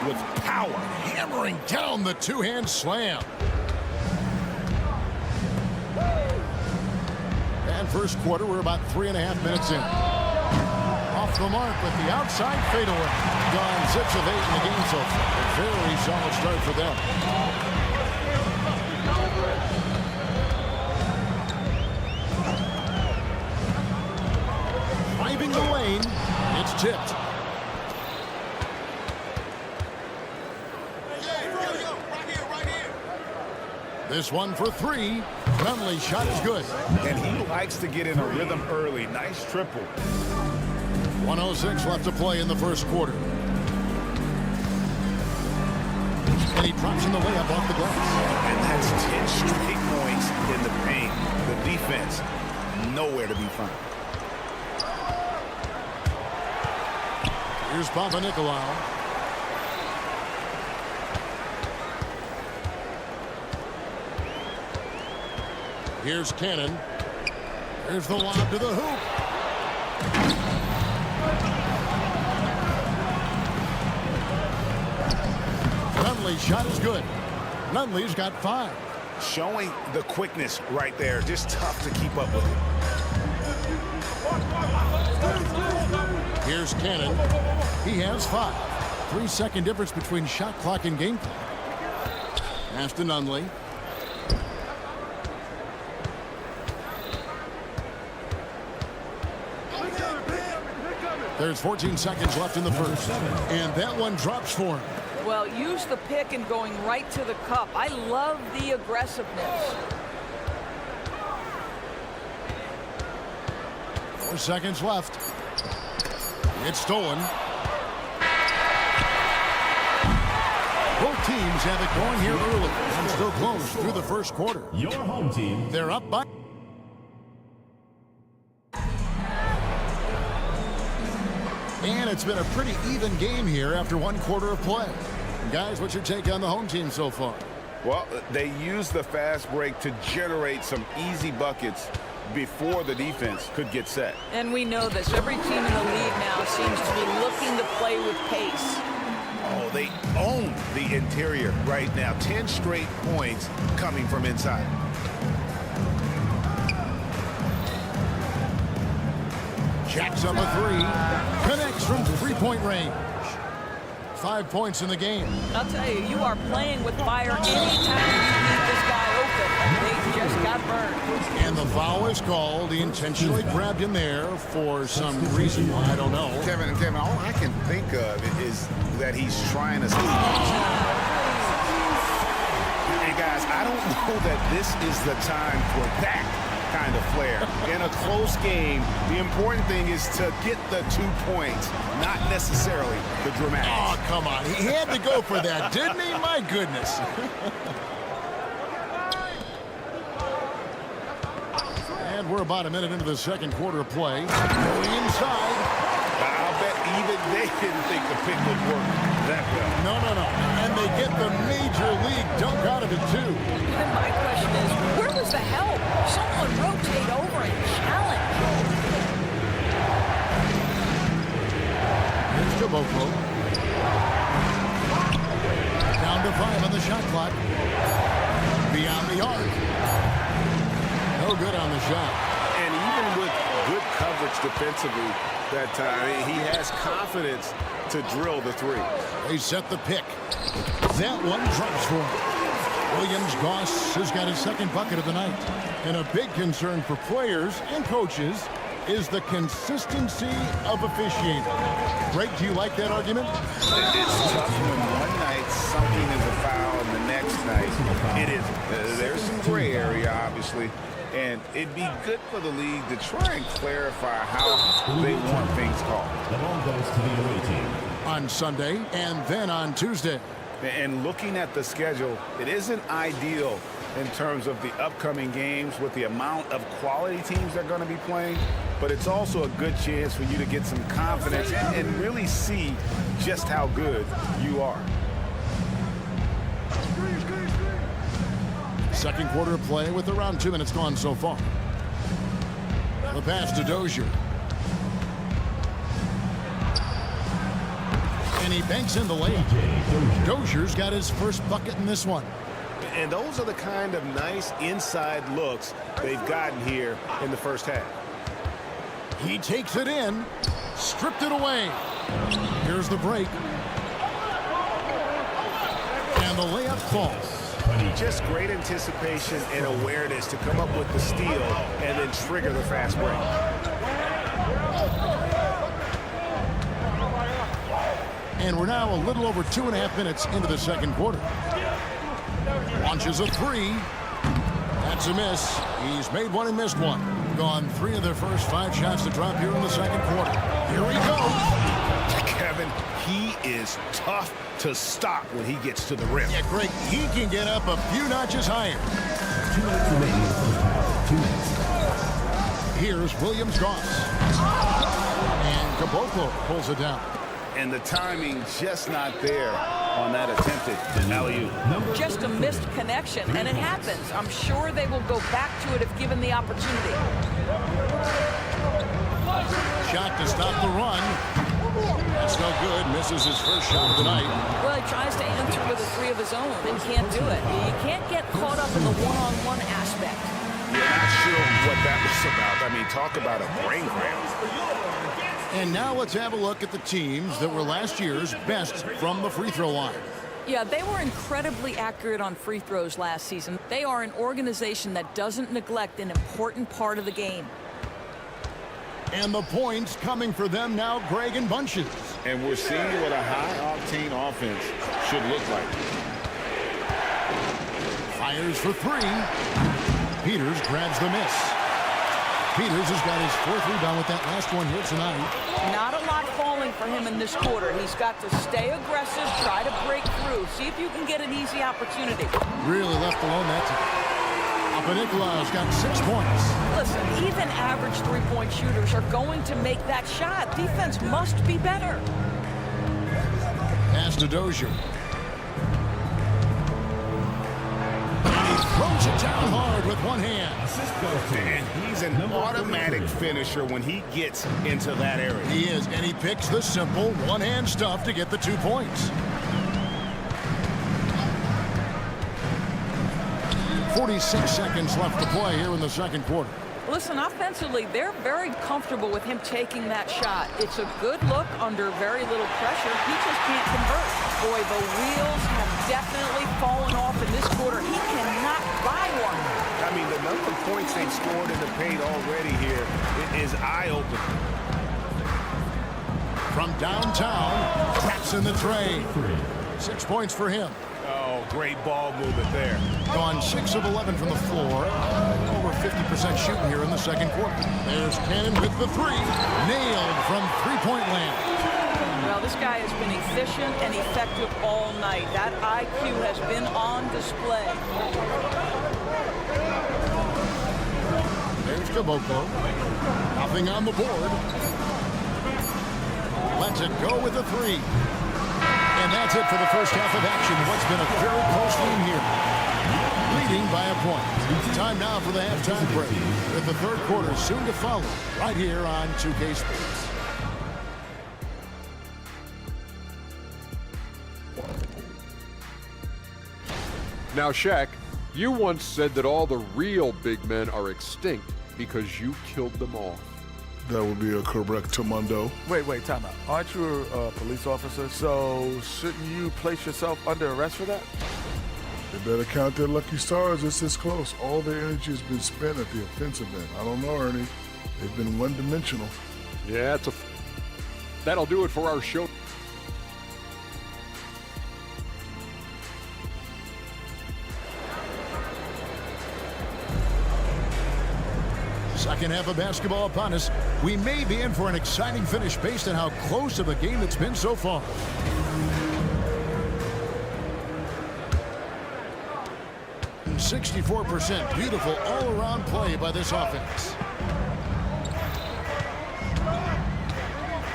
with power. Hammering down the two-hand slam. And first quarter, we're about 3.5 minutes in. Off the mark with the outside fadeaway. Gone 6 of 8 in the game so far. A very solid start for them. Driving the lane. It's tipped. This one for 3. Nunley's shot is good. And he likes to get in a rhythm early. Nice triple. 1:06 left to play in the first quarter. And he drops in the layup off the glass. And that's 10 straight points in the paint. The defense, nowhere to be found. Here's Papanikolaou. Here's Cannon. Here's the lob to the hoop. Nunley's shot is good. Nunley's got 5. Showing the quickness right there. Just tough to keep up with it. Here's Cannon. He has 5. 3-second difference between shot clock and game clock. Pass to Nunley. There's 14 seconds left in the first. And that one drops for him. Well, use the pick and going right to the cup. I love the aggressiveness. 4 seconds left. It's stolen. Both teams have it going here early. And still close through the first quarter. Your home team. They're up by... And it's been a pretty even game here after 1 quarter of play. Guys, what's your take on the home team so far? Well, they used the fast break to generate some easy buckets before the defense could get set. And we know this. Every team in the league now seems to be looking to play with pace. Oh, they own the interior right now. 10 straight points coming from inside. Jacks up a 3. Connects from 3-point range. 5 points in the game. I'll tell you, you are playing with fire anytime you leave this guy open. They just got burned. And the foul is called. He intentionally grabbed him there for some reason. I don't know. Kevin, all I can think of is that he's trying to sleep. And guys, I don't know that this is the time for that kind of flair. In a close game, the important thing is to get the 2 points, not necessarily the dramatics. Oh, come on. He had to go for that, didn't he? My goodness. And we're about a minute into the second quarter of play. Going inside. I'll bet even they didn't think the pick would work that well. No. And they get the major league dunk out of it, too. And my question is, where was the help? Someone rotate over and challenge. Here's Caboclo. Down to 5 on the shot clock. Beyond the arc. No good on the shot. And even with good coverage defensively that time, he has confidence to drill the 3. They set the pick. That one drops for him. Williams-Goss has got his second bucket of the night. And a big concern for players and coaches is the consistency of officiating. Greg, do you like that argument? It's tough when one night something is a foul and the next night it isn't. There's some gray area, obviously. And it'd be good for the league to try and clarify how they want things called. The ball goes to the away team. On Sunday and then on Tuesday. And looking at the schedule, it isn't ideal in terms of the upcoming games with the amount of quality teams they're going to be playing, but it's also a good chance for you to get some confidence and really see just how good you are. Second quarter of play with around 2 minutes gone so far. The pass to Dozier. And he banks in the layup. Dozier's got his first bucket in this one. And those are the kind of nice inside looks they've gotten here in the first half. He takes it in, stripped it away. Here's the break. And the layup falls. Just great anticipation and awareness to come up with the steal and then trigger the fast break. And we're now a little over 2.5 minutes into the second quarter. Launches a 3. That's a miss. He's made one and missed one. Gone 3 of their first 5 shots to drop here in the second quarter. Here he goes. Kevin, he is tough to stop when he gets to the rim. Yeah, Greg, he can get up a few notches higher. 2 minutes remaining in the first half. 2 minutes. Here's Williams-Goss. And Caboclo pulls it down. And the timing just not there on that attempted alley-oop. Just a missed connection, and it happens. I'm sure they will go back to it if given the opportunity. Shot to stop the run. That's no good. Misses his first shot of the night. Well, he tries to answer with a 3 of his own, then can't do it. You can't get caught up in the one-on-one aspect. You're not sure what that was about. I mean, talk about a brain cramp. And now let's have a look at the teams that were last year's best from the free throw line. Yeah, they were incredibly accurate on free throws last season. They are an organization that doesn't neglect an important part of the game. And the points coming for them now, Greg, in bunches. And we're seeing what a high-octane offense should look like. Fires for 3. Peters grabs the miss. Peters has got his 4th rebound with that last one here tonight. Not a lot falling for him in this quarter. He's got to stay aggressive, try to break through, see if you can get an easy opportunity. Really left alone that time. Papanicolaou's got 6 points. Listen, even average three-point shooters are going to make that shot. Defense must be better. Pass to Dozier. Throws it down hard with one hand. And he's an automatic finisher when he gets into that area. He is, and he picks the simple one-hand stuff to get the 2 points. 46 seconds left to play here in the second quarter. Listen, offensively, they're very comfortable with him taking that shot. It's a good look under very little pressure. He just can't convert. Boy, the wheels have definitely fallen off in this quarter. He cannot buy one. I mean, the number of points they've scored in the paint already here is eye-opening. From downtown, traps in the tray. 6 points for him. Oh, great ball movement there. Gone 6 of 11 from the floor. Over 50% shooting here in the second quarter. There's Cannon with the three. Nailed from three-point land. Well, this guy has been efficient and effective all night. That IQ has been on display. There's Caboclo. Nothing on the board. Lets it go with the three. And that's it for the first half of action. What's been a very close game here. Leading by a point. Time now for the halftime break. With the third quarter soon to follow. Right here on 2K Sports. Now, Shaq, you once said that all the real big men are extinct because you killed them all. That would be a correctamundo. Wait, time out. Aren't you a police officer? So shouldn't you place yourself under arrest for that? They better count their lucky stars. It's this close. All their energy has been spent at the offensive end. I don't know, Ernie. They've been one-dimensional. Yeah, that'll do it for our show. Second half of basketball upon us. We may be in for an exciting finish based on how close of a game it's been so far. And 64% beautiful all-around play by this offense.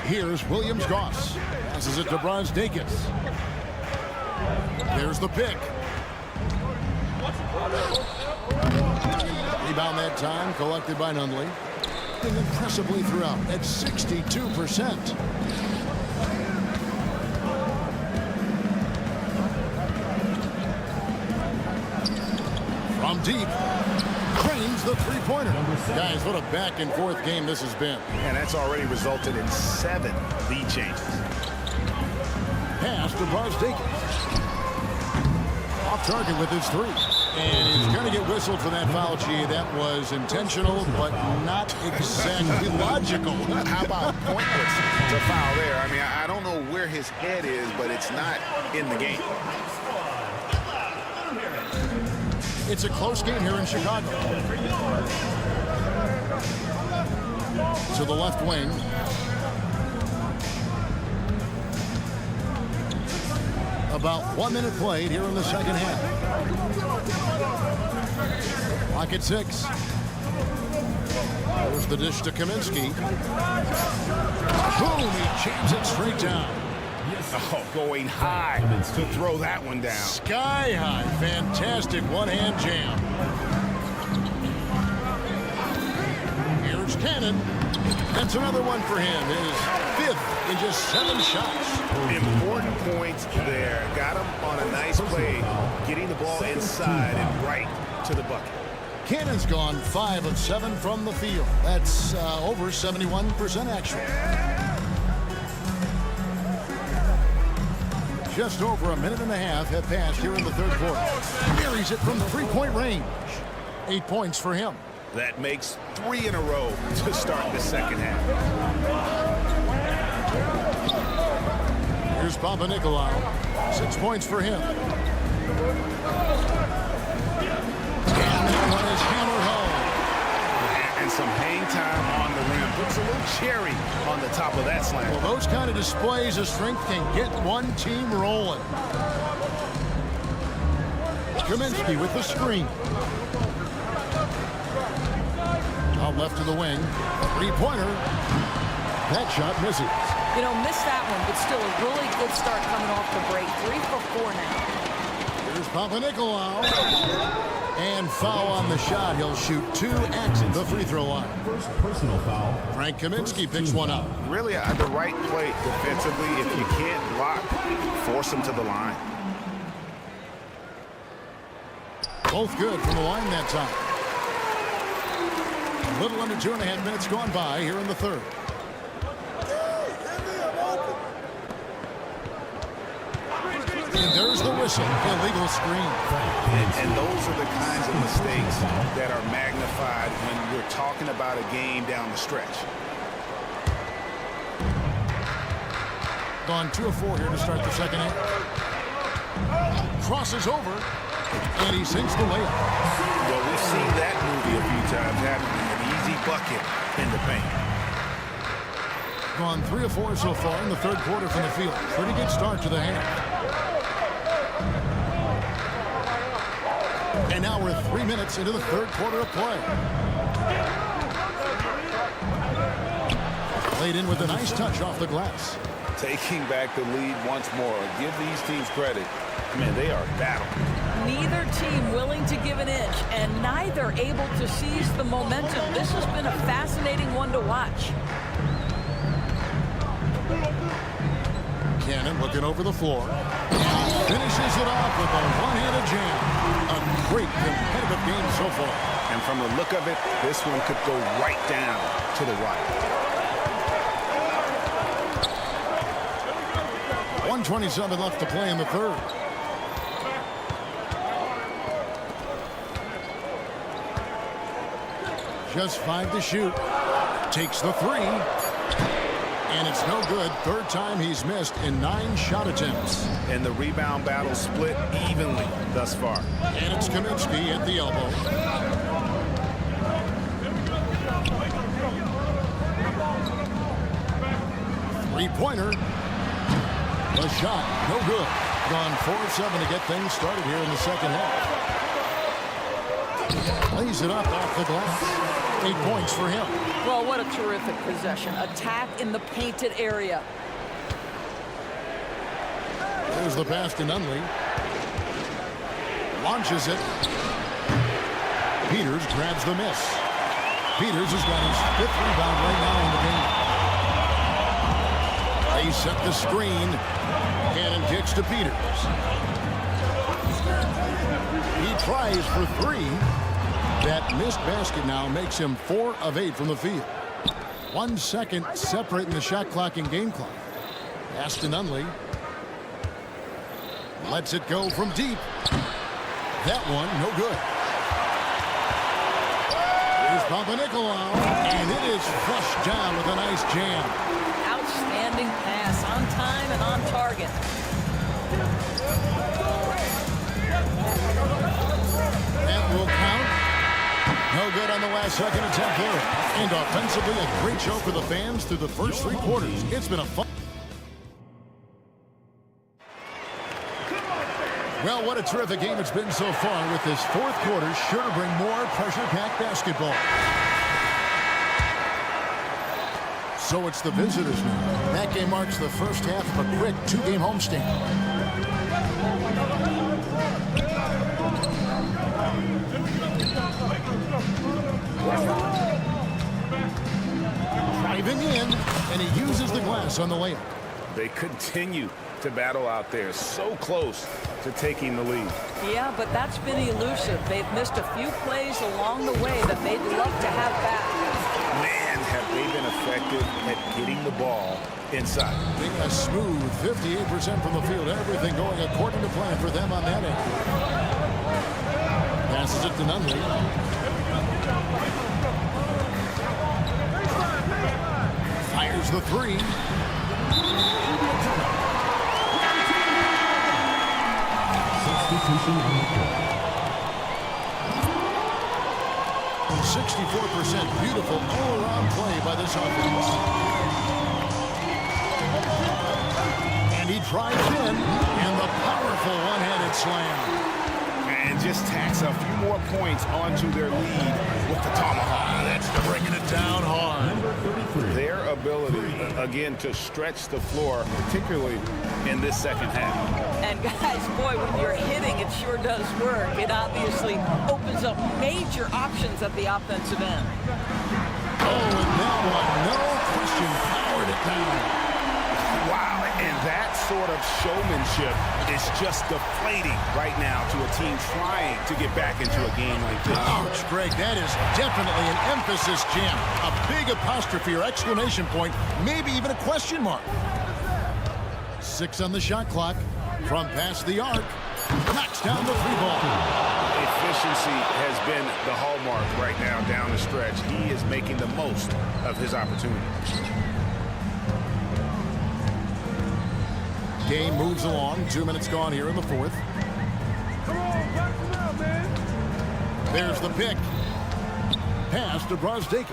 Here's Williams-Goss. Passes it to Brazdeikis. There's the pick. Rebound that time, collected by Nunley. And impressively throughout at 62%. From deep, cranes the three-pointer. Guys, what a back-and-forth game this has been. And that's already resulted in 7 lead changes. Pass to Brazdeikis. Off target with his three. And he's going to get whistled for that foul, G. That was intentional, but not exactly logical. How about pointless to foul there? I mean, I don't know where his head is, but it's not in the game. It's a close game here in Chicago. To the left wing. About 1 minute played here in the second half. Clock at 6. There's the dish to Kaminsky. Boom! He jams it straight down. Oh, going high to throw that one down. Sky high. Fantastic one-hand jam. Here's Cannon. That's another one for him. His 5th in just 7 shots. Important points there. Got him on a nice play, getting the ball inside and right to the bucket. Cannon's gone 5 of 7 from the field. That's over 71% actually. Just over a minute and a half have passed here in the third quarter. Carries it from three-point range. 8 points for him. That makes 3 in a row to start the second half. Here's Papanikolaou. 6 points for him. And that one is hammered home. And some hang time on the rim. Puts a little cherry on the top of that slam. Well, those kind of displays of strength can get one team rolling. Kaminsky with the screen. Out left to the wing. Three-pointer. That shot misses. You know, missed that one, but still a really good start coming off the break. 3 for 4 now. Here's Papanikolaou. And foul on the shot. He'll shoot 2 at the free throw line. First personal foul. Frank Kaminsky picks one up. Really the right play defensively. If you can't block, force him to the line. Both good from the line that time. A little under 2.5 minutes gone by here in the third. And there's the whistle. Illegal screen. And those are the kinds of mistakes that are magnified when we're talking about a game down the stretch. Gone 2 of 4 here to start the second half. Crosses over, and he sinks the layup. Well, we've seen that movie a few times, having an easy bucket in the paint. Gone 3 of 4 so far in the third quarter from the field. Pretty good start to the half. And now we're 3 minutes into the third quarter of play. Played in with a nice touch off the glass. Taking back the lead once more. Give these teams credit. Man, they are battling. Neither team willing to give an inch, and neither able to seize the momentum. This has been a fascinating one to watch. Cannon looking over the floor. Finishes it off with a one-handed jam. A great competitive game so far. And from the look of it, this one could go right down to the wire. 1:27 left to play in the third. Just 5 to shoot. Takes the 3. And it's no good. Third time he's missed in 9 shot attempts. And the rebound battle split evenly thus far. And it's Kaminsky at the elbow. Three-pointer. The shot, no good. Gone 4 of 7 to get things started here in the second half. Lays it up off the glass. 8 points for him. Well, what a terrific possession. Attack in the painted area. There's the pass to Nunley. Launches it. Peters grabs the miss. Peters has got his 5th rebound right now in the game. They set the screen. Cannon kicks to Peters. He tries for 3. That missed basket now makes him 4 of 8 from the field. 1 second separating the shot clock and game clock. Pass to Nunley. Lets it go from deep. That one, no good. Here's Papanikolaou, and it is flushed down with a nice jam. Outstanding pass, on time and on target. That will count. No good on the last second attempt there. And offensively, a great show for the fans through the first 3 quarters. It's been a fun. Well, what a terrific game it's been so far, with this 4th quarter sure to bring more pressure-packed basketball. So it's the visitors now. That game marks the first half of a quick 2-game homestand. Driving in, and he uses the glass on the layup. They continue to battle out there, so close to taking the lead. Yeah, but that's been elusive. They've missed a few plays along the way that they'd love to have back. Man, have they been effective at getting the ball inside. Being a smooth 58% from the field. Everything going according to plan for them on that end. Passes it to Nunley. Fires the 3. Substitution on the court. 64% beautiful all-around play by this offense. And he drives in, and the powerful one-handed slam. And just tacks a few more points onto their lead with the tomahawk. That's bringing it down hard. Their ability, again, to stretch the floor, particularly in this second half. And guys, boy, when you're hitting, it sure does work. It obviously opens up major options at the offensive end. Oh, and that one, no question, powered it down. Wow, and that's sort of showmanship is just deflating right now to a team trying to get back into a game like this. Ouch, Greg, that is definitely an emphasis jam. A big apostrophe or exclamation point, maybe even a question mark. 6 on the shot clock. From past the arc, knocks down the 3-ball. Efficiency has been the hallmark right now down the stretch. He is making the most of his opportunities. Game moves along. 2 minutes gone here in the 4th. Come on, back him out, man. There's the pick. Pass to Brosdakis.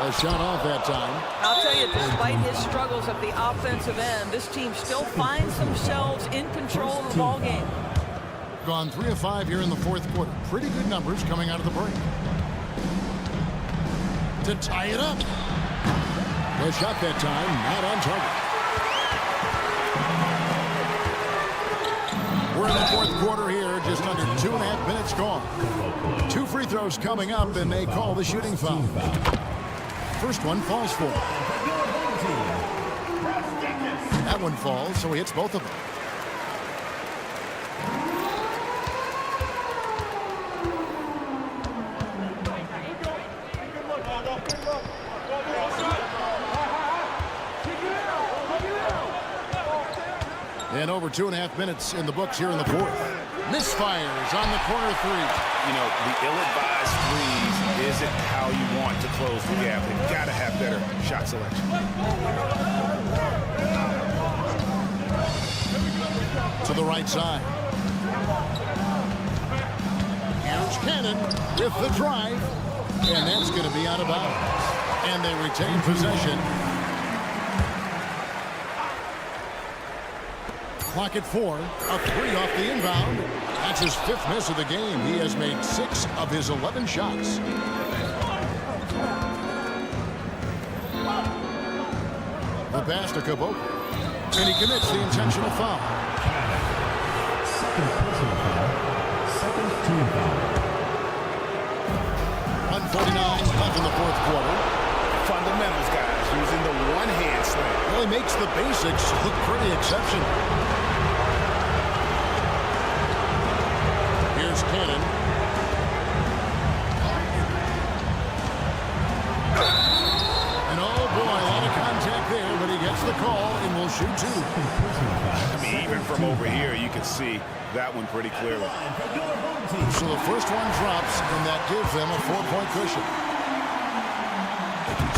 A shot off that time. I'll tell you, despite his struggles at the offensive end, this team still finds themselves in control of the ball game. Gone 3 of 5 here in the 4th quarter. Pretty good numbers coming out of the break. To tie it up. The shot that time, not on target. We're in the 4th quarter here, just under 2.5 minutes gone. 2 free throws coming up, and they call the shooting foul. First one falls for him. That one falls, so he hits both of them. And over 2.5 minutes in the books here in the 4th. Misfires on the corner 3. You know, the ill-advised threes isn't how you want to close the gap. They've got to have better shot selection. To the right side. Here's Cannon with the drive. And that's going to be out of bounds. And they retain possession. Clock at 4. A 3 off the inbound. That's his 5th miss of the game. He has made 6 of his 11 shots. The pass to Caboclo. And he commits the intentional foul. Second personal foul. Second team foul. 1:49 left in the 4th quarter. Fundamentals, guys, using the one-hand slam. Well, he makes the basics look pretty exceptional. Here's Cannon. And oh boy, a lot of contact there, but he gets the call and will shoot 2. I mean, even from over here, you can see that one pretty clearly. So the first one drops, and that gives them a 4-point cushion.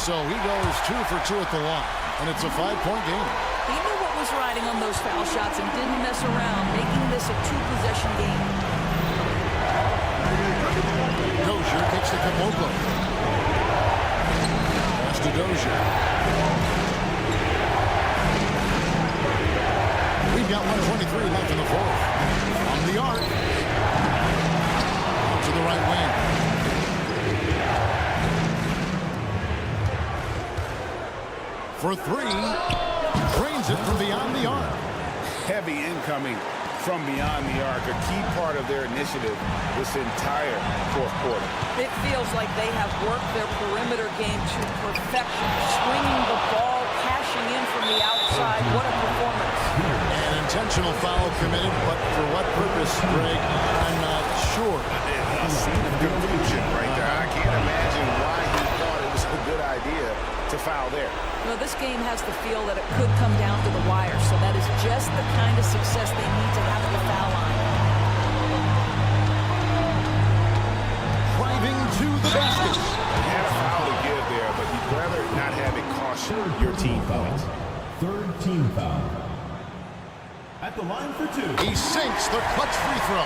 So he goes 2 for 2 at the line, and it's a 5-point game. He knew what was riding on those foul shots and didn't mess around, making this a 2-possession game. Dozier kicks to Caboclo. Pass to Dozier. We've got 1:23 left in the 4th. On the arc. Out to the right wing. For 3. Drains it from beyond the arc. Heavy incoming from beyond the arc, a key part of their initiative this entire 4th quarter. It feels like they have worked their perimeter game to perfection, swinging the ball, cashing in from the outside. What a performance. An intentional foul committed, but for what purpose, Greg? I'm not sure. A scene of confusion right there. I can't imagine why he thought it was a good idea to foul there. Well, this game has the feel that it could come down to the wire, so that is just the kind of success they need to have at the foul line. Driving to the basket. You had a foul to give there, but you'd rather not have it cost your team points. 3rd team foul. At the line for 2. He sinks the clutch free throw.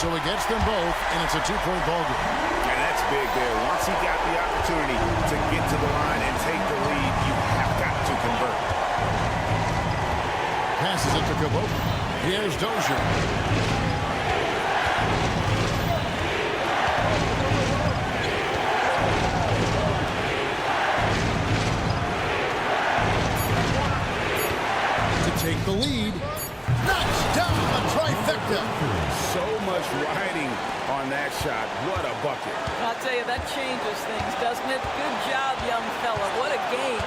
So he gets them both, and it's a 2-point ball game. And that's big there. Once he got the opportunity to get to the line and take the lead, you have got to convert. Passes it to Caboclo. Here's Dozier. To take the lead. Knocks down the trifecta. So much riding on that shot. What a bucket. I'll tell you, that changes things, doesn't it? Good job, young fella. What a game.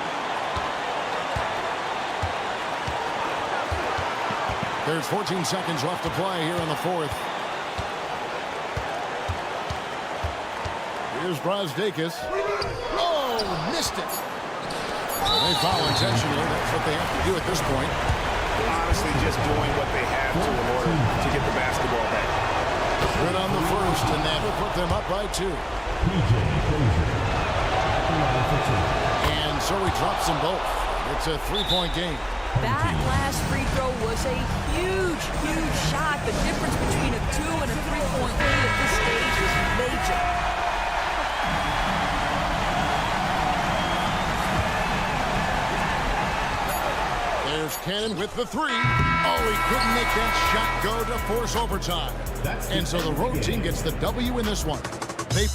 There's 14 seconds left to play here in the fourth. Here's Brazdakis. Oh, missed it. Well, they foul intentionally. That's what they have to do at this point. Honestly, just doing what they have to in order to get the basketball back. Good on the first, and that will put them up by 2. And so he drops them both. It's a 3-point game. That last free throw was a huge, huge shot. The difference between a 2 and a 3-point lead at this stage is major. There's Cannon with the 3. Oh, he couldn't make that shot go to force overtime. And so the road team gets the W in this one. They